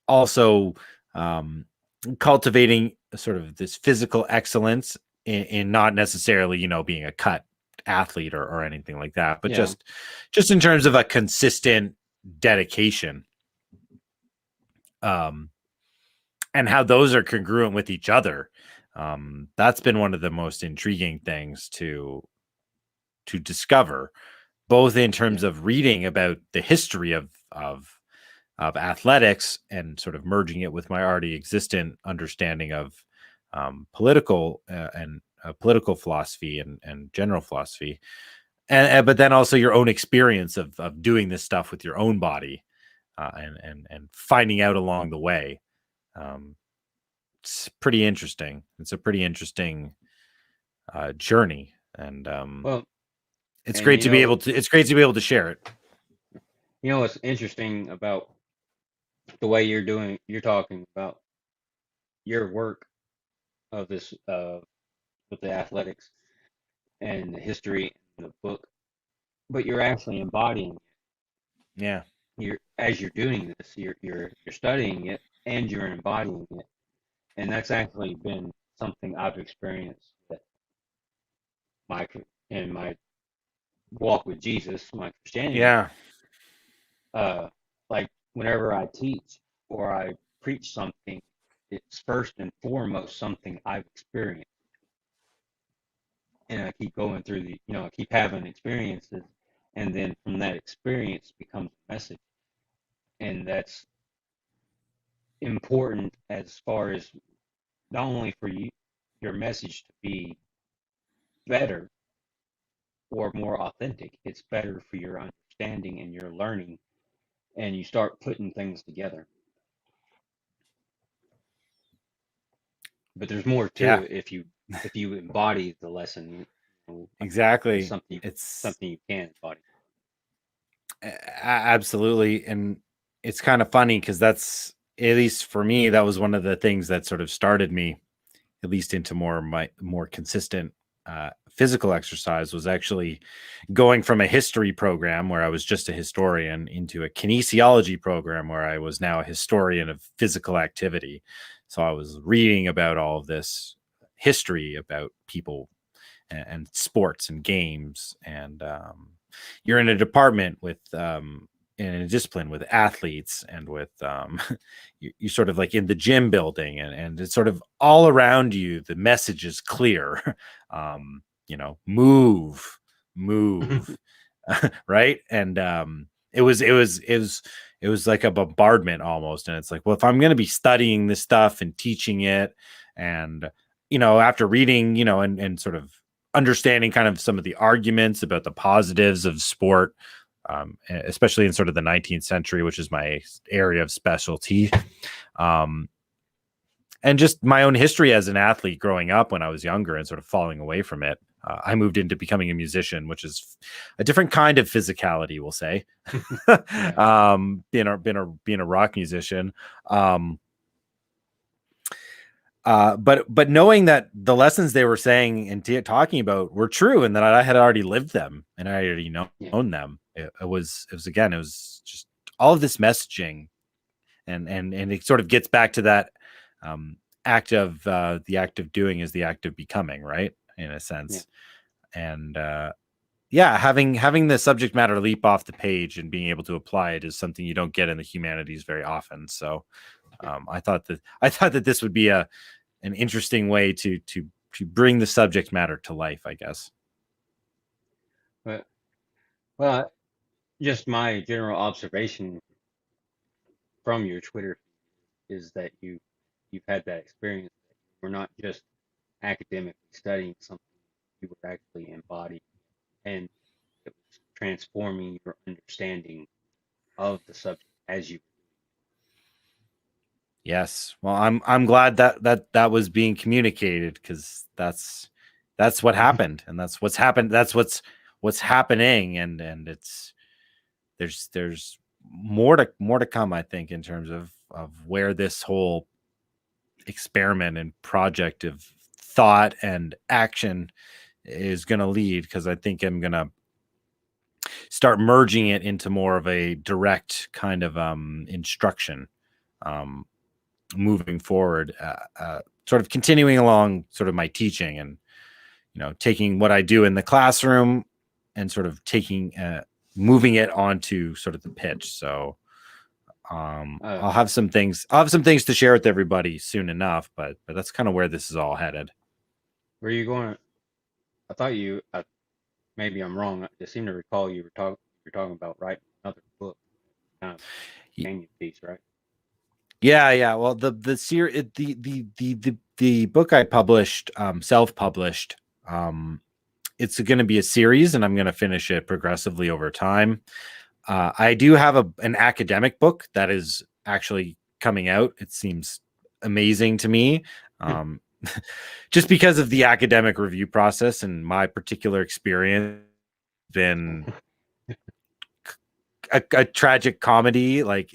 also cultivating sort of this physical excellence in not necessarily being a cut athlete or anything like that, but yeah. just in terms of a consistent dedication, um and how those are congruent with each other. That's been one of the most intriguing things to discover, both in Yeah. terms of reading about the history of athletics and sort of merging it with my already existent understanding of political and political philosophy and general philosophy, and but then also your own experience of doing this stuff with your own body, and finding out along the way. Um, it's pretty interesting. It's a pretty interesting journey, and Well, it's and great to be able to share it. what's interesting about the way you're talking about your work of this with the athletics and the history and the book, but you're actually embodying Yeah, as you're doing this, you're studying it and you're embodying it, and that's actually been something I've experienced that my in my walk with Jesus, my Christianity. yeah, Like whenever I teach or I preach something, it's first and foremost something I've experienced, and I keep going through I keep having experiences, and then from that experience becomes a message, and that's important as far as not only for your message to be better or more authentic, it's better for your understanding and your learning, and you start putting things together. But there's more to yeah. it if you embody the lesson. It's Exactly. It's something you can embody. absolutely, and it's kind of funny because that's, at least for me, that was one of the things that sort of started me at least into more consistent physical exercise, was actually going from a history program where I was just a historian into a kinesiology program where I was now a historian of physical activity. So I was reading about all of this history about people and sports and games, and you're in a department with in a discipline with athletes and with you're sort of like in the gym building, and it's sort of all around you, the message is clear. Move, move. Right. And it was like a bombardment almost, and it's like, well, if I'm going to be studying this stuff and teaching it, and after reading, and sort of understanding kind of some of the arguments about the positives of sport, especially in sort of the 19th century, which is my area of specialty. And just my own history as an athlete growing up when I was younger and sort of falling away from it. I moved into becoming a musician, which is a different kind of physicality, we'll say. Being a rock musician. But knowing that the lessons they were saying and talking about were true, and that I had already lived them and I already known them, it was just all of this messaging, and it sort of gets back to that act of the act of doing is the act of becoming, right? In a sense, and having the subject matter leap off the page and being able to apply it is something you don't get in the humanities very often. So I thought that this would be an interesting way to bring the subject matter to life, I guess. But well, just my general observation from your Twitter is that you've had that experience. We're not just academically studying something, you were actually embodying, and it was transforming your understanding of the subject as you. Yes. Well, I'm glad that was being communicated, because that's what happened, and that's what's happened. That's what's happening, and there's more to come, I think, in terms of where this whole experiment and project of thought and action is going to lead, because I think I'm going to start merging it into more of a direct kind of instruction moving forward, sort of continuing along sort of my teaching, and taking what I do in the classroom and sort of moving it onto sort of the pitch. So I'll have some things to share with everybody soon enough, but that's kind of where this is all headed. Where are you going? I thought maybe I'm wrong. I seem to recall you were talking about writing another book, kind of companion piece, right? Yeah. Well, the book I published, self-published, it's going to be a series, and I'm going to finish it progressively over time. I do have an academic book that is actually coming out. It seems amazing to me, just because of the academic review process and my particular experience. Been a tragic comedy. Like,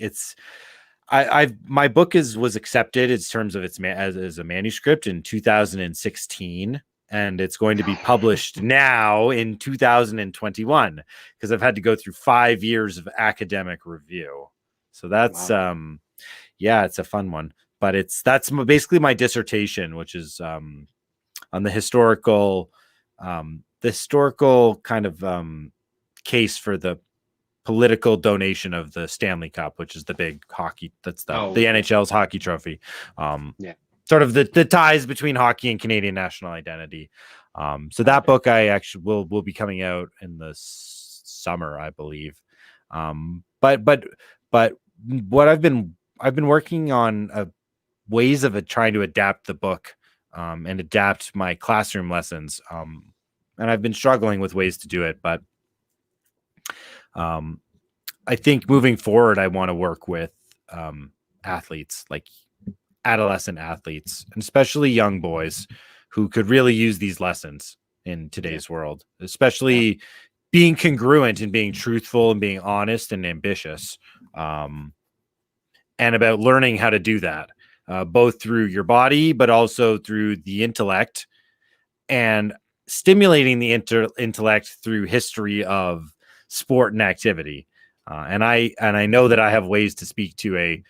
my book was accepted in terms of as a manuscript in 2016. And it's going to be published now in 2021, because I've had to go through 5 years of academic review. So that's, wow. It's a fun one, but that's basically my dissertation, which is on the historical kind of case for the political donation of the Stanley Cup, which is the big hockey. That's the NHL's hockey trophy. Sort of the ties between hockey and Canadian national identity. So that book I actually will be coming out in the summer, I believe. But what I've been working on ways of trying to adapt the book and adapt my classroom lessons. And I've been struggling with ways to do it, but I think moving forward, I want to work with athletes, like adolescent athletes, and especially young boys who could really use these lessons in today's world, especially being congruent and being truthful and being honest and ambitious, and about learning how to do that, both through your body, but also through the intellect, and stimulating the intellect through history of sport and activity. And I know that I have ways to speak to a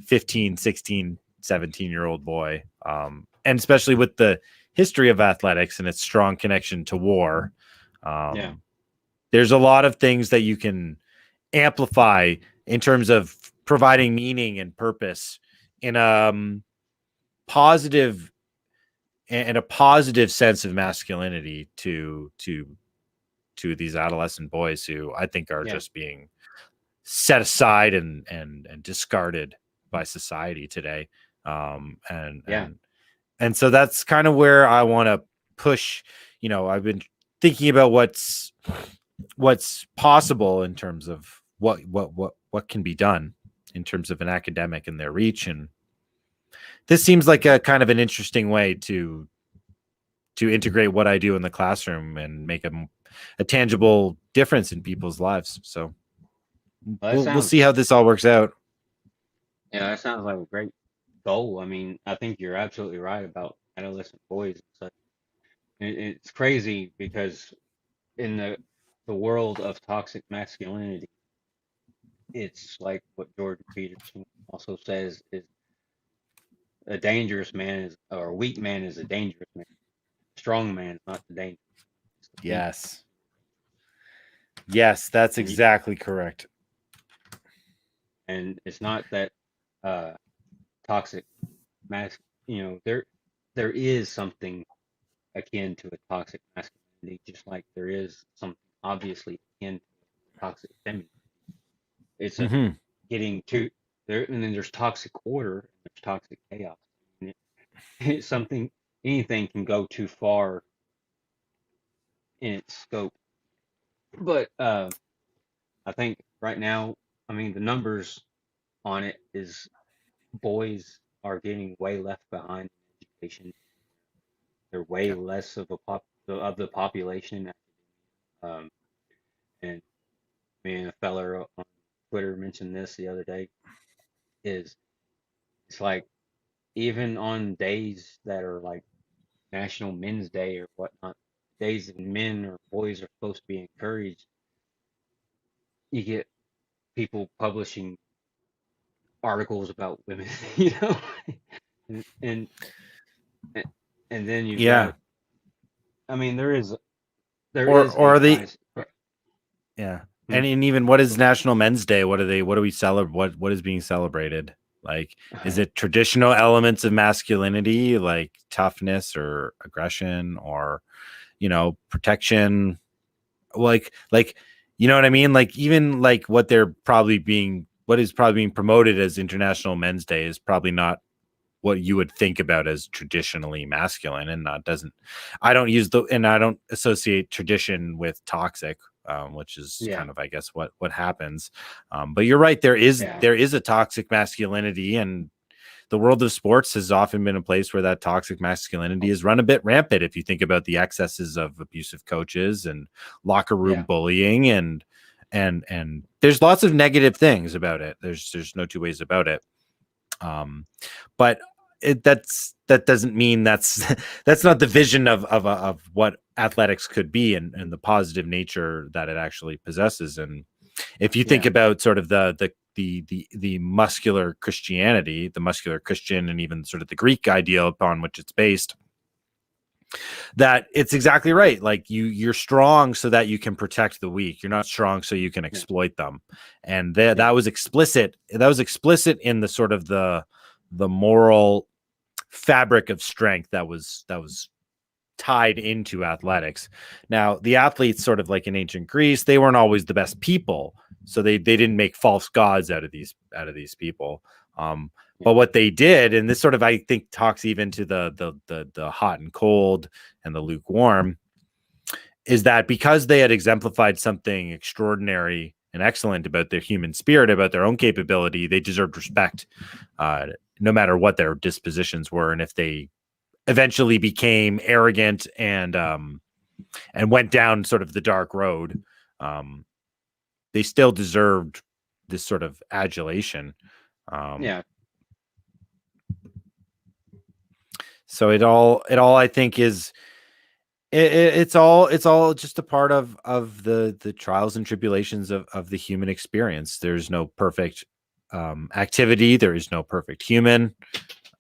15, 16, 17-year-old boy, and especially with the history of athletics and its strong connection to war. There's a lot of things that you can amplify in terms of providing meaning and purpose in a positive sense of masculinity to these adolescent boys who I think are just being set aside and discarded by society today. And so that's kind of where I want to push I've been thinking about what's possible in terms of what can be done in terms of an academic and their reach, and this seems like a kind of an interesting way to integrate what I do in the classroom and make a tangible difference in people's lives. So we'll see how this all works out. Yeah, that sounds like a great goal. I mean, I think you're absolutely right about adolescent boys and such. It's crazy because in the world of toxic masculinity, it's like what Jordan Peterson also says is a dangerous man is or a weak man is a dangerous man. A strong man is not the danger. It's the weak. Yes, that's And exactly correct. and it's not that toxic mas there is something akin to a toxic masculinity, just like there is something obviously akin to toxic femininity. It's a Mm-hmm. getting to there, and then there's toxic order, and there's toxic chaos. And it's something, anything can go too far in its scope. But I think right now, I mean, the numbers on it is boys are getting way left behind in education. They're way less of of the population. Um, and me and a fella on Twitter mentioned this the other day. Is it's like even on days that are like National Men's Day or whatnot, days that men or boys are supposed to be encouraged, you get people publishing articles about women, you know, and and, and then you've Yeah. got, I mean, there Or is or a are they? bias. Yeah. Hmm? And even what is National Men's Day? What do we celebrate? What is being celebrated? Like, is it traditional elements of masculinity, like toughness or aggression or, protection? Like, you know what I mean? Like, even like what is probably being promoted as International Men's Day is probably not what you would think about as traditionally masculine, and I don't associate tradition with toxic, which is Yeah, kind of, I guess, what happens. But you're right, there is yeah, a toxic masculinity, and the world of sports has often been a place where that toxic masculinity is run a bit rampant. If you think about the excesses of abusive coaches and locker room yeah, bullying, and there's lots of negative things about it. There's no two ways about it. But that doesn't mean that's that's not the vision of what athletics could be, and the positive nature that it actually possesses. And if you think yeah, about sort of the muscular Christianity, the muscular Christian, and even sort of the Greek ideal upon which it's based, that it's exactly right. Like you're strong so that you can protect the weak. You're not strong so you can yeah, exploit them. And yeah, that was explicit. That was explicit in the sort of the moral fabric of strength that was tied into athletics. Now, the athletes, sort of like in ancient Greece, they weren't always the best people, so they didn't make false gods out of these people. yeah, But what they did, and this sort of, I think, talks even to the hot and cold and the lukewarm, is that because they had exemplified something extraordinary and excellent about their human spirit, about their own capability, they deserved respect, no matter what their dispositions were. And if they eventually became arrogant and went down sort of the dark road, they still deserved this sort of adulation. yeah, So it all I think is it's all just a part of the trials and tribulations of the human experience. There's no perfect activity. There is no perfect human.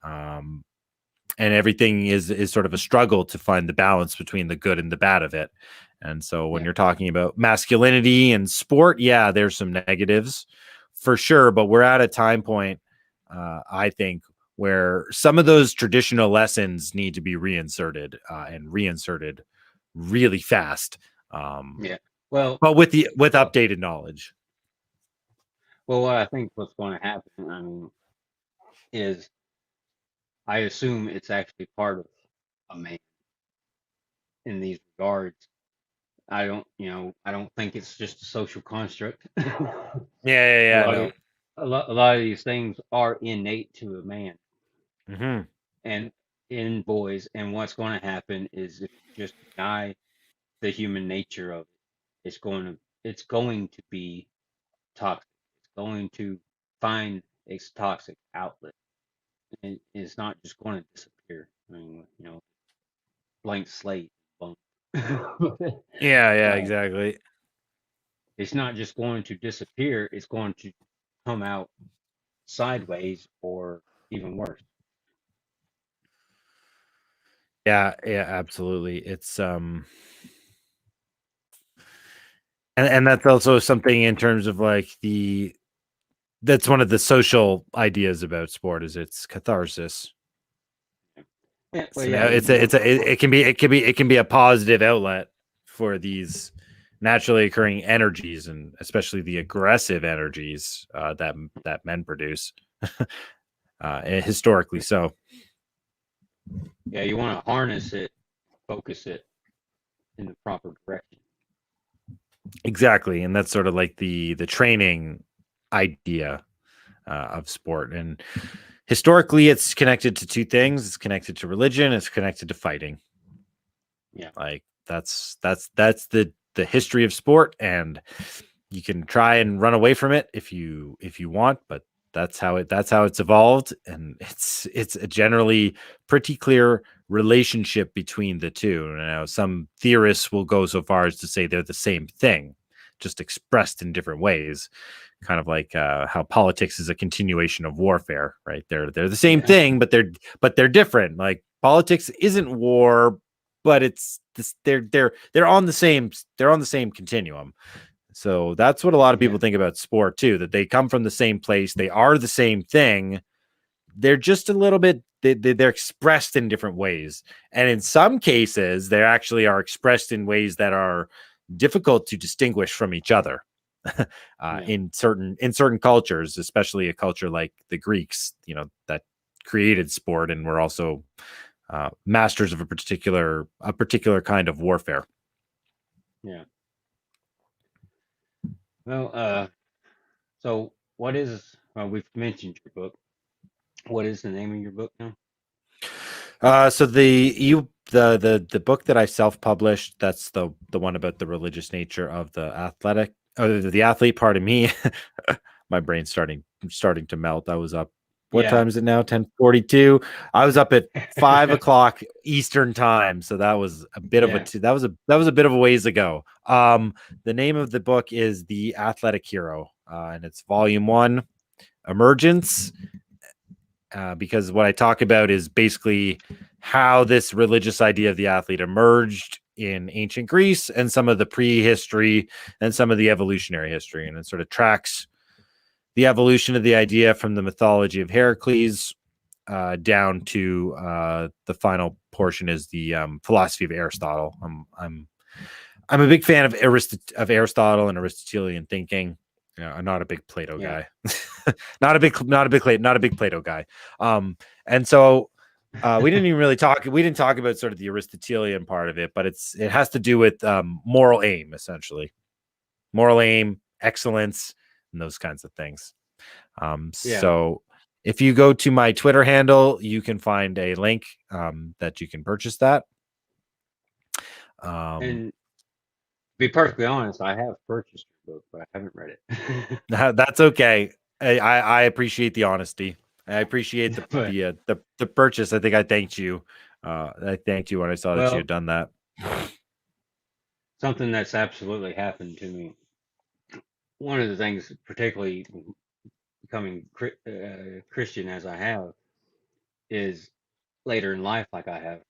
Um, and everything is sort of a struggle to find the balance between the good and the bad of it. And so when yeah, you're talking about masculinity and sport, yeah, there's some negatives for sure, but we're at a time point, I think, where some of those traditional lessons need to be reinserted, and reinserted really fast, yeah. Well, but with updated knowledge. what I think what's going to happen, I mean, is I assume it's actually part of a man in these regards. I don't think it's just a social construct. A Yeah, lot no. of a lot of these things are innate to a man Hmm. and in boys, and what's going to happen is if you just deny the human nature of it, it's going to be toxic. It's going to find its toxic outlet. And it's not just going to disappear. I mean, blank slate, blank. Yeah, uh, exactly. it's not just going to disappear. It's going to come out sideways or even worse. Yeah, absolutely. It's and that's also something in terms of like that's one of the social ideas about sport is it's catharsis. Yeah, well, So yeah, now it can be a positive outlet for these naturally occurring energies and especially the aggressive energies that men produce, historically so. yeah. You want to harness it, focus it in the proper direction. Exactly, and that's sort of like the training idea of sport. And historically, it's connected to two things: it's connected to religion, it's connected to fighting. Yeah, Like that's the history of sport, and you can try and run away from it if you want, but that's how it's evolved, and it's a generally pretty clear relationship between the two. Now, some theorists will go so far as to say they're the same thing, just expressed in different ways, kind of like how politics is a continuation of warfare, right? They're the same yeah, thing, but they're different. Like politics isn't war, but it's this, they're on the same continuum. So that's what a lot of yeah, people think about sport too, that they come from the same place, they are the same thing. They're just a little bit they're expressed in different ways. And in some cases, they actually are expressed in ways that are difficult to distinguish from each other. yeah, In certain cultures, especially a culture like the Greeks, that created sport and were also masters of a particular kind of warfare. yeah. Well, so what is? Well, we've mentioned your book. What is the name of your book now? So the book that I self published, that's the one about the religious nature of the athletic, the athlete part of me. My brain's starting to melt. I was up. What Yeah, time is it now? 10:42. I was up at 5 o'clock Eastern time, so that was a bit of a yeah, that was a bit of a ways ago. The name of the book is The Athletic Hero, and it's Volume 1, Emergence. Because what I talk about is basically how this religious idea of the athlete emerged in ancient Greece and some of the prehistory and some of the evolutionary history. And it sort of tracks the evolution of the idea from the mythology of Heracles down to the final portion is the philosophy of Aristotle. I'm a big fan of Aristotle and Aristotelian thinking. I'm not a big Plato yeah, guy. Not a big Plato guy. And so we didn't even really talk. We didn't talk about sort of the Aristotelian part of it, but it has to do with moral aim, essentially, moral aim, excellence, and those kinds of things. yeah. So if you go to my Twitter handle, you can find a link that you can purchase that. Um, And to be perfectly honest, I have purchased your book, but I haven't read it. That's okay. I appreciate the honesty. I appreciate But the purchase. I think I thanked you. I thanked you when I saw that you well, had done that. something that's absolutely happened to me. One of the things, particularly becoming Christian as I have, is later in life, like I have.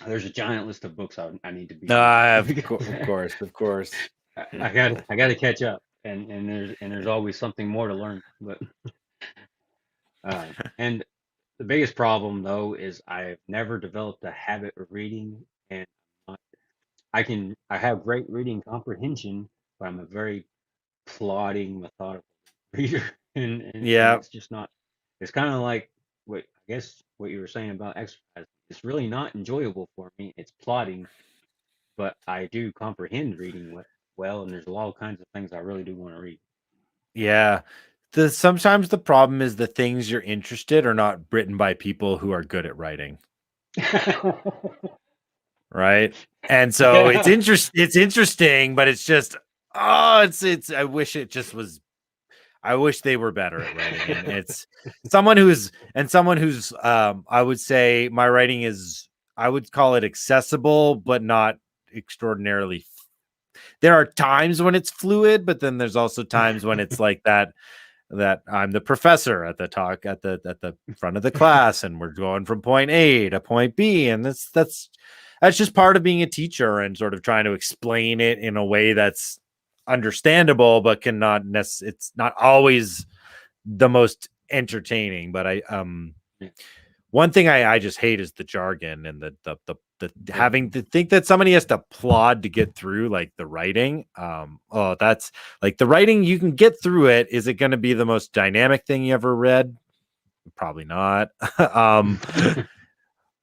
There's a giant list of books I need to be No, reading. I have, of course. I got to catch up, and there's always something more to learn. But and the biggest problem though is I've never developed a habit of reading, and I have great reading comprehension, but I'm a very plodding, methodical reader, and Yeah, it's just not. It's kind of like what I guess what you were saying about exercise. It's really not enjoyable for me. It's plodding, but I do comprehend reading well, and there's all kinds of things I really do want to read. Yeah. Sometimes the problem is the things you're interested are not written by people who are good at writing. Right. And so Yeah. it's interesting, but it's just, it's I wish it just was, I wish they were better at writing. And it's someone who's I would say my writing is, I would call it accessible, but not extraordinarily. There are times when it's fluid, but then there's also times when it's like that I'm the professor at the talk at the front of the class, and we're going from point A to point B, and that's just part of being a teacher and sort of trying to explain it in a way that's understandable, but it's not always the most entertaining. But one thing I just hate is the jargon and the having to think that somebody has to plod to get through like the writing. That's like the writing, you can get through it. Is it going to be the most dynamic thing you ever read? Probably not.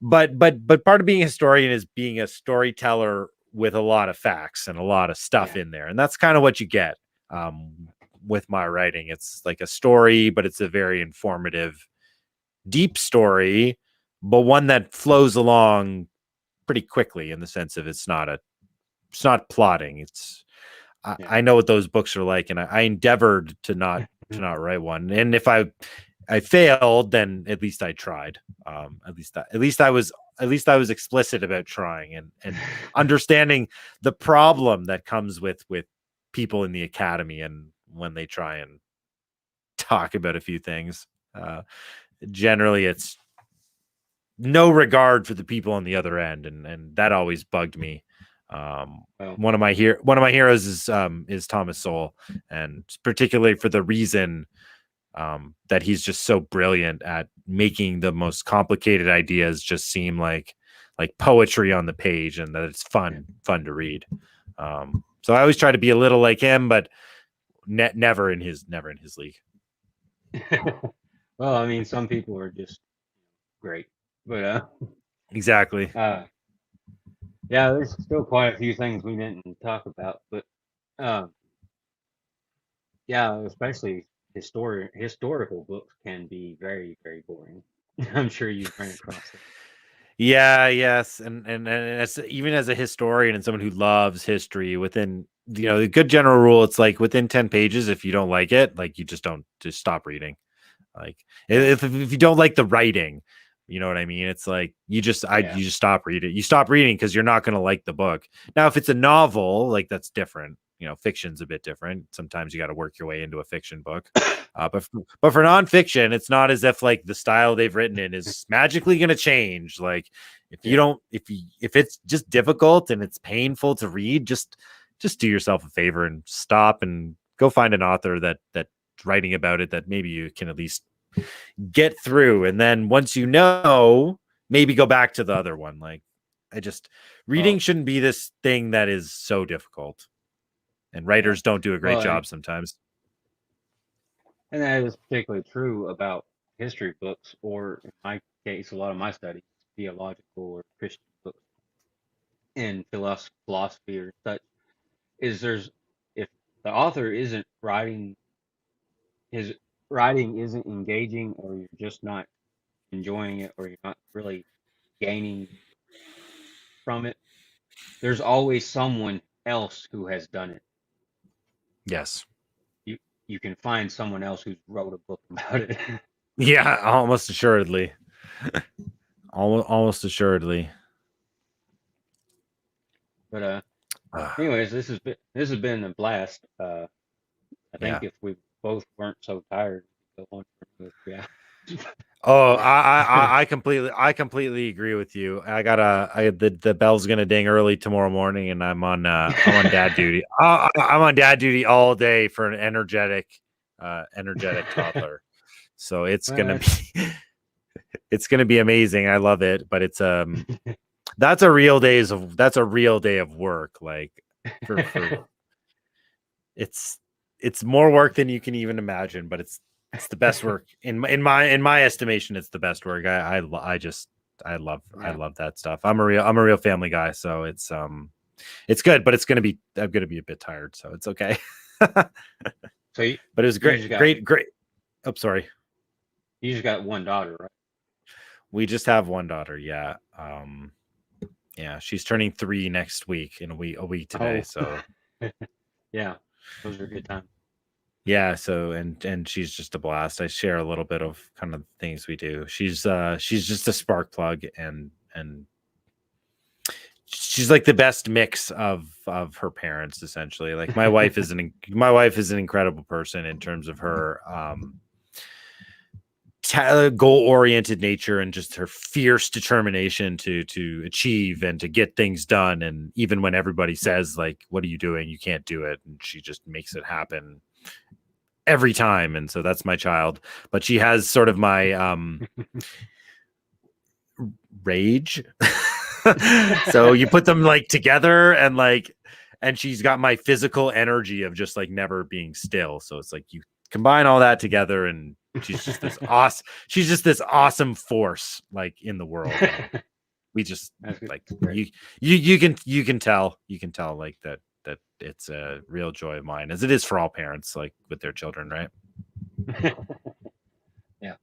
But part of being a historian is being a storyteller with a lot of facts and a lot of stuff in there. And that's kind of what you get with my writing. It's like a story, but it's a very informative, deep story, but one that flows along pretty quickly in the sense of it's not plotting. I know what those books are like, and I endeavored to not write one. And if I failed, then at least I tried. At least I was explicit about trying and understanding the problem that comes with people in the academy, and when they try and talk about a few things, generally it's no regard for the people on the other end, and that always bugged me. One of my heroes is Thomas Sowell, and particularly for the reason that he's just so brilliant at making the most complicated ideas just seem like poetry on the page, and that it's fun to read. So I always try to be a little like him, but never in his league. Well, I mean, some people are just great, but exactly. Yeah, there's still quite a few things we didn't talk about, but yeah, especially historical books can be very, very boring. I'm sure you've run across it. Yeah, yes, and as, even as a historian and someone who loves history, within the good general rule, it's like within 10 pages, if you don't like it, like you just stop reading. Like if you don't like the writing, you know what I mean? It's like you just stop reading. You stop reading because you're not going to like the book. Now, if it's a novel, like that's different. Fiction's a bit different. Sometimes you got to work your way into a fiction book. But for nonfiction, it's not as if like the style they've written in is magically going to change. Like if it's just difficult and it's painful to read, just do yourself a favor and stop and go find an author that's writing about it that maybe you can at least get through. And then once maybe go back to the other one. Like reading shouldn't be this thing that is so difficult. And writers don't do a great job sometimes. And that is particularly true about history books, or in my case, a lot of my studies, theological or Christian books in philosophy or such, if the author isn't writing, his writing isn't engaging, or you're just not enjoying it, or you're not really gaining from it, there's always someone else who has done it. Yes. You can find someone else who's wrote a book about it. Yeah, almost assuredly. Almost assuredly. But anyways, this has been a blast. I think if we both weren't so tired, we'd go on for 3 hours. Oh, I completely agree with you. The bell's gonna ding early tomorrow morning, and I'm on dad duty. I'm on dad duty all day for an energetic toddler. So it's gonna be amazing. I love it, but it's that's a real day of work. Like for it's more work than you can even imagine, but it's the best work in my estimation. It's the best work. I love that stuff. I'm a real family guy, so it's it's good, but I'm gonna be a bit tired, so it's okay. So you, But it was you great, just got great. Oh, sorry. you just got one daughter, right? We just have one daughter. Yeah. Yeah, she's turning 3 next week in a week today. Oh. So Yeah, those are good times. yeah, so and she's just a blast. I share a little bit of kind of things we do. She's just a spark plug, and she's like the best mix of her parents, essentially. Like my wife is my wife is an incredible person in terms of her goal-oriented nature and just her fierce determination to achieve and to get things done. And even when everybody says, like, what are you doing, you can't do it, and she just makes it happen every time. And so that's my child. But she has sort of my rage. So you put them like together, and she's got my physical energy of just like never being still. So it's like you combine all that together, and she's just this awesome force like in the world. We just like you can tell like that it's a real joy of mine, as it is for all parents, like with their children, right? Yeah.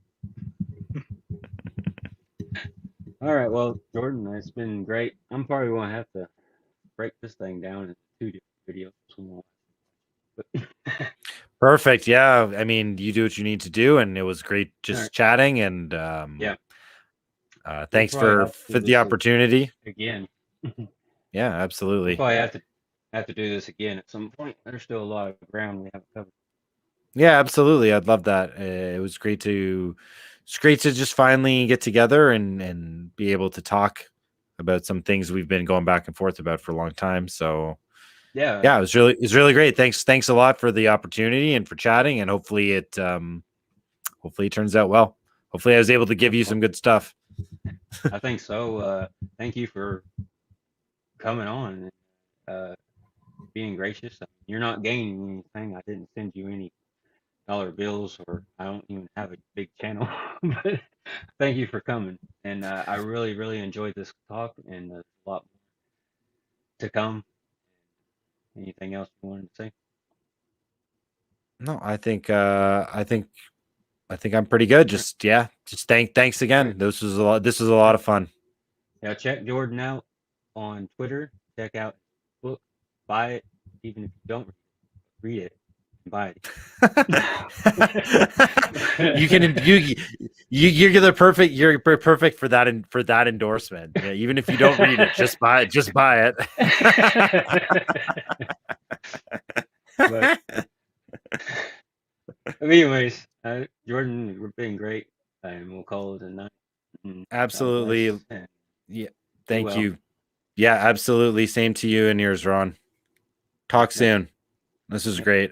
All right, well, Jordan, it's been great. I'm probably gonna have to break this thing down into 2 different videos. But Perfect. Yeah, I mean, you do what you need to do, and it was great just right. chatting. And Yeah, thanks we'll probably for have to do the this opportunity. again. Yeah, We'll absolutely. probably have to do this again at some point. There's still a lot of ground we haven't covered. Yeah, absolutely. I'd love that. It was great to just finally get together and be able to talk about some things we've been going back and forth about for a long time. So Yeah, yeah, it was really great. Thanks a lot for the opportunity and for chatting, and hopefully it turns out well. Hopefully I was able to give you some good stuff. I think so. Thank you for coming on and being gracious. You're not gaining anything. I didn't send you any dollar bills, or I don't even have a big channel. But thank you for coming, and I really, really enjoyed this talk, and there's a lot more to come. Anything else you wanted to say? No, I think I'm pretty good. All Just thanks again. right. This was a lot of fun. Yeah, check Jordan out on Twitter. Check out his book. Buy it, even if you don't read it. Buy it. You're perfect for that endorsement. Yeah, even if you don't read it, just buy it. But anyways, Jordan, we're being great, and we'll call it a night. Absolutely. Yeah. Thank well. you. Yeah, absolutely. Same to you and yours, Ron. Talk soon. This is great.